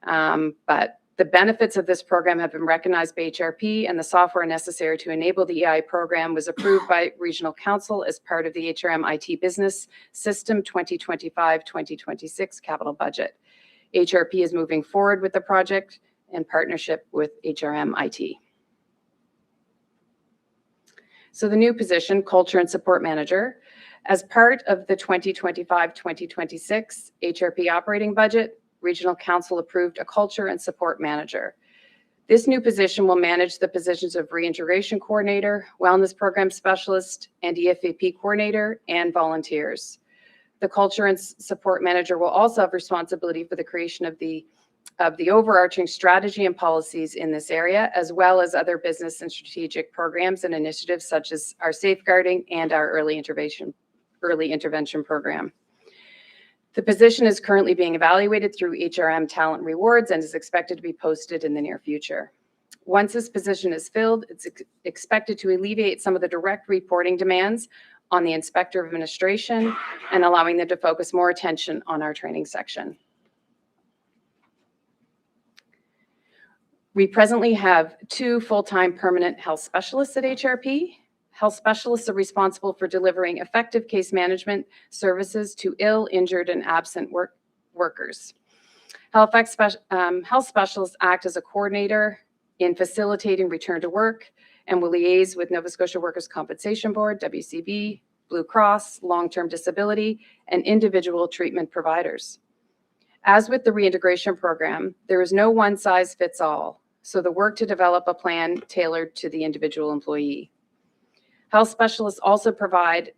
But the benefits of this program have been recognized by HRP, and the software necessary to enable the EI program was approved by Regional Council as part of the HRM IT Business System 2025-2026 capital budget. HRP is moving forward with the project in partnership with HRM IT. So the new position, Culture and Support Manager, as part of the 2025-2026 HRP operating budget, Regional Council approved a Culture and Support Manager. This new position will manage the positions of Reintegration Coordinator, Wellness Program Specialist, and EFAP Coordinator, and volunteers. The Culture and Support Manager will also have responsibility for the creation of the of the overarching strategy and policies in this area, as well as other business and strategic programs and initiatives such as our safeguarding and our early intervention program. The position is currently being evaluated through HRM Talent Rewards and is expected to be posted in the near future. Once this position is filled, it's expected to alleviate some of the direct reporting demands on the Inspector of Administration and allowing them to focus more attention on our training section. We presently have 2 full-time permanent health specialists at HRP. Health specialists are responsible for delivering effective case management services to ill, injured, and absent workers. Health specialists act as a coordinator in facilitating return to work and will liaise with Nova Scotia Workers' Compensation Board, WCB, Blue Cross, long-term disability, and individual treatment providers. As with the reintegration program, there is no one-size-fits-all, so the work to develop a plan tailored to the individual employee. Health specialists also provide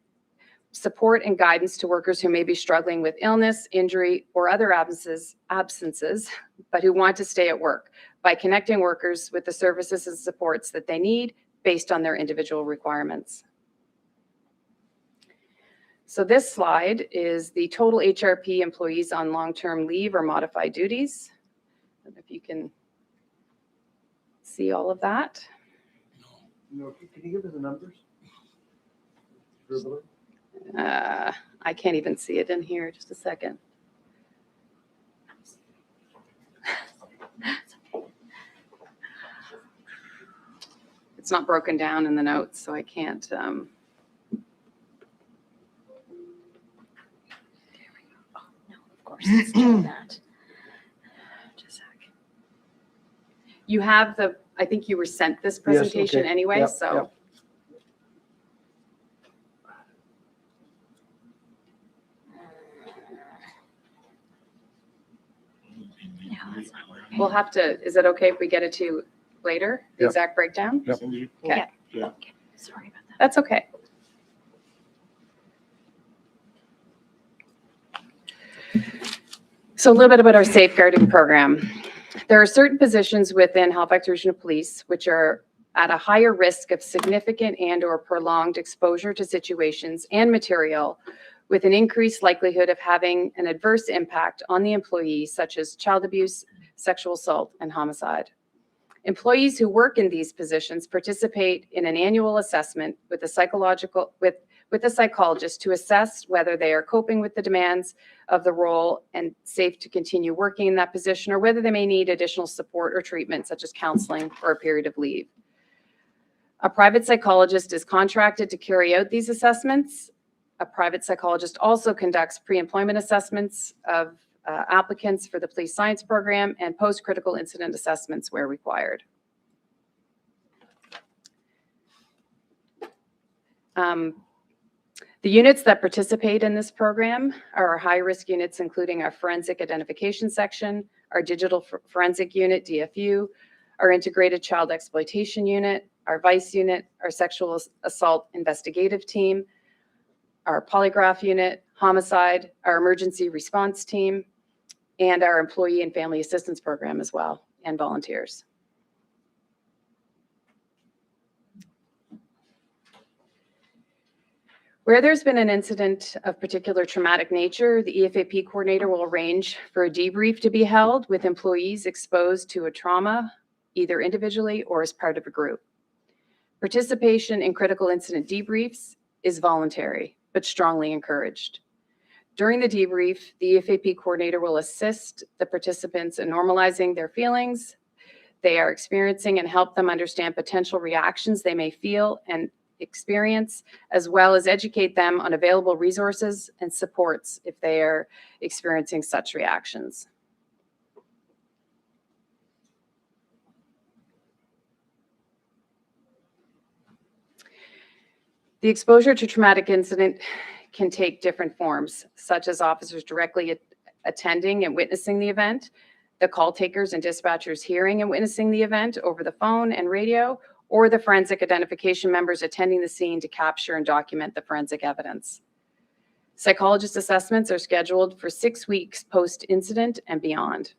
support and guidance to workers who may be struggling with illness, injury, or other absences, but who want to stay at work by connecting workers with the services and supports that they need based on their individual requirements. So this slide is the total HRP employees on long-term leave or modified duties. I don't know if you can see all of that. No, can you give us the numbers? Verbally? I can't even see it in here. Just a second. It's not broken down in the notes, so I can't. Of course, it's doing that. Just a sec. You have the, I think you were sent this presentation okay. anyway, Yep, so. yep. No, that's not working. We'll have to, is it okay if we get it to you later, the Yep. exact breakdown? Yep. Okay, Yeah. Sorry about that. that's okay. So a little bit about our safeguarding program. There are certain positions within Halifax Regional Police which are at a higher risk of significant and/or prolonged exposure to situations and material with an increased likelihood of having an adverse impact on the employee, such as child abuse, sexual assault, and homicide. Employees who work in these positions participate in an annual assessment with a psychologist to assess whether they are coping with the demands of the role and safe to continue working in that position, or whether they may need additional support or treatment, such as counseling or a period of leave. A private psychologist is contracted to carry out these assessments. A private psychologist also conducts pre-employment assessments of applicants for the police science program and post-critical incident assessments where required. The units that participate in this program are our high-risk units, including our forensic identification section, our digital forensic unit, DFU, our integrated child exploitation unit, our vice unit, our sexual assault investigative team, our polygraph unit, homicide, our emergency response team, and our employee and family assistance program as well, and volunteers. Where there's been an incident of particular traumatic nature, the EFAP coordinator will arrange for a debrief to be held with employees exposed to a trauma, either individually or as part of a group. Participation in critical incident debriefs is voluntary, but strongly encouraged. During the debrief, the EFAP coordinator will assist the participants in normalizing their feelings they are experiencing and help them understand potential reactions they may feel and experience, as well as educate them on available resources and supports if they are experiencing such reactions. The exposure to traumatic incident can take different forms, such as officers directly attending and witnessing the event, the call takers and dispatchers hearing and witnessing the event over the phone and radio, or the forensic identification members attending the scene to capture and document the forensic evidence. Psychologist assessments are scheduled for 6 weeks post-incident and beyond.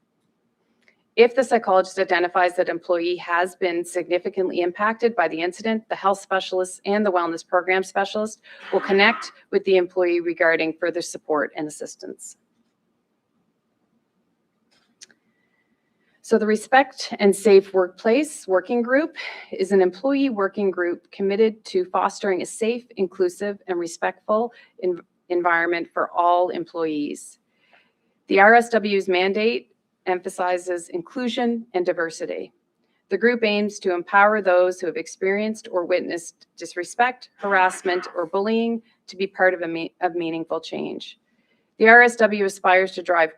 If the psychologist identifies that employee has been significantly impacted by the incident, the health specialist and the wellness program specialist will connect with the employee regarding further support and assistance. So the Respect and Safe Workplace Working Group is an employee working group committed to fostering a safe, inclusive, and respectful environment for all employees. The RSW's mandate emphasizes inclusion and diversity. The group aims to empower those who have experienced or witnessed disrespect, harassment, or bullying to be part of meaningful change. The RSW aspires to drive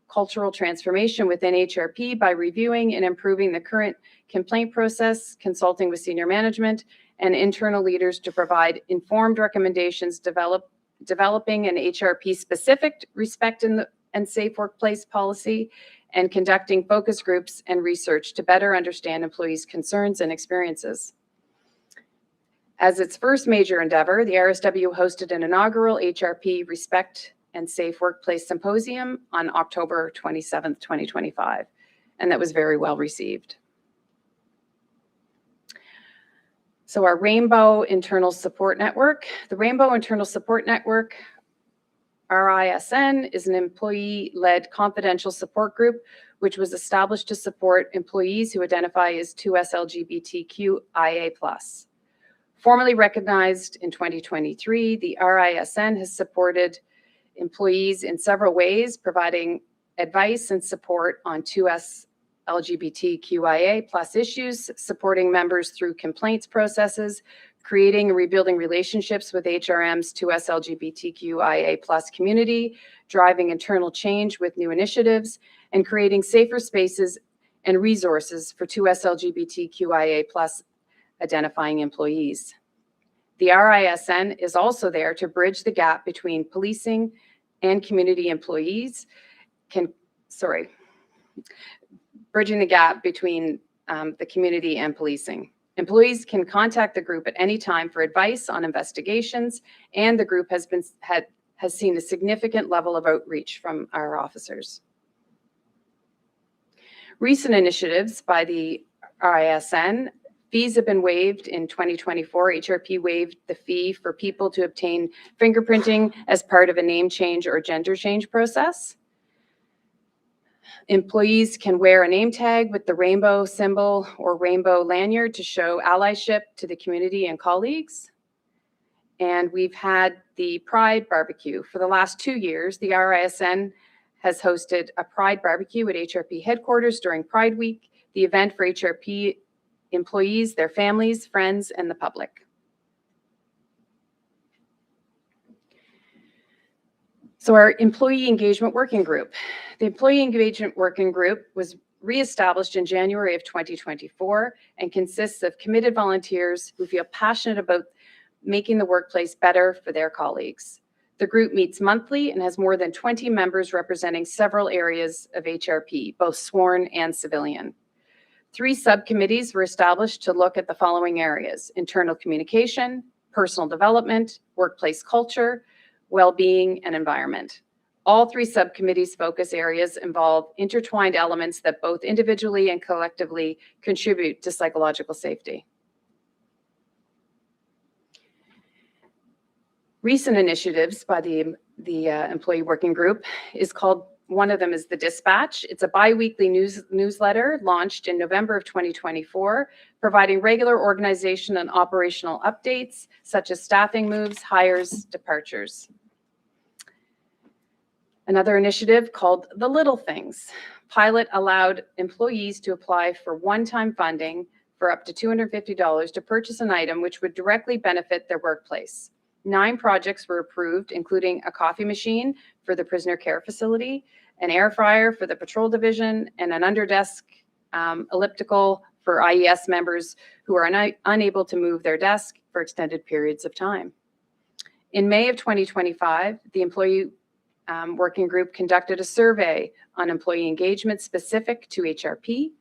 cultural transformation within HRP by reviewing and improving the current complaint process, consulting with senior management and internal leaders to provide informed recommendations, developing an HRP-specific respect and safe workplace policy, and conducting focus groups and research to better understand employees' concerns and experiences. As its first major endeavor, the RSW hosted an inaugural HRP Respect and Safe Workplace Symposium on October 27th, 2025, and that was very well received. So our Rainbow Internal Support Network. The Rainbow Internal Support Network, RISN, is an employee-led confidential support group which was established to support employees who identify as 2S LGBTQIA+. Formally recognized in 2023, the RISN has supported employees in several ways, providing advice and support on 2S LGBTQIA+ issues, supporting members through complaints processes, creating and rebuilding relationships with HRM's 2S LGBTQIA+ community, driving internal change with new initiatives, and creating safer spaces and resources for 2S LGBTQIA+ identifying employees. The RISN is also there to bridge the gap between policing and community employees, bridging the gap between the community and policing. Employees can contact the group at any time for advice on investigations, and the group has seen a significant level of outreach from our officers. Recent initiatives by the RISN: fees have been waived in 2024. HRP waived the fee for people to obtain fingerprinting as part of a name change or gender change process. Employees can wear a name tag with the rainbow symbol or rainbow lanyard to show allyship to the community and colleagues. And we've had the Pride Barbecue. For the last 2 years, the RISN has hosted a Pride Barbecue at HRP headquarters during Pride Week, the event for HRP employees, their families, friends, and the public. So our Employee Engagement Working Group. The Employee Engagement Working Group was reestablished in January of 2024 and consists of committed volunteers who feel passionate about making the workplace better for their colleagues. The group meets monthly and has more than 20 members representing several areas of HRP, both sworn and civilian. 3 subcommittees were established to look at the following areas: internal communication, personal development, workplace culture, well-being, and environment. All 3 subcommittees' focus areas involve intertwined elements that both individually and collectively contribute to psychological safety. Recent initiatives by the Employee Working Group is called, one of them is the Dispatch. It's a bi-weekly newsletter launched in November of 2024, providing regular organization and operational updates, such as staffing moves, hires, departures. Another initiative called The Little Things. Pilot allowed employees to apply for one-time funding for up to $250 to purchase an item which would directly benefit their workplace. 9 projects were approved, including a coffee machine for the prisoner care facility, an air fryer for the patrol division, and an underdesk elliptical for IES members who are unable to move their desk for extended periods of time. In May of 2025, the Employee Working Group conducted a survey on employee engagement specific to HRP.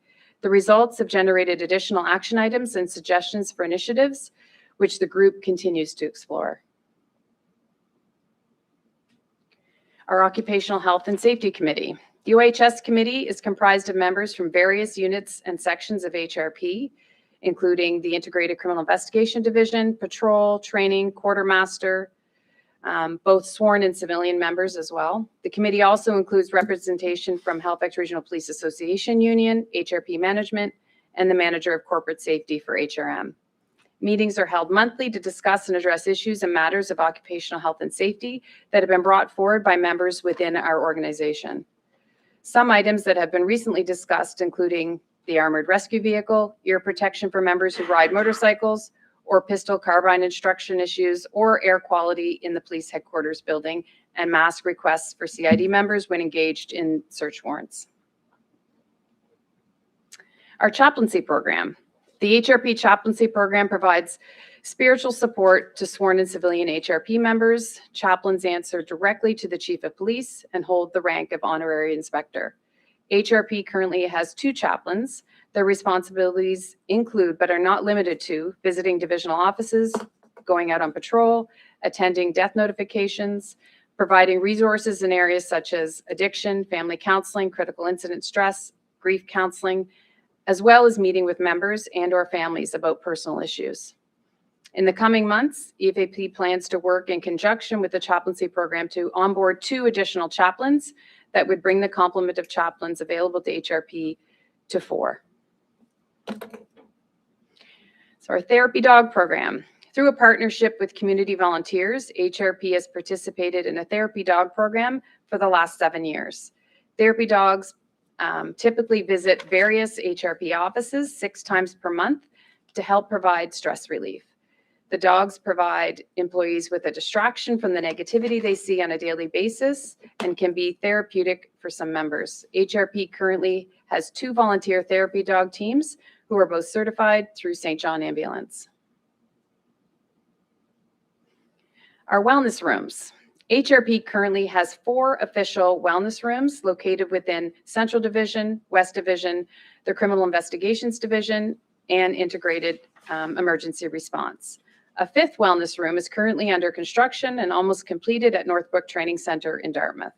The results have generated additional action items and suggestions for initiatives, which the group continues to explore. Our Occupational Health and Safety Committee. The OHS committee is comprised of members from various units and sections of HRP, including the Integrated Criminal Investigation Division, Patrol, Training, Quartermaster, both sworn and civilian members as well. The committee also includes representation from Halifax Regional Police Association Union, HRP Management, and the Manager of Corporate Safety for HRM. Meetings are held monthly to discuss and address issues and matters of occupational health and safety that have been brought forward by members within our organization. Some items that have been recently discussed, including the armored rescue vehicle, ear protection for members who ride motorcycles, or pistol carbine instruction issues, or air quality in the police headquarters building, and mask requests for CID members when engaged in search warrants. Our chaplaincy program. The HRP chaplaincy program provides spiritual support to sworn and civilian HRP members. Chaplains answer directly to the Chief of Police and hold the rank of Honorary Inspector. HRP currently has 2 chaplains. Their responsibilities include, but are not limited to, visiting divisional offices, going out on patrol, attending death notifications, providing resources in areas such as addiction, family counseling, critical incident stress, grief counseling, as well as meeting with members and/or families about personal issues. In the coming months, EFAP plans to work in conjunction with the chaplaincy program to onboard 2 additional chaplains that would bring the complement of chaplains available to HRP to 4. So our therapy dog program. Through a partnership with community volunteers, HRP has participated in a therapy dog program for the last 7 years. Therapy dogs typically visit various HRP offices 6 times per month to help provide stress relief. The dogs provide employees with a distraction from the negativity they see on a daily basis and can be therapeutic for some members. HRP currently has 2 volunteer therapy dog teams who are both certified through St. John Ambulance. Our wellness rooms. HRP currently has 4 official wellness rooms located within Central Division, West Division, the Criminal Investigations Division, and Integrated Emergency Response. A 5th wellness room is currently under construction and almost completed at Northbrook Training Center in Dartmouth.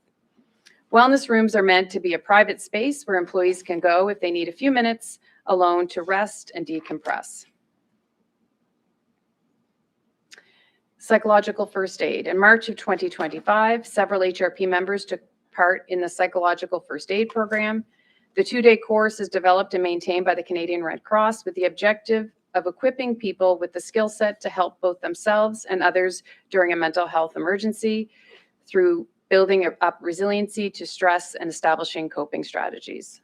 Wellness rooms are meant to be a private space where employees can go if they need a few minutes alone to rest and decompress. Psychological first aid. In March of 2025, several HRP members took part in the psychological first aid program. The 2-day course is developed and maintained by the Canadian Red Cross with the objective of equipping people with the skill set to help both themselves and others during a mental health emergency through building up resiliency to stress and establishing coping strategies.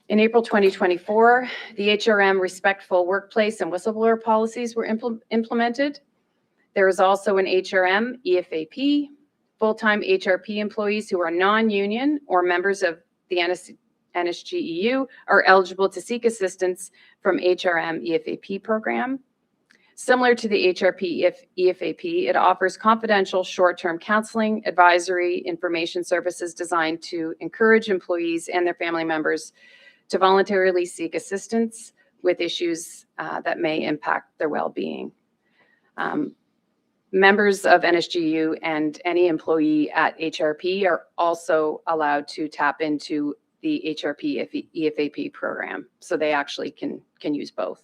In April 2024, the HRM respectful workplace and whistleblower policies were implemented. There is also an HRM EFAP. Full-time HRP employees who are non-union or members of the NSGEU are eligible to seek assistance from HRM EFAP program. Similar to the HRP EFAP, it offers confidential short-term counseling, advisory, information services designed to encourage employees and their family members to voluntarily seek assistance with issues that may impact their well-being. Members of NSGU and any employee at HRP are also allowed to tap into the HRP EFAP program, so they actually can use both.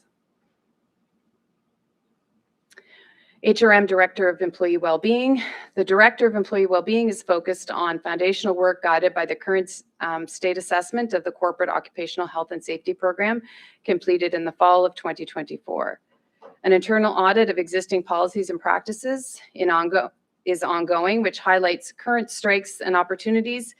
HRM Director of Employee Wellbeing. The Director of Employee Wellbeing is focused on foundational work guided by the current state assessment of the Corporate Occupational Health and Safety Program completed in the fall of 2024. An internal audit of existing policies and practices is ongoing, which highlights current strengths and opportunities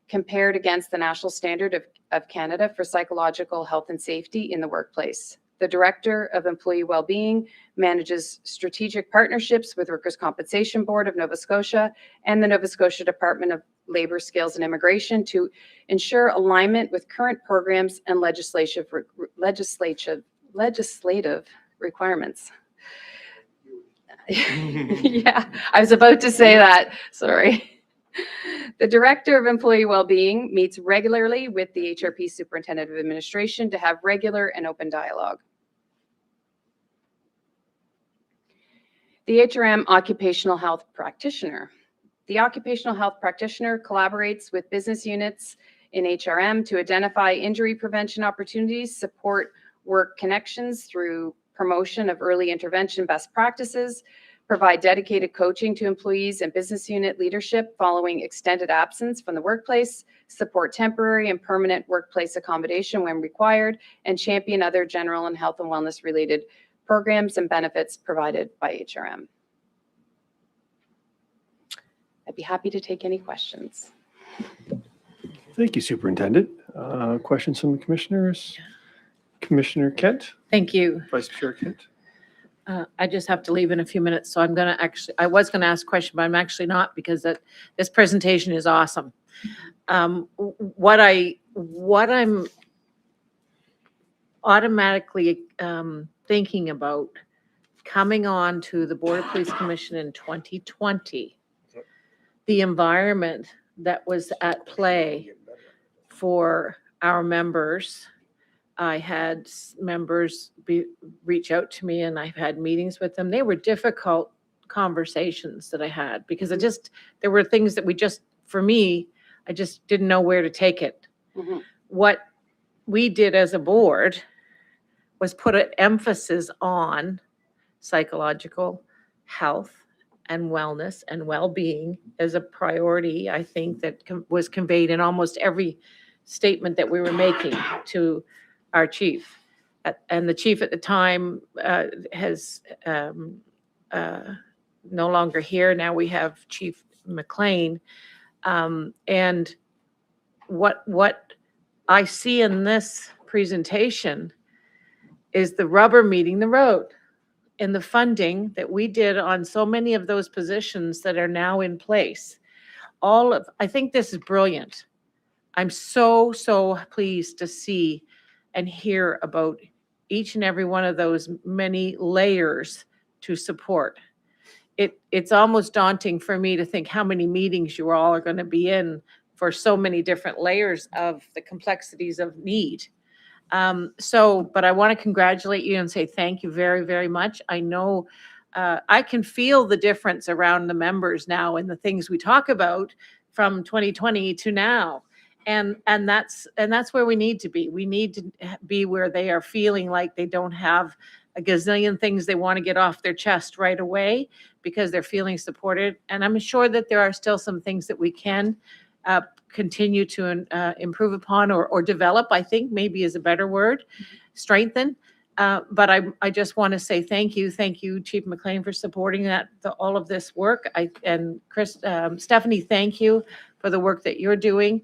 compared against the national standard of Canada for psychological health and safety in the workplace. The Director of Employee Wellbeing manages strategic partnerships with Workers' Compensation Board of Nova Scotia and the Nova Scotia Department of Labor, Skills and Immigration to ensure alignment with current programs and legislative requirements. Yeah, I was about to say that, sorry. The Director of Employee Wellbeing meets regularly with the HRP Superintendent of Administration to have regular and open dialogue. The HRM Occupational Health Practitioner. The occupational health practitioner collaborates with business units in HRM to identify injury prevention opportunities, support work connections through promotion of early intervention best practices, provide dedicated coaching to employees and business unit leadership following extended absence from the workplace, support temporary and permanent workplace accommodation when required, and champion other general and health and wellness related programs and benefits provided by HRM. I'd be happy to take any questions. Thank you, Superintendent. Questions from the commissioners? Commissioner Kent, Thank you. Vice Chair Kent. I just have to leave in a few minutes, so I'm going to I was going to ask a question, but I'm actually not, because this presentation is awesome. What I'm automatically thinking about coming on to the Board of Police Commission in 2020, the environment that was at play for our members. I had members reach out to me, and I've had meetings with them. They were difficult conversations that I had, because there were things that for me, I just didn't know where to take it. Mm-hmm. What we did as a board was put an emphasis on psychological health and wellness and well-being as a priority. I think that was conveyed in almost every statement that we were making to our chief. And the chief at the time has no longer here. Now we have Chief McLean. And what I see in this presentation is the rubber meeting the road, and the funding that we did on so many of those positions that are now in place. I think this is brilliant. I'm so pleased to see and hear about each and every one of those many layers to support. It's almost daunting for me to think how many meetings you all are going to be in for so many different layers of the complexities of need. But I want to congratulate you and say thank you very, very much. I know I can feel the difference around the members now and the things we talk about from 2020 to now. And that's where we need to be. We need to be where they are feeling like they don't have a gazillion things they want to get off their chest right away, because they're feeling supported. And I'm sure that there are still some things that we can continue to improve upon or develop, I think maybe is a better word, strengthen. But I just want to say thank you, Chief McLean, for supporting all of this work. And Chris, Stephanie, thank you for the work that you're doing.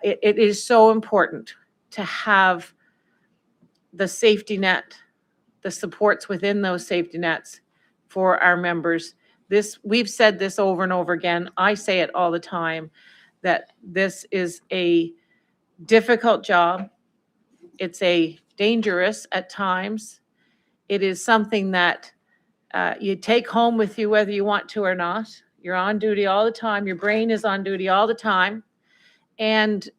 It is so important to have the safety net, the supports within those safety nets for our members. We've said this over and over again. I say it all the time, that this is a difficult job. It's a dangerous at times. It is something that you take home with you whether you want to or not. You're on duty all the time. Your brain is on duty all the time. And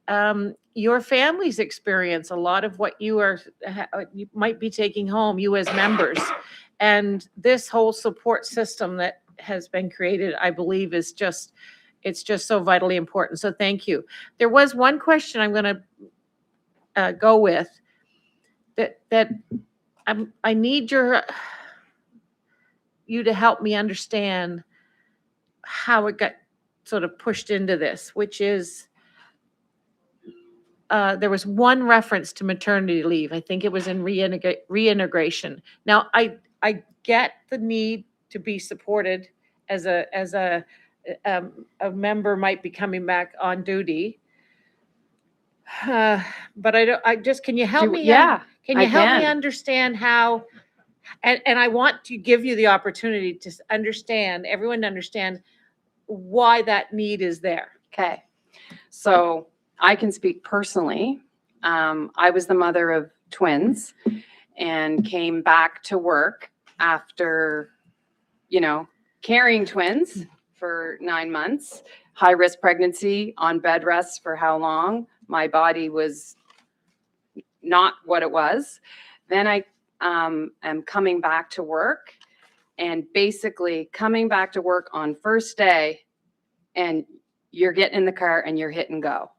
your families experience a lot of what you might be taking home, you as members. And this whole support system that has been created, I believe, it's just so vitally important. So thank you. There was one question I'm going to go with that I need you to help me understand how it got sort of pushed into this, which is there was one reference to maternity leave. I think it was in reintegration. Now, I get the need to be supported as a member might be coming back on duty. But can you help me? Yeah, Can you I help me can. understand how, and I want to give you the opportunity to understand, everyone to understand why that need is there. Okay. So I can speak personally. I was the mother of twins and came back to work after, carrying twins for 9 months, high risk pregnancy, on bed rest for how long? My body was not what it was. Then I am coming back to work, and basically coming back to work on first day, and you're getting in the car and you're hit and go.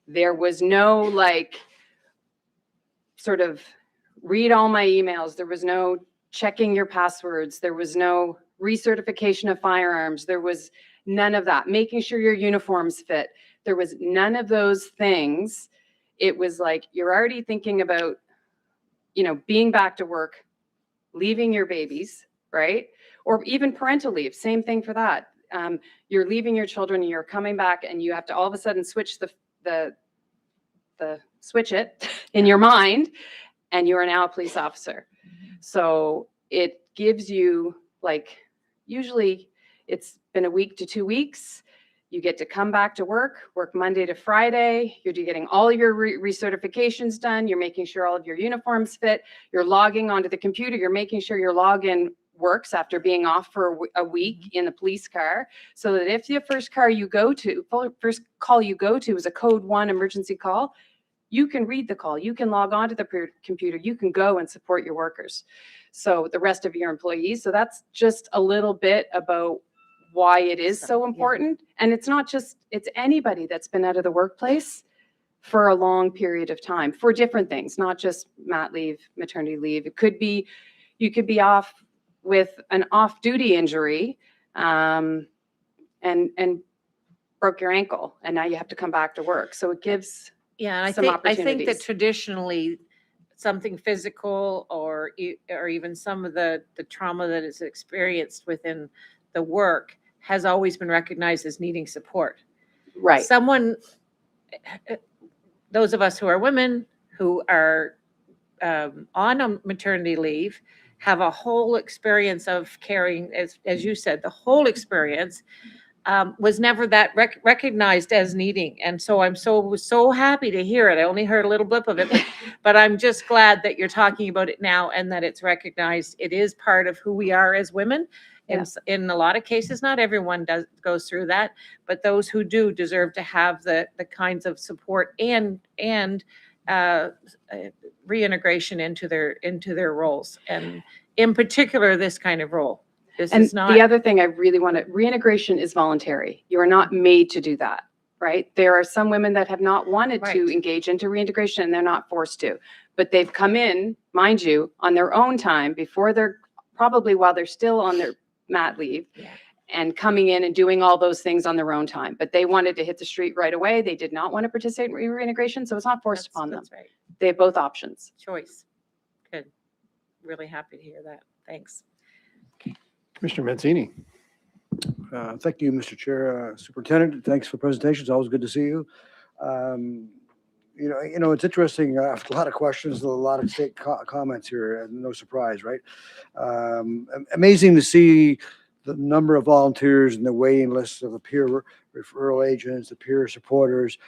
There was no like sort of read all my emails. There was no checking your passwords. There was no recertification of firearms. There was none of that. Making sure your uniforms fit. There was none of those things. It was like you're already thinking about, you know, being back to work, leaving your babies, right? Or even parental leave, same thing for that. You're leaving your children and you're coming back and you have to all of a sudden switch the switch it in your mind, and you are now a police officer. So it gives you, like, usually it's been a week to 2 weeks. You get to come back to work Monday to Friday. You're getting all your recertifications done. You're making sure all of your uniforms fit. You're logging onto the computer. You're making sure your login works after being off for a week in the police car, so that if the first call you go to is a code 1 emergency call, you can read the call, you can log onto the computer, you can go and support your workers. So the rest of your employees. So that's just a little bit about why it is so important. And it's not just, it's anybody that's been out of the workplace for a long period of time for different things, not just mat leave, maternity leave. It could be, you could be off with an off-duty injury and broke your ankle, and now you have to come back to work. So it gives Yeah, and some I think that opportunities. traditionally, something physical or even some of the trauma that is experienced within the work has always been recognized as needing support. Right. Someone, those of us who are women who are on a maternity leave have a whole experience of carrying, as you said, the whole experience was never that recognized as needing. And so I'm so happy to hear it. I only heard a little blip of it, but I'm just glad that you're talking about it now and that it's recognized. It is part of who we are as women. In a lot of cases, not everyone goes through that, but those who do deserve to have the kinds of support and reintegration into their roles, and in particular this kind of role. This And is not the other thing I really want to, reintegration is voluntary. You are not made to do that, right? There are some women that have not wanted to engage into reintegration and they're not forced to, but they've come in, mind you, on their own time before they're probably while they're still on their mat leave and coming in and doing all those things on their own time. But they wanted to hit the street right away. They did not want to participate in reintegration, so it's not forced upon them. That's right. They have both options. Choice. Good. Really happy to hear that. Thanks. Commissioner Mazzini. Thank you, Mr. Chair. Superintendent, thanks for the presentation. It's always good to see you. You know, it's interesting. I have a lot of questions, a lot of state comments here, and no surprise, right? Amazing to see the number of volunteers and the waiting lists of the peer referral agents, the peer supporters,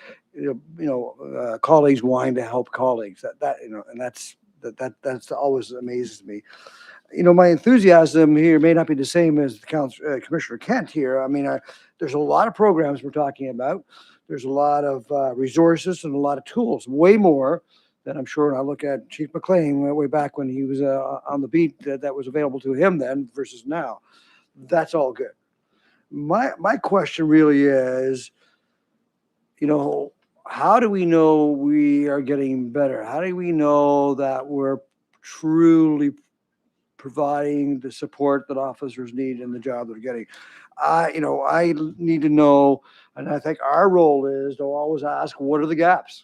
colleagues wanting to help colleagues. That's always amazes me. You know, my enthusiasm here may not be the same as Commissioner Kent here. I mean, there's a lot of programs we're talking about. There's a lot of resources and a lot of tools, way more than I'm sure. And I look at Chief McLean way back when he was on the beat that was available to him then versus now. That's all good. My question really is, you know, how do we know we are getting better? How do we know that we're truly providing the support that officers need in the job they're getting? I need to know, and I think our role is to always ask, what are the gaps?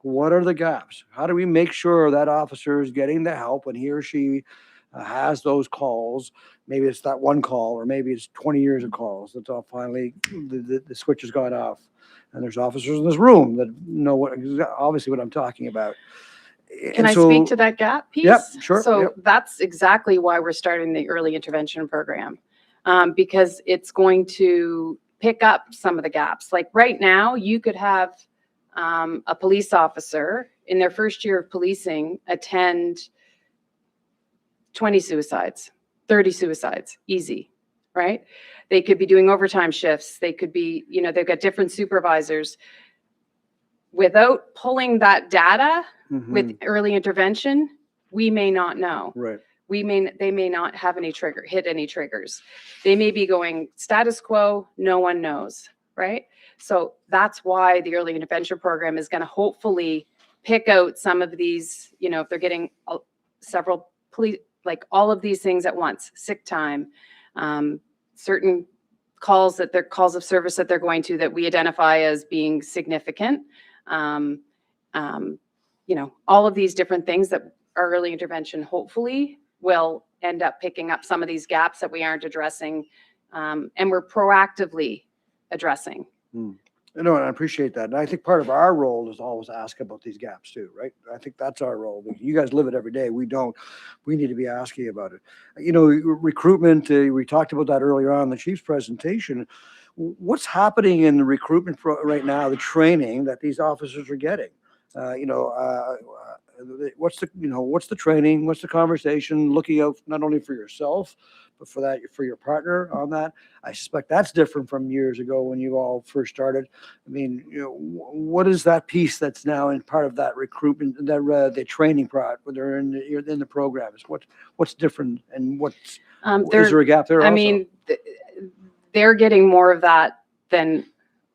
What are the gaps? How do we make sure that officer is getting the help when he or she has those calls? Maybe it's that one call, or maybe it's 20 years of calls. That's all finally the switch has gone off. And there's officers in this room that know obviously what I'm talking about. Can I speak to that gap piece? Yep, sure. So that's exactly why we're starting the early intervention program, because it's going to pick up some of the gaps. Like right now, you could have a police officer in their first year of policing attend 20 suicides, 30 suicides, easy, right? They could be doing overtime shifts. They could be, they've got different supervisors. Without pulling that data with early intervention, we may not know. Right. they may not have hit any triggers. They may be going status quo, no one knows, right? So that's why the early intervention program is going to hopefully pick out some of these, if they're getting several police, like all of these things at once, sick time, certain calls of service that they're going to that we identify as being significant. All of these different things that our early intervention hopefully will end up picking up some of these gaps that we aren't addressing, and we're proactively addressing. No, and I appreciate that. And I think part of our role is to always ask about these gaps too, right? I think that's our role. You guys live it every day. We don't. We need to be asking about it. Recruitment, we talked about that earlier on in the chief's presentation. What's happening in the recruitment right now, the training that these officers are getting? What's the training? What's the conversation? Looking out not only for yourself, but for your partner on that. I suspect that's different from years ago when you all first started. I mean, what is that piece that's now in part of that recruitment, that the training part, when they're in the programs? What's different, and is there a gap there? I also? mean, they're getting more of that than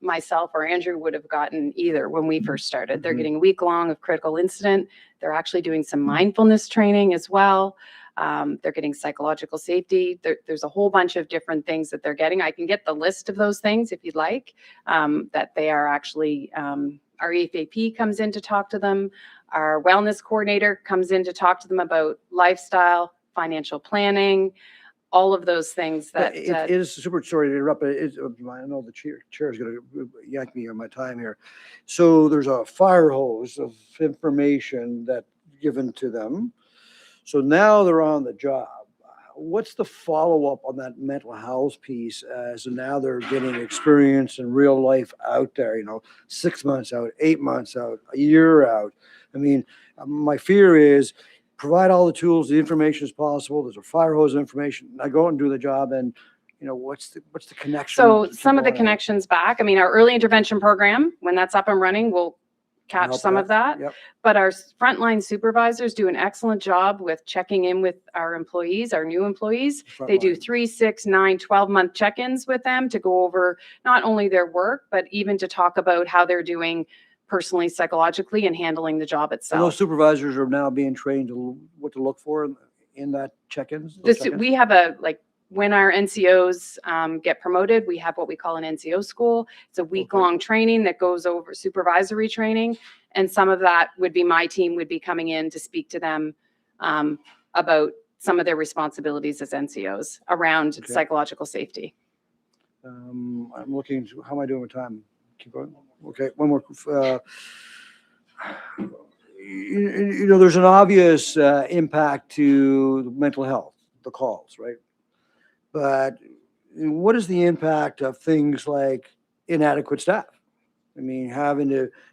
myself or Andrew would have gotten either when we first started. They're getting a week long of critical incident. They're actually doing some mindfulness training as well. They're getting psychological safety. There's a whole bunch of different things that they're getting. I can get the list of those things if you'd like, that they are actually, our EFAP comes in to talk to them. Our wellness coordinator comes in to talk to them about lifestyle, financial planning, all of those things that. It is super sorry to interrupt, but I know the chair is going to yank me on my time here. So there's a fire hose of information that's given to them. So now they're on the job. What's the follow-up on that mental health piece as now they're getting experience in real life out there, 6 months out, 8 months out, a year out? I mean, my fear is provide all the tools, the information as possible. There's a fire hose of information. I go out and do the job, and what's the connection? So some of the connections back, I mean, our early intervention program, when that's up and running, will catch some of that. Yep. But our frontline supervisors do an excellent job with checking in with our employees, our new employees. They do 3, 6, 9, 12-month check-ins with them to go over not only their work, but even to talk about how they're doing personally, psychologically, and handling the job And itself. those supervisors are now being trained to what to look for in that check-ins. We have when our NCOs get promoted, we have what we call an NCO school. It's a week-long training that goes over supervisory training. And some of that would be my team would be coming in to speak to them about some of their responsibilities as NCOs around psychological safety. I'm looking, how am I doing with time? Keep going. Okay, one more. There's an obvious impact to mental health, the calls, right? But what is the impact of things like inadequate staff? I mean,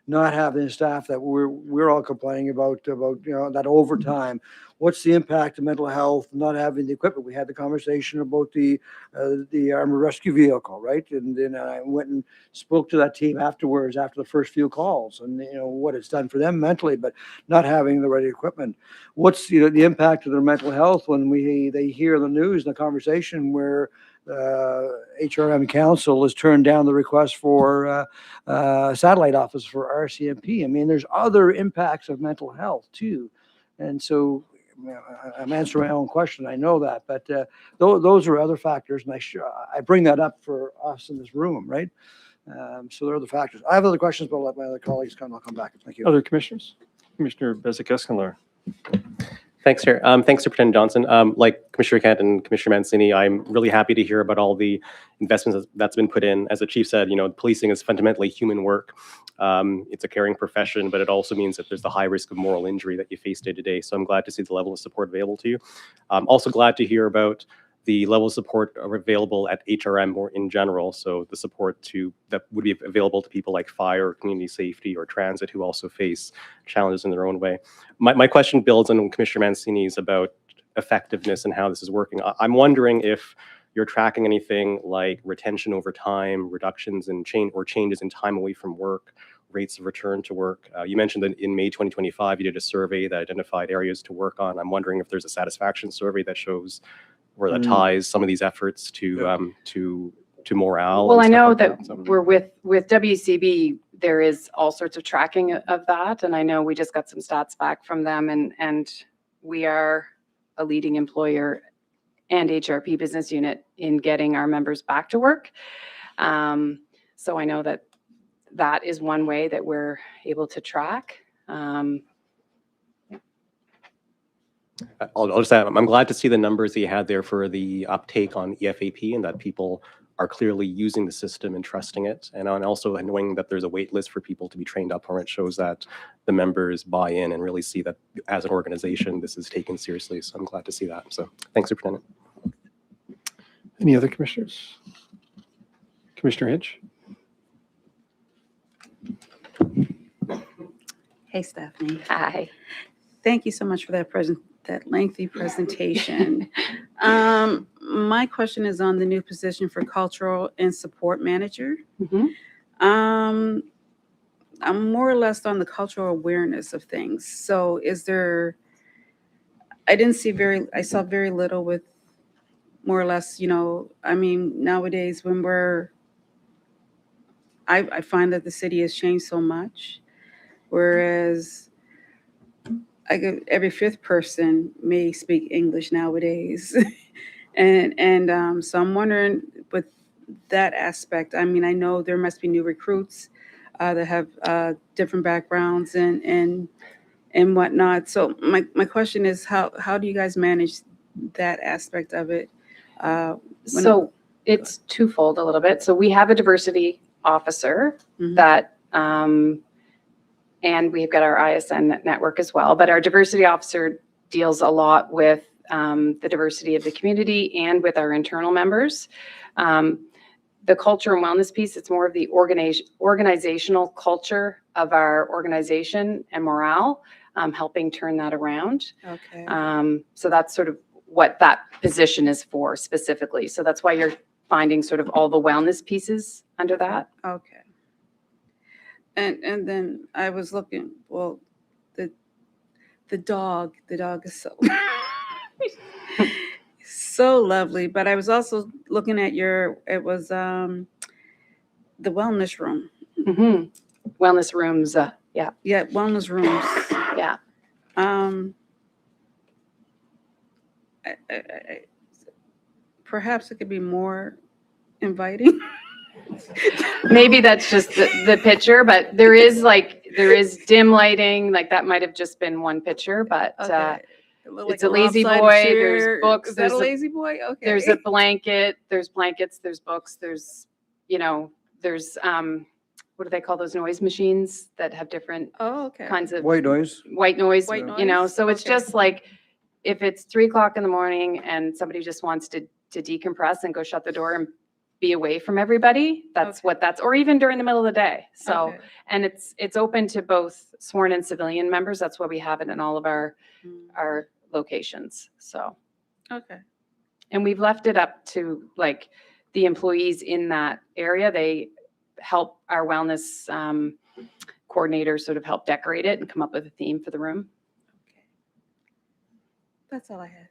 not having staff that we're all complaining about that overtime. What's the impact of mental health, not having the equipment? We had the conversation about the armored rescue vehicle, right? And then I went and spoke to that team afterwards, after the first few calls, and what it's done for them mentally, but not having the right equipment. What's the impact of their mental health when they hear the news, the conversation where HRM Council has turned down the request for satellite office for RCMP. I mean, there's other impacts of mental health too. And so I'm answering my own question. I know that, but those are other factors. And I bring that up for us in this room, right? So there are other factors. I have other questions, but I'll let my other colleagues come. I'll come back. Thank you. Other commissioners? Commissioner Bezic-Escalor. Thanks, Chair. Thanks, Superintendent Johnson. Like Commissioner Kent and Commissioner Mancini, I'm really happy to hear about all the investments that's been put in. As the chief said, policing is fundamentally human work. It's a caring profession, but it also means that there's the high risk of moral injury that you face day to day. So I'm glad to see the level of support available to you. I'm also glad to hear about the level of support available at HRM or in general. So the support that would be available to people like fire, or community safety, or transit, who also face challenges in their own way. My question builds on Commissioner Mancini's about effectiveness and how this is working. I'm wondering if you're tracking anything like retention over time, reductions in changes in time away from work, rates of return to work. You mentioned that in May 2025, you did a survey that identified areas to work on. I'm wondering if there's a satisfaction survey that shows or that ties some of these efforts to morale. Well, and I stuff know like that So- we're with WCB, there is all sorts of tracking of that. And I know we just got some stats back from them, and we are a leading employer and HRP business unit in getting our members back to work. So I know that that is one way that we're able to track. I'll just add, I'm glad to see the numbers that you had there for the uptake on EFAP and that people are clearly using the system and trusting it. And also knowing that there's a wait list for people to be trained up on it shows that the members buy in and really see that as an organization, this is taken seriously. So I'm glad to see that. So thanks, Superintendent. Any other commissioners? Commissioner Hinch? Hey, Stephanie. Hi. Thank you so much for that lengthy presentation. My question is on the new position for cultural and support manager. Mhm. I'm more or less on the cultural awareness of things. So I saw very little with more or less, I mean, nowadays when I find that the city has changed so much, whereas every fifth person may speak English nowadays. and so I'm wondering with that aspect, I mean, I know there must be new recruits that have different backgrounds and whatnot. So my question is, how do you guys manage that aspect of it? So it's twofold a little bit. So we have a diversity officer that, and we've got our ISN network as well, but our diversity officer deals a lot with the diversity of the community and with our internal members. The culture and wellness piece, it's more of the organizational culture of our organization and morale, helping turn that around. Okay. So that's sort of what that position is for specifically. So that's why you're finding sort of all the wellness pieces under that. Okay. And then I was looking, well, the dog is so so lovely. But I was also looking at it was the wellness room. Wellness rooms, yeah. Yeah, wellness rooms. Yeah. Perhaps it could be more inviting. Maybe that's just the picture, but there is dim lighting, like that might have just been one picture, but Okay. it's a lazy boy, there's books, Is that a lazy boy? Okay. there's a blanket, there's blankets, there's books, there's what do they call those noise machines that have different okay. kinds of White noise. white noise, White so it's Okay. just like, if it's 3 o'clock in the morning and somebody just wants to decompress and go shut the door and be away from everybody, that's Okay. what that's, or even during the middle of the day. So, Okay. and it's open to both sworn and civilian members. That's why we have it in all of our locations. So, Okay. and we've left it up to like the employees in that area. They help our wellness coordinator sort of help decorate it and come up with a theme for the room. That's all I had.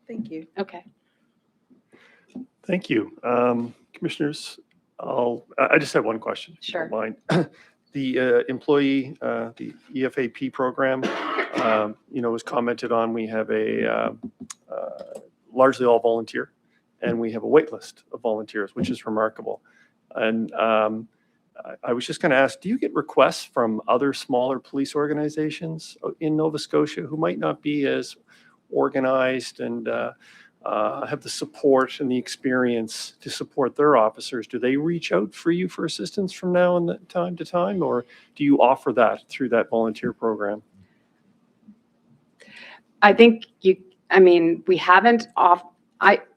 Thank you. Okay. Thank you. Commissioners, I just have one question. if you Sure. don't mind. The employee, the EFAP program, was commented on. We have a largely all volunteer, and we have a wait list of volunteers, which is remarkable. And I was just going to ask, do you get requests from other smaller police organizations in Nova Scotia who might not be as organized and have the support and the experience to support their officers? Do they reach out for you for assistance from now and time to time, or do you offer that through that volunteer program? I think we haven't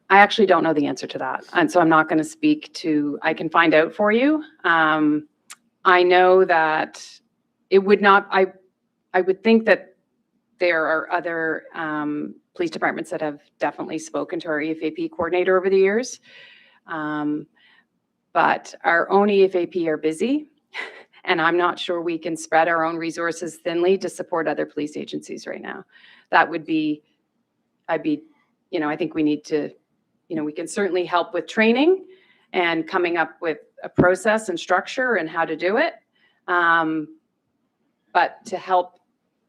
I actually don't know the answer to that. And so I'm not going to speak to, I can find out for you. I know that it would not, I would think that there are other police departments that have definitely spoken to our EFAP coordinator over the years. But our own EFAP are busy And I'm not sure we can spread our own resources thinly to support other police agencies right now. That would be, I think we need to, we can certainly help with training and coming up with a process and structure and how to do it. But to help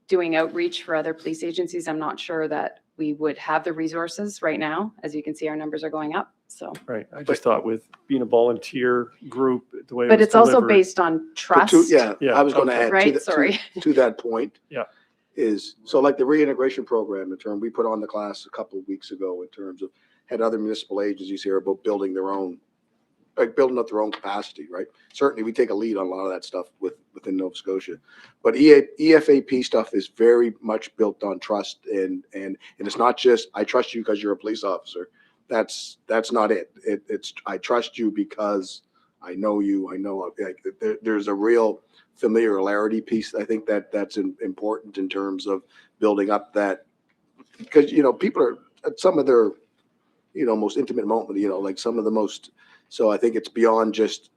doing outreach for other police agencies, I'm not sure that we would have the resources right now. As you can see, our numbers are going up. So, Right. I just thought with being a volunteer group, the way it but was it's also delivered- based on trust. Yeah, I was going to okay. add Right, to, sorry. to that point. Yeah. Is, so like the reintegration program in term, we put on the class a couple of weeks ago in terms of, had other municipal agencies here about building their own, like building up their own capacity, right? Certainly, we take a lead on a lot of that stuff within Nova Scotia. But EFAP stuff is very much built on trust, and it's not just, I trust you because you're a police officer. That's not it. It's I trust you because I know you. I know, like, there's a real familiarity piece. I think that's important in terms of building up that, because people are at some of their most intimate moment, like some of the most. So I think it's beyond just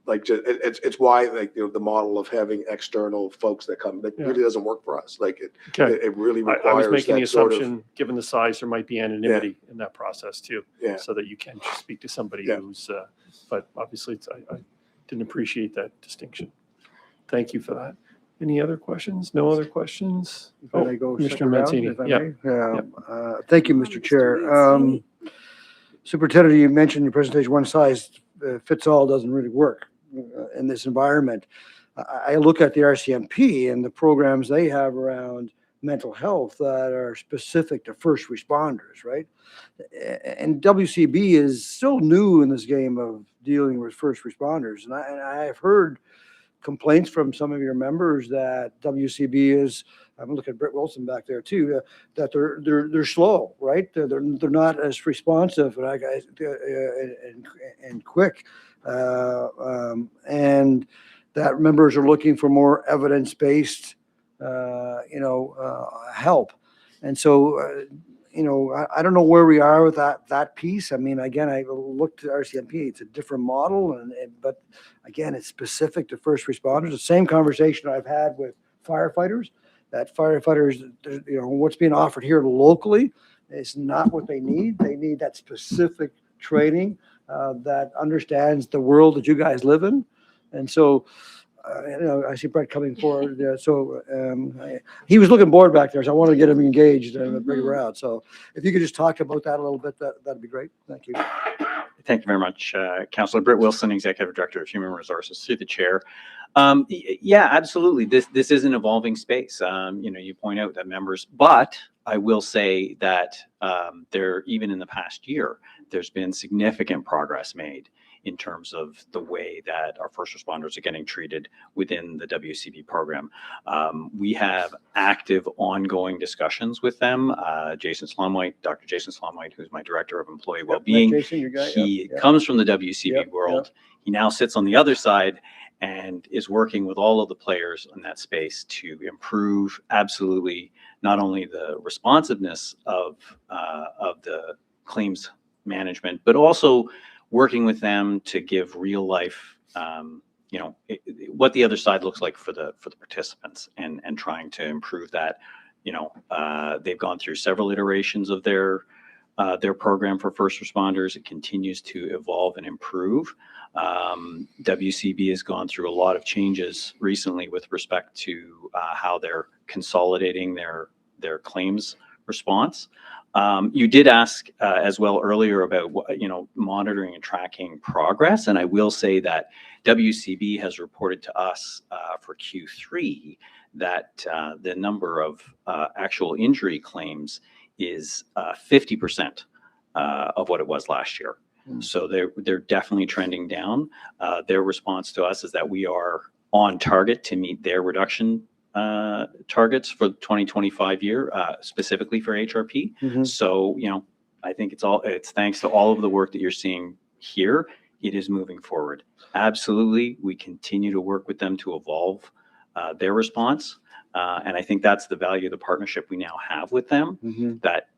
like, it's why, like, the model of having external folks that come, that really doesn't work for us. Like Okay. it really I requires was making the that sort of. assumption, given the size, there might be anonymity in that process too. Yeah. So that you can just speak to somebody Yeah. who's, but obviously I didn't appreciate that distinction. Thank you for that. Any other questions? No other questions? Can I go Commissioner second round, Mancini. if I Yeah. may? Thank you, Mr. Chair. Superintendent, you mentioned in your presentation, one size fits all doesn't really work in this environment. I look at the RCMP and the programs they have around mental health that are specific to first responders, right? And WCB is still new in this game of dealing with first responders. And I've heard complaints from some of your members that WCB is, I'm looking at Britt Wilson back there too, that they're slow, right? They're not as responsive and quick, and that members are looking for more evidence-based, help. And so, I don't know where we are with that piece. I mean, again, I looked at RCMP, it's a different model, but again, it's specific to first responders. The same conversation I've had with firefighters, that firefighters, what's being offered here locally is not what they need. They need that specific training that understands the world that you guys live in. And so, I see Brett coming forward. He was looking bored back there, so I wanted to get him engaged and bring him around. So if you could just talk about that a little bit, that'd be great. Thank you. Thank you very much, Councillor Britt Wilson, Executive Director of Human Resources, through the chair. Yeah, absolutely. This is an evolving space. You point out that members, but I will say that even in the past year, there's been significant progress made in terms of the way that our first responders are getting treated within the WCB program. We have active ongoing discussions with them. Dr. Jason Slomwhite, who's my Director of Employee Wellbeing, Jason, your guy. he comes from the WCB world. He now sits on the other side and is working with all of the players in that space to improve absolutely not only the responsiveness of the claims management, but also working with them to give real life, what the other side looks like for the participants, and trying to improve that. They've gone through several iterations of their program for first responders. It continues to evolve and improve. WCB has gone through a lot of changes recently with respect to how they're consolidating their claims response. You did ask as well earlier about monitoring and tracking progress, and I will say that WCB has reported to us for Q3 that the number of actual injury claims is 50% of what it was last year. So they're definitely trending down. Their response to us is that we are on target to meet their reduction targets for the 2025 year, specifically for HRP. So, I think it's thanks to all of the work that you're seeing here, it is moving forward. Absolutely. We continue to work with them to evolve their response. And I think that's the value of the partnership we now have with them, that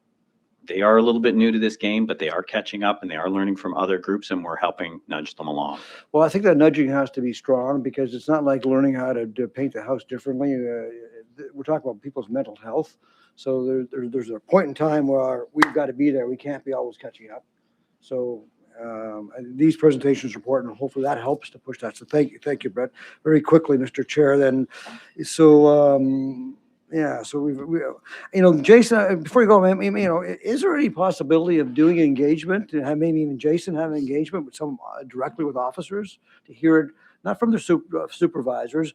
they are a little bit new to this game, but they are catching up and they are learning from other groups, and we're helping nudge them along. Well, I think that nudging has to be strong because it's not like learning how to paint the house differently. We're talking about people's mental health. So there's a point in time where we've got to be there. We can't be always catching up. So these presentations are important. Hopefully that helps to push that. So thank you, Brett. Very quickly, Mr. Chair. Then, so yeah, so Jason, before you go, is there any possibility of doing engagement? Maybe even Jason having engagement with some directly with officers to hear it, not from the supervisors,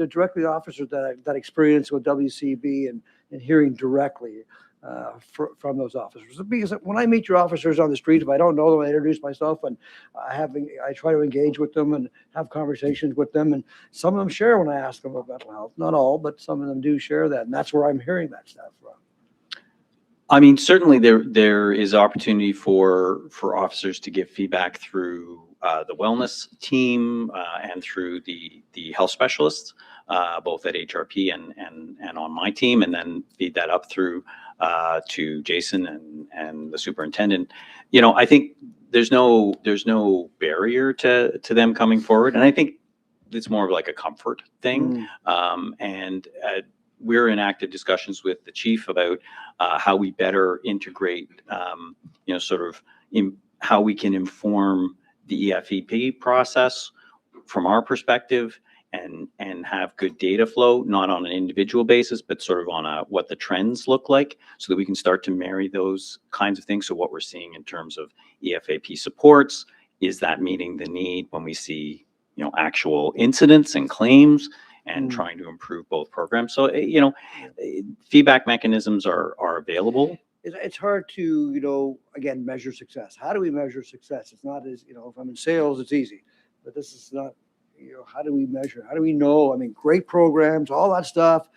directly officers that experience with WCB and hearing directly from those officers. Because when I meet your officers on the street, if I don't know them, I introduce myself and I try to engage with them and have conversations with them. And some of them share when I ask them about mental health. Not all, but some of them do share that. And that's where I'm hearing that stuff from. I mean, certainly there is opportunity for officers to give feedback through the wellness team and through the health specialists, both at HRP and on my team, and then feed that up through to Jason and the superintendent. I think there's no barrier to them coming forward, and I think it's more of like a comfort thing. And we're in active discussions with the chief about how we better integrate, how we can inform the EFEP process from our perspective and have good data flow, not on an individual basis, but sort of on what the trends look like, so that we can start to marry those kinds of things. So what we're seeing in terms of EFAP supports, is that meeting the need when we see, actual incidents and claims, and trying to improve both programs. So, feedback mechanisms are available. It's hard to, again, measure success. How do we measure success? It's not as, if I'm in sales, it's easy, but this is not, how do we measure? How do we know? I mean, great programs, all that stuff.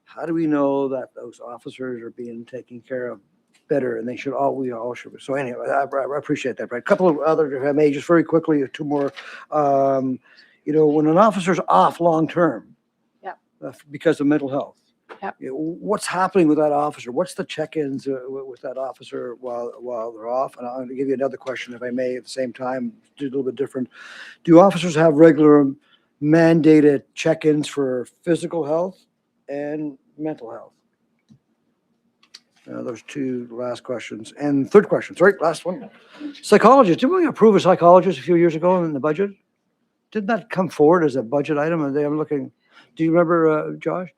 How do we know that those officers are being taken care of better? And we all should. So anyway, I appreciate that, Brett. A couple of other, if I may, just very quickly, two more. When an officer's off long-term, because of mental health, what's happening with that officer? What's the check-ins with that officer while they're off? And I'm going to give you another question, if I may, at the same time, do a little bit different. Do officers have regular mandated check-ins for physical health and mental health? Those two last questions. And third question, sorry, last one. Psychologist, didn't we approve a psychologist a few years ago in the budget? Did that come forward as a budget item? I'm looking, do you remember, Josh?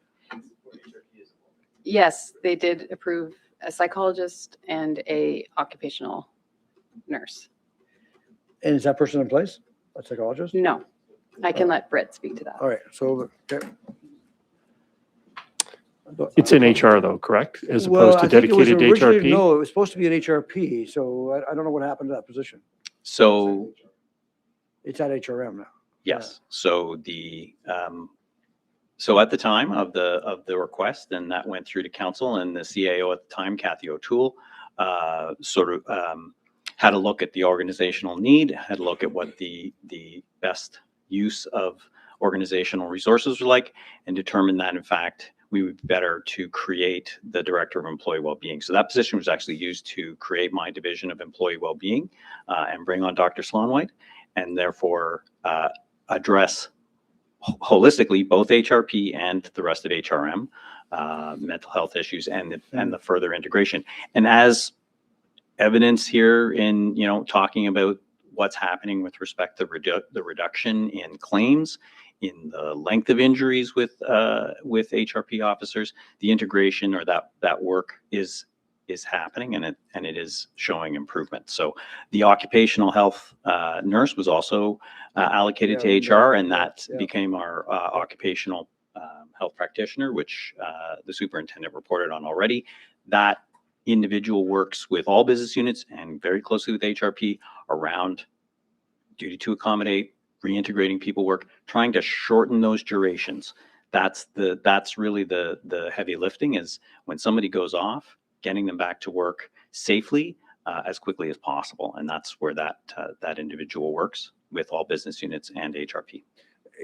Yes, they did approve a psychologist and a occupational nurse. And is that person in place? A psychologist? No, I can let Britt speak to that. All right, so. Okay. It's in HR though, correct? As Well, opposed to I think it was dedicated to originally- HRP? No, it was supposed to be an HRP, so I don't know what happened to that position. So It's at HRM now. yes, so so at the time of the request, and that went through to council, and the CAO at the time, Kathy O'Toole, had a look at the organizational need, had a look at what the best use of organizational resources were like, and determined that in fact we would be better to create the Director of Employee Wellbeing. So that position was actually used to create my division of Employee Wellbeing and bring on Dr. Sloan-White, and therefore address holistically both HRP and the rest of HRM, mental health issues and the further integration. And as evidence here in, talking about what's happening with respect to the reduction in claims, in the length of injuries with HRP officers, the integration or that work is happening, and it is showing improvement. So the occupational health nurse was also allocated to HR, and that became our occupational health practitioner, which the superintendent reported on already. That individual works with all business units and very closely with HRP around duty to accommodate, reintegrating people work, trying to shorten those durations. That's really the heavy lifting, is when somebody goes off, getting them back to work safely as quickly as possible. And that's where that individual works with all business units and HRP.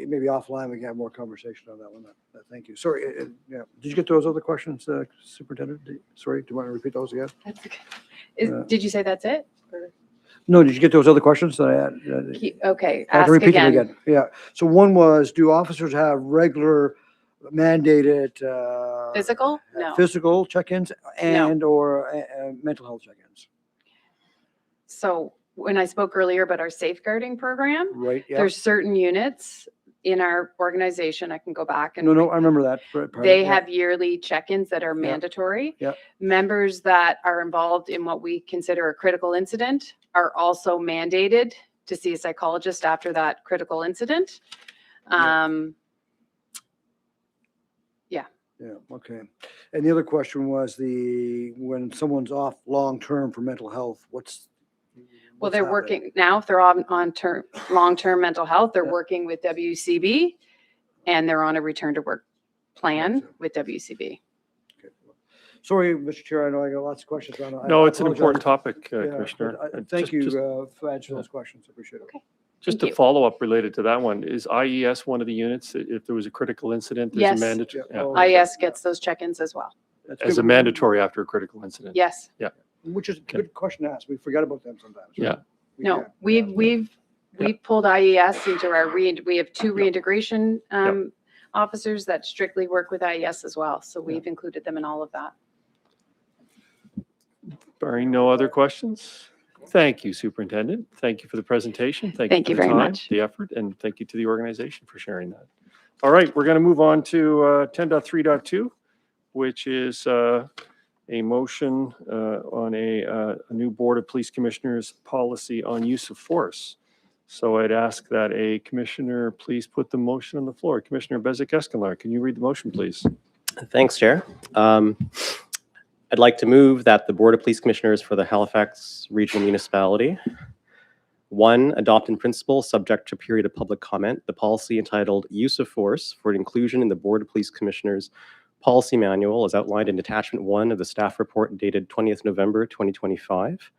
maybe offline, we can have more conversation on that one. Thank you. Sorry, yeah. Did you get those other questions, Superintendent? Sorry, do you want to repeat those again? That's okay. Uh, Did you say that's it? Or- No, did you get those other questions that I had? Okay, I can ask repeat them again. again. Yeah. So one was, do officers have regular mandated Physical? No. physical check-ins and/or mental health check-ins? So when I spoke earlier about our safeguarding program, Right. Yeah. there's certain units in our organization, I can go back and No, I remember that. they Yeah. have yearly check-ins that are mandatory. Yeah. Members that are involved in what we consider a critical incident are also mandated to see a psychologist after that critical incident. Yeah, okay. And the other question was when someone's off long-term for mental health, Well, what's they're happening? working now, if they're on long-term mental health, they're Yeah. working with WCB and they're on a return to work plan with WCB. Sorry, Mr. Chair, I know I got lots of questions on it. No, I it's an important apologize. topic, Yeah, Commissioner. but And Thank just- you just- for answering those questions. I appreciate it. Just Thank a you. follow-up related to that one, is IES one of the units, if there was a critical incident, there's Yes. a mandatory, Yeah. Oh, IS gets those check-ins as well. That's as a good. mandatory after a critical incident? Yes. Which is a good question to ask. We forget about them sometimes. right? Yeah. We No, can. we've pulled IES into our we have two reintegration officers that strictly work with IES as well. So we've included them in all of that. Barring no other questions? Thank you, Superintendent. Thank you for the presentation. Thank for you the very time, much. The effort, and thank you to the organization for sharing that. All right, we're going to move on to 10.3.2, which is a motion on a new Board of Police Commissioners policy on use of force. So I'd ask that a commissioner please put the motion on the floor. Commissioner Bezic-Escalard, can you read the motion, please? Thanks, Chair. I'd like to move that the Board of Police Commissioners for the Halifax Regional Municipality, 1, adopt in principle, subject to period of public comment, the policy entitled Use of Force for inclusion in the Board of Police Commissioners Policy Manual as outlined in Attachment 1 of the staff report dated 20th November 2025.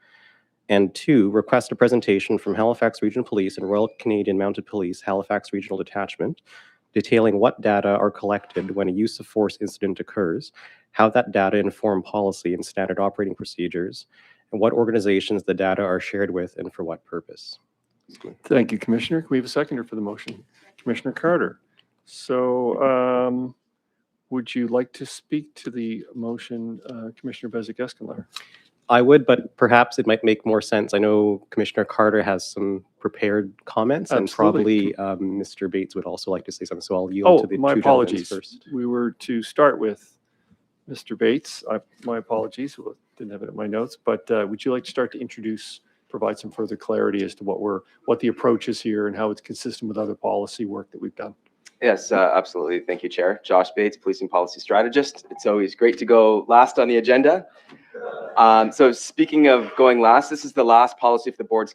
And 2, request a presentation from Halifax Regional Police and Royal Canadian Mounted Police Halifax Regional Detachment detailing what data are collected when a use of force incident occurs, how that data inform policy and standard operating procedures, and what organizations the data are shared with and for what purpose. Thank you, Commissioner. Can we have a seconder for the motion? Commissioner Carter. So would you like to speak to the motion, Commissioner Bezic-Escalard? I would, but perhaps it might make more sense. I know Commissioner Carter has some prepared comments, and Absolutely. probably Mr. Bates would also like to say something. So I'll yield to the My two gentlemen apologies. first. We were to start with Mr. Bates. My apologies. Didn't have it in my notes, but would you like to start to introduce, provide some further clarity as to what the approach is here and how it's consistent with other policy work that we've done? Yes, absolutely. Thank you, Chair. Josh Bates, Policing Policy Strategist. It's always great to go last on the agenda. So speaking of going last, this is the last policy for the board's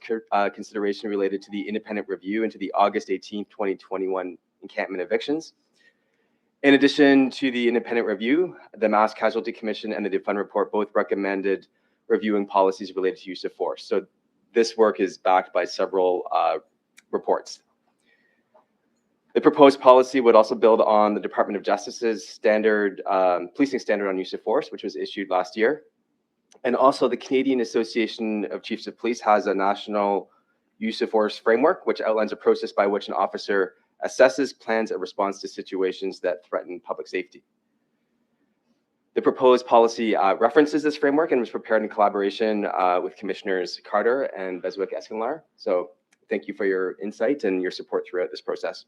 consideration related to the independent review into the August 18th, 2021 encampment evictions. In addition to the independent review, the Mass Casualty Commission and the Defund Report both recommended reviewing policies related to use of force. So this work is backed by several reports. The proposed policy would also build on the Department of Justice's standard policing standard on use of force, which was issued last year. And also the Canadian Association of Chiefs of Police has a national use of force framework, which outlines a process by which an officer assesses, plans, and responds to situations that threaten public safety. The proposed policy references this framework and was prepared in collaboration with Commissioners Carter and Bezic-Escalard. So thank you for your insight and your support throughout this process.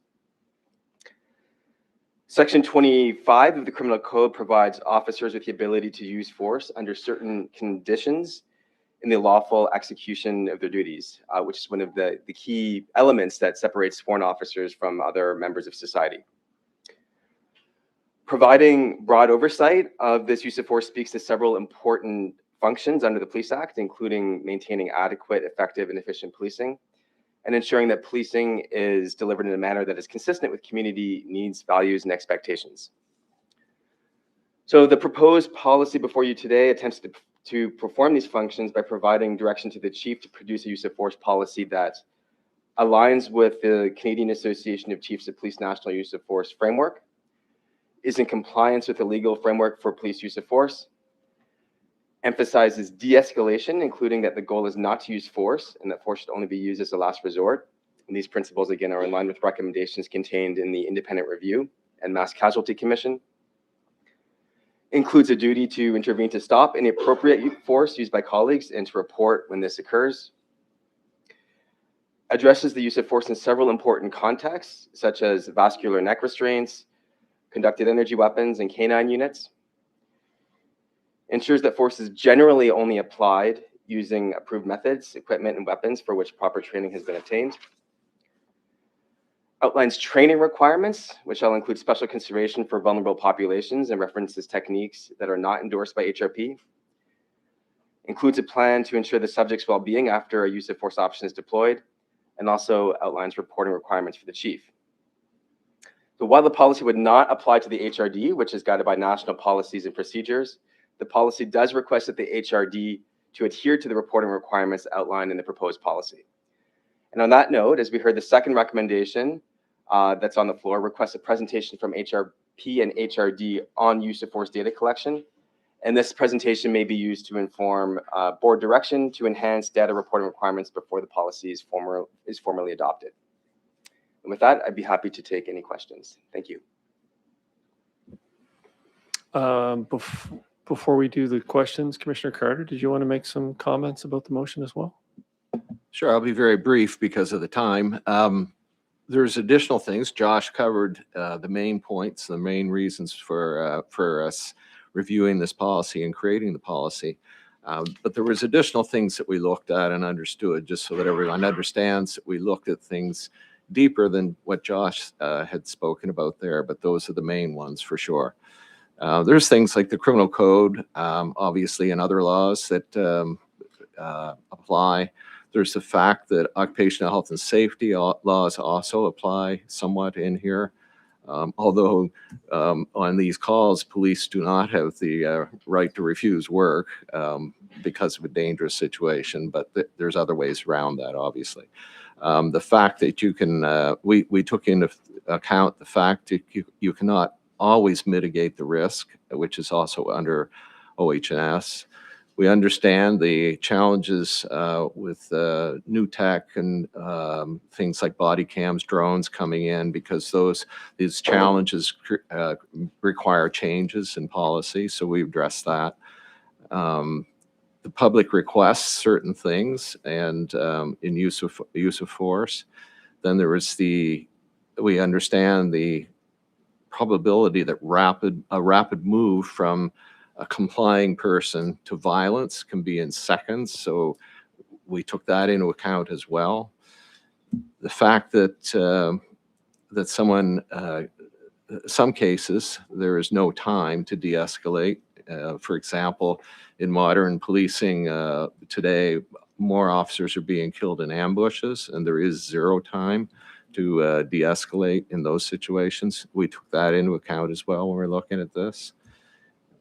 Section 25 of the Criminal Code provides officers with the ability to use force under certain conditions in the lawful execution of their duties, which is one of the key elements that separates sworn officers from other members of society. Providing broad oversight of this use of force speaks to several important functions under the Police Act, including maintaining adequate, effective, and efficient policing, and ensuring that policing is delivered in a manner that is consistent with community needs, values, and expectations. So the proposed policy before you today attempts to perform these functions by providing direction to the chief to produce a use of force policy that aligns with the Canadian Association of Chiefs of Police National Use of Force framework, is in compliance with the legal framework for police use of force, emphasizes de-escalation, including that the goal is not to use force and that force should only be used as a last resort. And these principles, again, are in line with recommendations contained in the Independent Review and Mass Casualty Commission. Includes a duty to intervene to stop any appropriate force used by colleagues and to report when this occurs. Addresses the use of force in several important contexts, such as vascular neck restraints, conducted energy weapons, and canine units. Ensures that force is generally only applied using approved methods, equipment, and weapons for which proper training has been obtained. Outlines training requirements, which shall include special consideration for vulnerable populations and references techniques that are not endorsed by HRP. Includes a plan to ensure the subject's well-being after a use of force option is deployed, and also outlines reporting requirements for the chief. So while the policy would not apply to the HRD, which is guided by national policies and procedures, the policy does request that the HRD to adhere to the reporting requirements outlined in the proposed policy. And on that note, as we heard, the second recommendation that's on the floor requests a presentation from HRP and HRD on use of force data collection. And this presentation may be used to inform board direction to enhance data reporting requirements before the policy is formally adopted. And with that, I'd be happy to take any questions. Thank you. Before we do the questions, Commissioner Carter, did you want to make some comments about the motion as well? Sure, I'll be very brief because of the time. There's additional things. Josh covered the main points, the main reasons for us reviewing this policy and creating the policy. But there was additional things that we looked at and understood, just so that everyone understands that we looked at things deeper than what Josh had spoken about there, but those are the main ones for sure. There's things like the criminal code, obviously, and other laws that apply. There's the fact that occupational health and safety laws also apply somewhat in here. Although on these calls, police do not have the right to refuse work because of a dangerous situation, but there's other ways around that, obviously. The fact that you can, we took into account the fact that you cannot always mitigate the risk, which is also under OH&S. We understand the challenges with new tech and things like body cams, drones coming in, because these challenges require changes in policy. So we addressed that. The public requests certain things, and in use of force. Then there is we understand the probability that a rapid move from a complying person to violence can be in seconds. So we took that into account as well. The fact that some cases, there is no time to de-escalate. For example, in modern policing today, more officers are being killed in ambushes, and there is zero time to de-escalate in those situations. We took that into account as well when we're looking at this.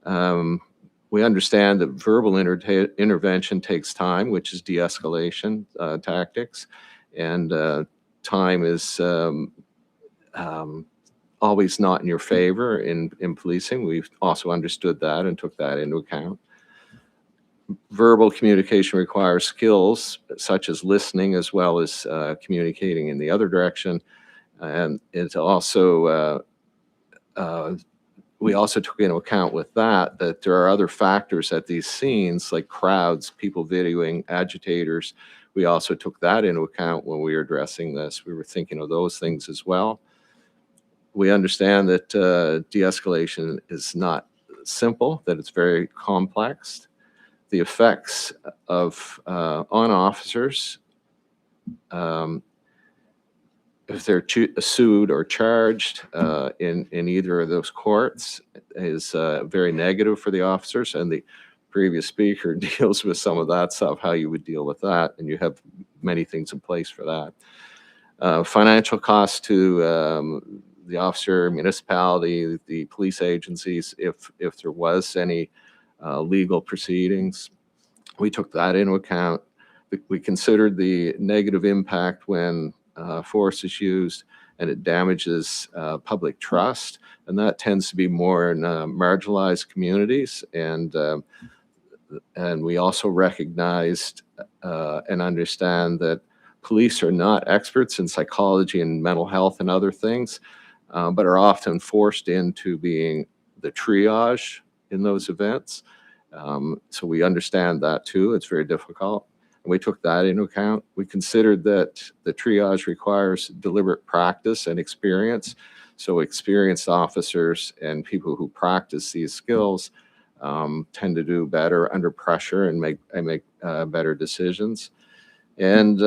We understand that verbal intervention takes time, which is de-escalation tactics, and time is always not in your favor in policing. We've also understood that and took that into account. Verbal communication requires skills such as listening as well as communicating in the other direction. And it's also, we also took into account with that there are other factors at these scenes like crowds, people videoing, agitators. We also took that into account when we were addressing this. We were thinking of those things as well. We understand that de-escalation is not simple, that it's very complex. The effects of on officers, if they're sued or charged in either of those courts, is very negative for the officers. And the previous speaker deals with some of that stuff, how you would deal with that, and you have many things in place for that. Financial costs to the officer, municipality, the police agencies, if there was any legal proceedings. We took that into account. We considered the negative impact when force is used and it damages public trust. And that tends to be more in marginalized communities. And we also recognized and understand that police are not experts in psychology and mental health and other things, but are often forced into being the triage in those events. So we understand that too. It's very difficult. And we took that into account. We considered that the triage requires deliberate practice and experience. So experienced officers and people who practice these skills tend to do better under pressure and make better decisions. And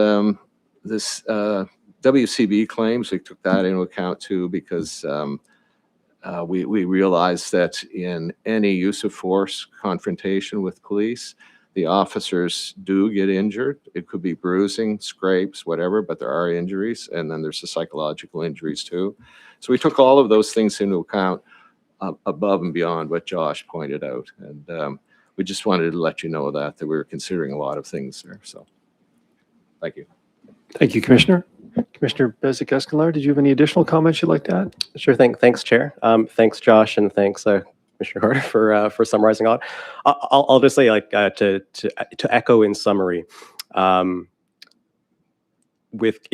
this WCB claims, we took that into account too, because we realized that in any use of force confrontation with police, the officers do get injured. It could be bruising, scrapes, whatever, but there are injuries. And then there's the psychological injuries too. So we took all of those things into account above and beyond what Josh pointed out. And we just wanted to let you know that we were considering a lot of things there. So thank you. Thank you, Commissioner. Commissioner Bezic-Escalard, did you have any additional comments you'd like to add? Sure thing. Thanks, Chair. Thanks, Josh, and thanks, Commissioner Carter, for summarizing all. I'll just say, like, to echo in summary, in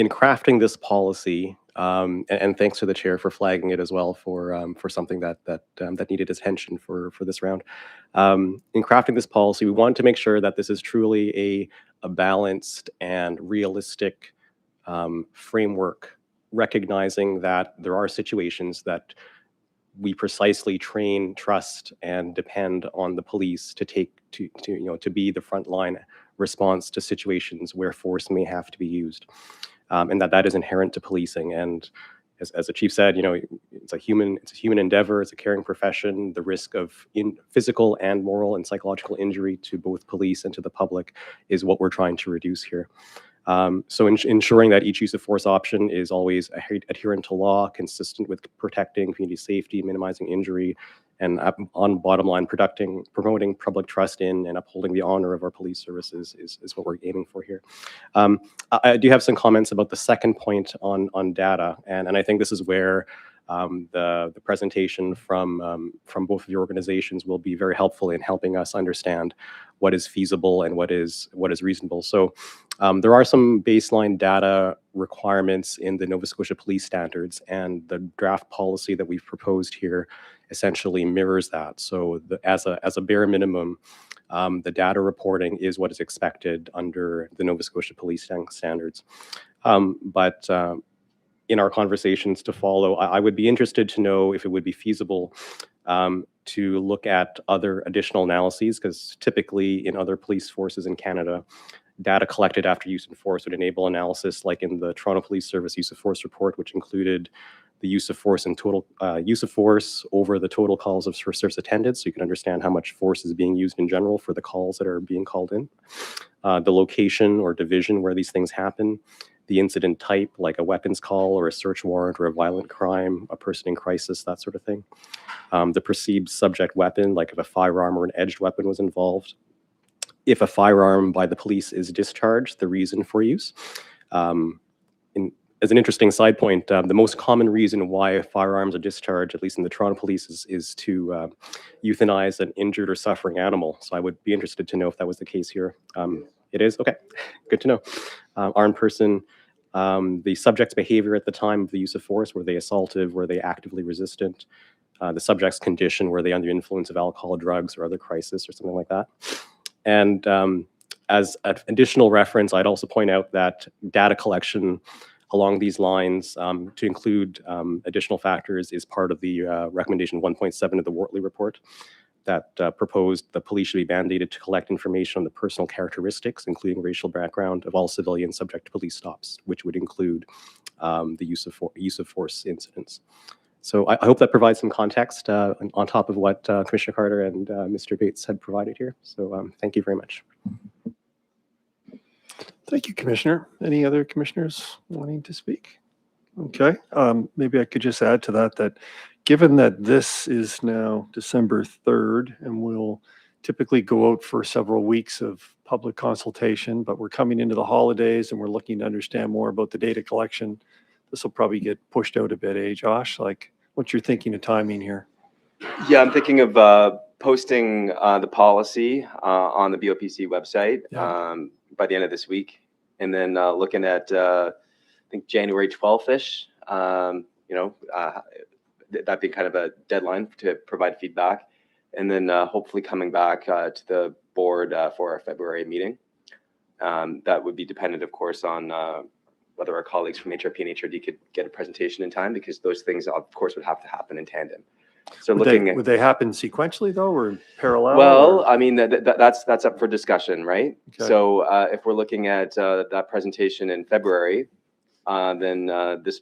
crafting this policy, and thanks to the Chair for flagging it as well for something that needed attention for this round. In crafting this policy, we want to make sure that this is truly a balanced and realistic framework, recognizing that there are situations that we precisely train, trust, and depend on the police to be the frontline response to situations where force may have to be used, and that is inherent to policing. And as the chief said, it's a human endeavor. It's a caring profession. The risk of physical and moral and psychological injury to both police and to the public is what we're trying to reduce here. So ensuring that each use of force option is always adherent to law, consistent with protecting community safety, minimizing injury, and on bottom line, promoting public trust in and upholding the honor of our police services is what we're aiming for here. I do have some comments about the second point on data, and I think this is where the presentation from both of the organizations will be very helpful in helping us understand what is feasible and what is reasonable. So there are some baseline data requirements in the Nova Scotia Police Standards, and the draft policy that we've proposed here essentially mirrors that. So as a bare minimum, the data reporting is what is expected under the Nova Scotia Police Standards. But in our conversations to follow, I would be interested to know if it would be feasible to look at other additional analyses, because typically in other police forces in Canada, data collected after use of force would enable analysis, like in the Toronto Police Service use of force report, which included the use of force and total use of force over the total calls of service attended, so you can understand how much force is being used in general for the calls that are being called in, the location or division where these things happen, the incident type, like a weapons call or a search warrant or a violent crime, a person in crisis, that sort of thing. The perceived subject weapon, like if a firearm or an edged weapon was involved. If a firearm by the police is discharged, the reason for use. As an interesting side point, the most common reason why firearms are discharged, at least in the Toronto Police, is to euthanize an injured or suffering animal. So I would be interested to know if that was the case here. It is? Okay, good to know. Armed person, the subject's behavior at the time of the use of force, were they assaultive, were they actively resistant? The subject's condition, were they under influence of alcohol, drugs, or other crisis or something like that? And as an additional reference, I'd also point out that data collection along these lines to include additional factors is part of the recommendation 1.7 of the Wortley report that proposed the police should be mandated to collect information on the personal characteristics, including racial background, of all civilians subject to police stops, which would include the use of force incidents. So I hope that provides some context on top of what Commissioner Carter and Mr. Bates had provided here. So thank you very much. Thank you, Commissioner. Any other commissioners wanting to speak? Okay, maybe I could just add to that given that this is now December 3rd and we'll typically go out for several weeks of public consultation, but we're coming into the holidays and we're looking to understand more about the data collection. This will probably get pushed out a bit, eh, Josh? Like, what's your thinking of timing here? Yeah, I'm thinking of posting the policy on the BOPC website by the end of this week, and then looking at I think January 12th-ish. That being kind of a deadline to provide feedback, and then hopefully coming back to the board for our February meeting. That would be dependent, of course, on whether our colleagues from HRP and HRD could get a presentation in time, because those things, of course, would have to happen in tandem. So Would they happen sequentially though, or in parallel? Well, or? I mean, that's up for discussion, right? Okay. So if we're looking at that presentation in February, then this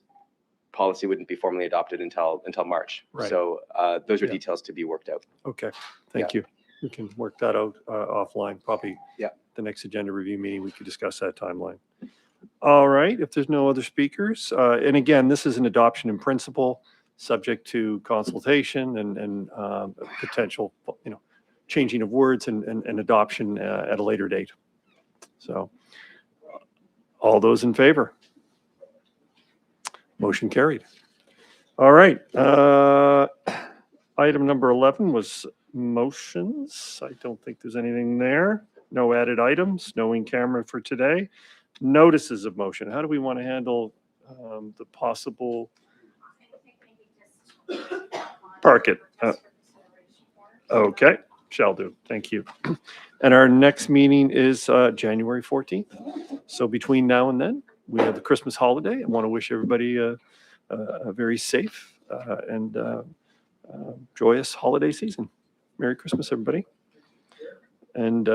policy wouldn't be formally adopted until March. Right. So those are Yeah. details to be worked out. Okay, thank you. We can work that out offline, probably. Yeah. The next agenda review meeting, we could discuss that timeline. All right, if there's no other speakers, and again, this is an adoption in principle, subject to consultation and potential, changing of words and adoption at a later date. So, all those in favor? Motion carried. All right. Item number 11 was motions. I don't think there's anything there. No added items, no in camera for today. Notices of motion. How do we want to handle the possible? Park it. Okay, shall do. Thank you. And our next meeting is January 14th. So between now and then, we have the Christmas holiday. I want to wish everybody a very safe and joyous holiday season. Merry Christmas, everybody. And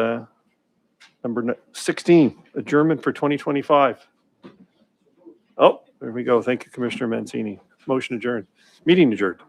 number 16, adjournment for 2025. Oh, there we go. Thank you, Commissioner Mancini. Motion adjourned. Meeting adjourned.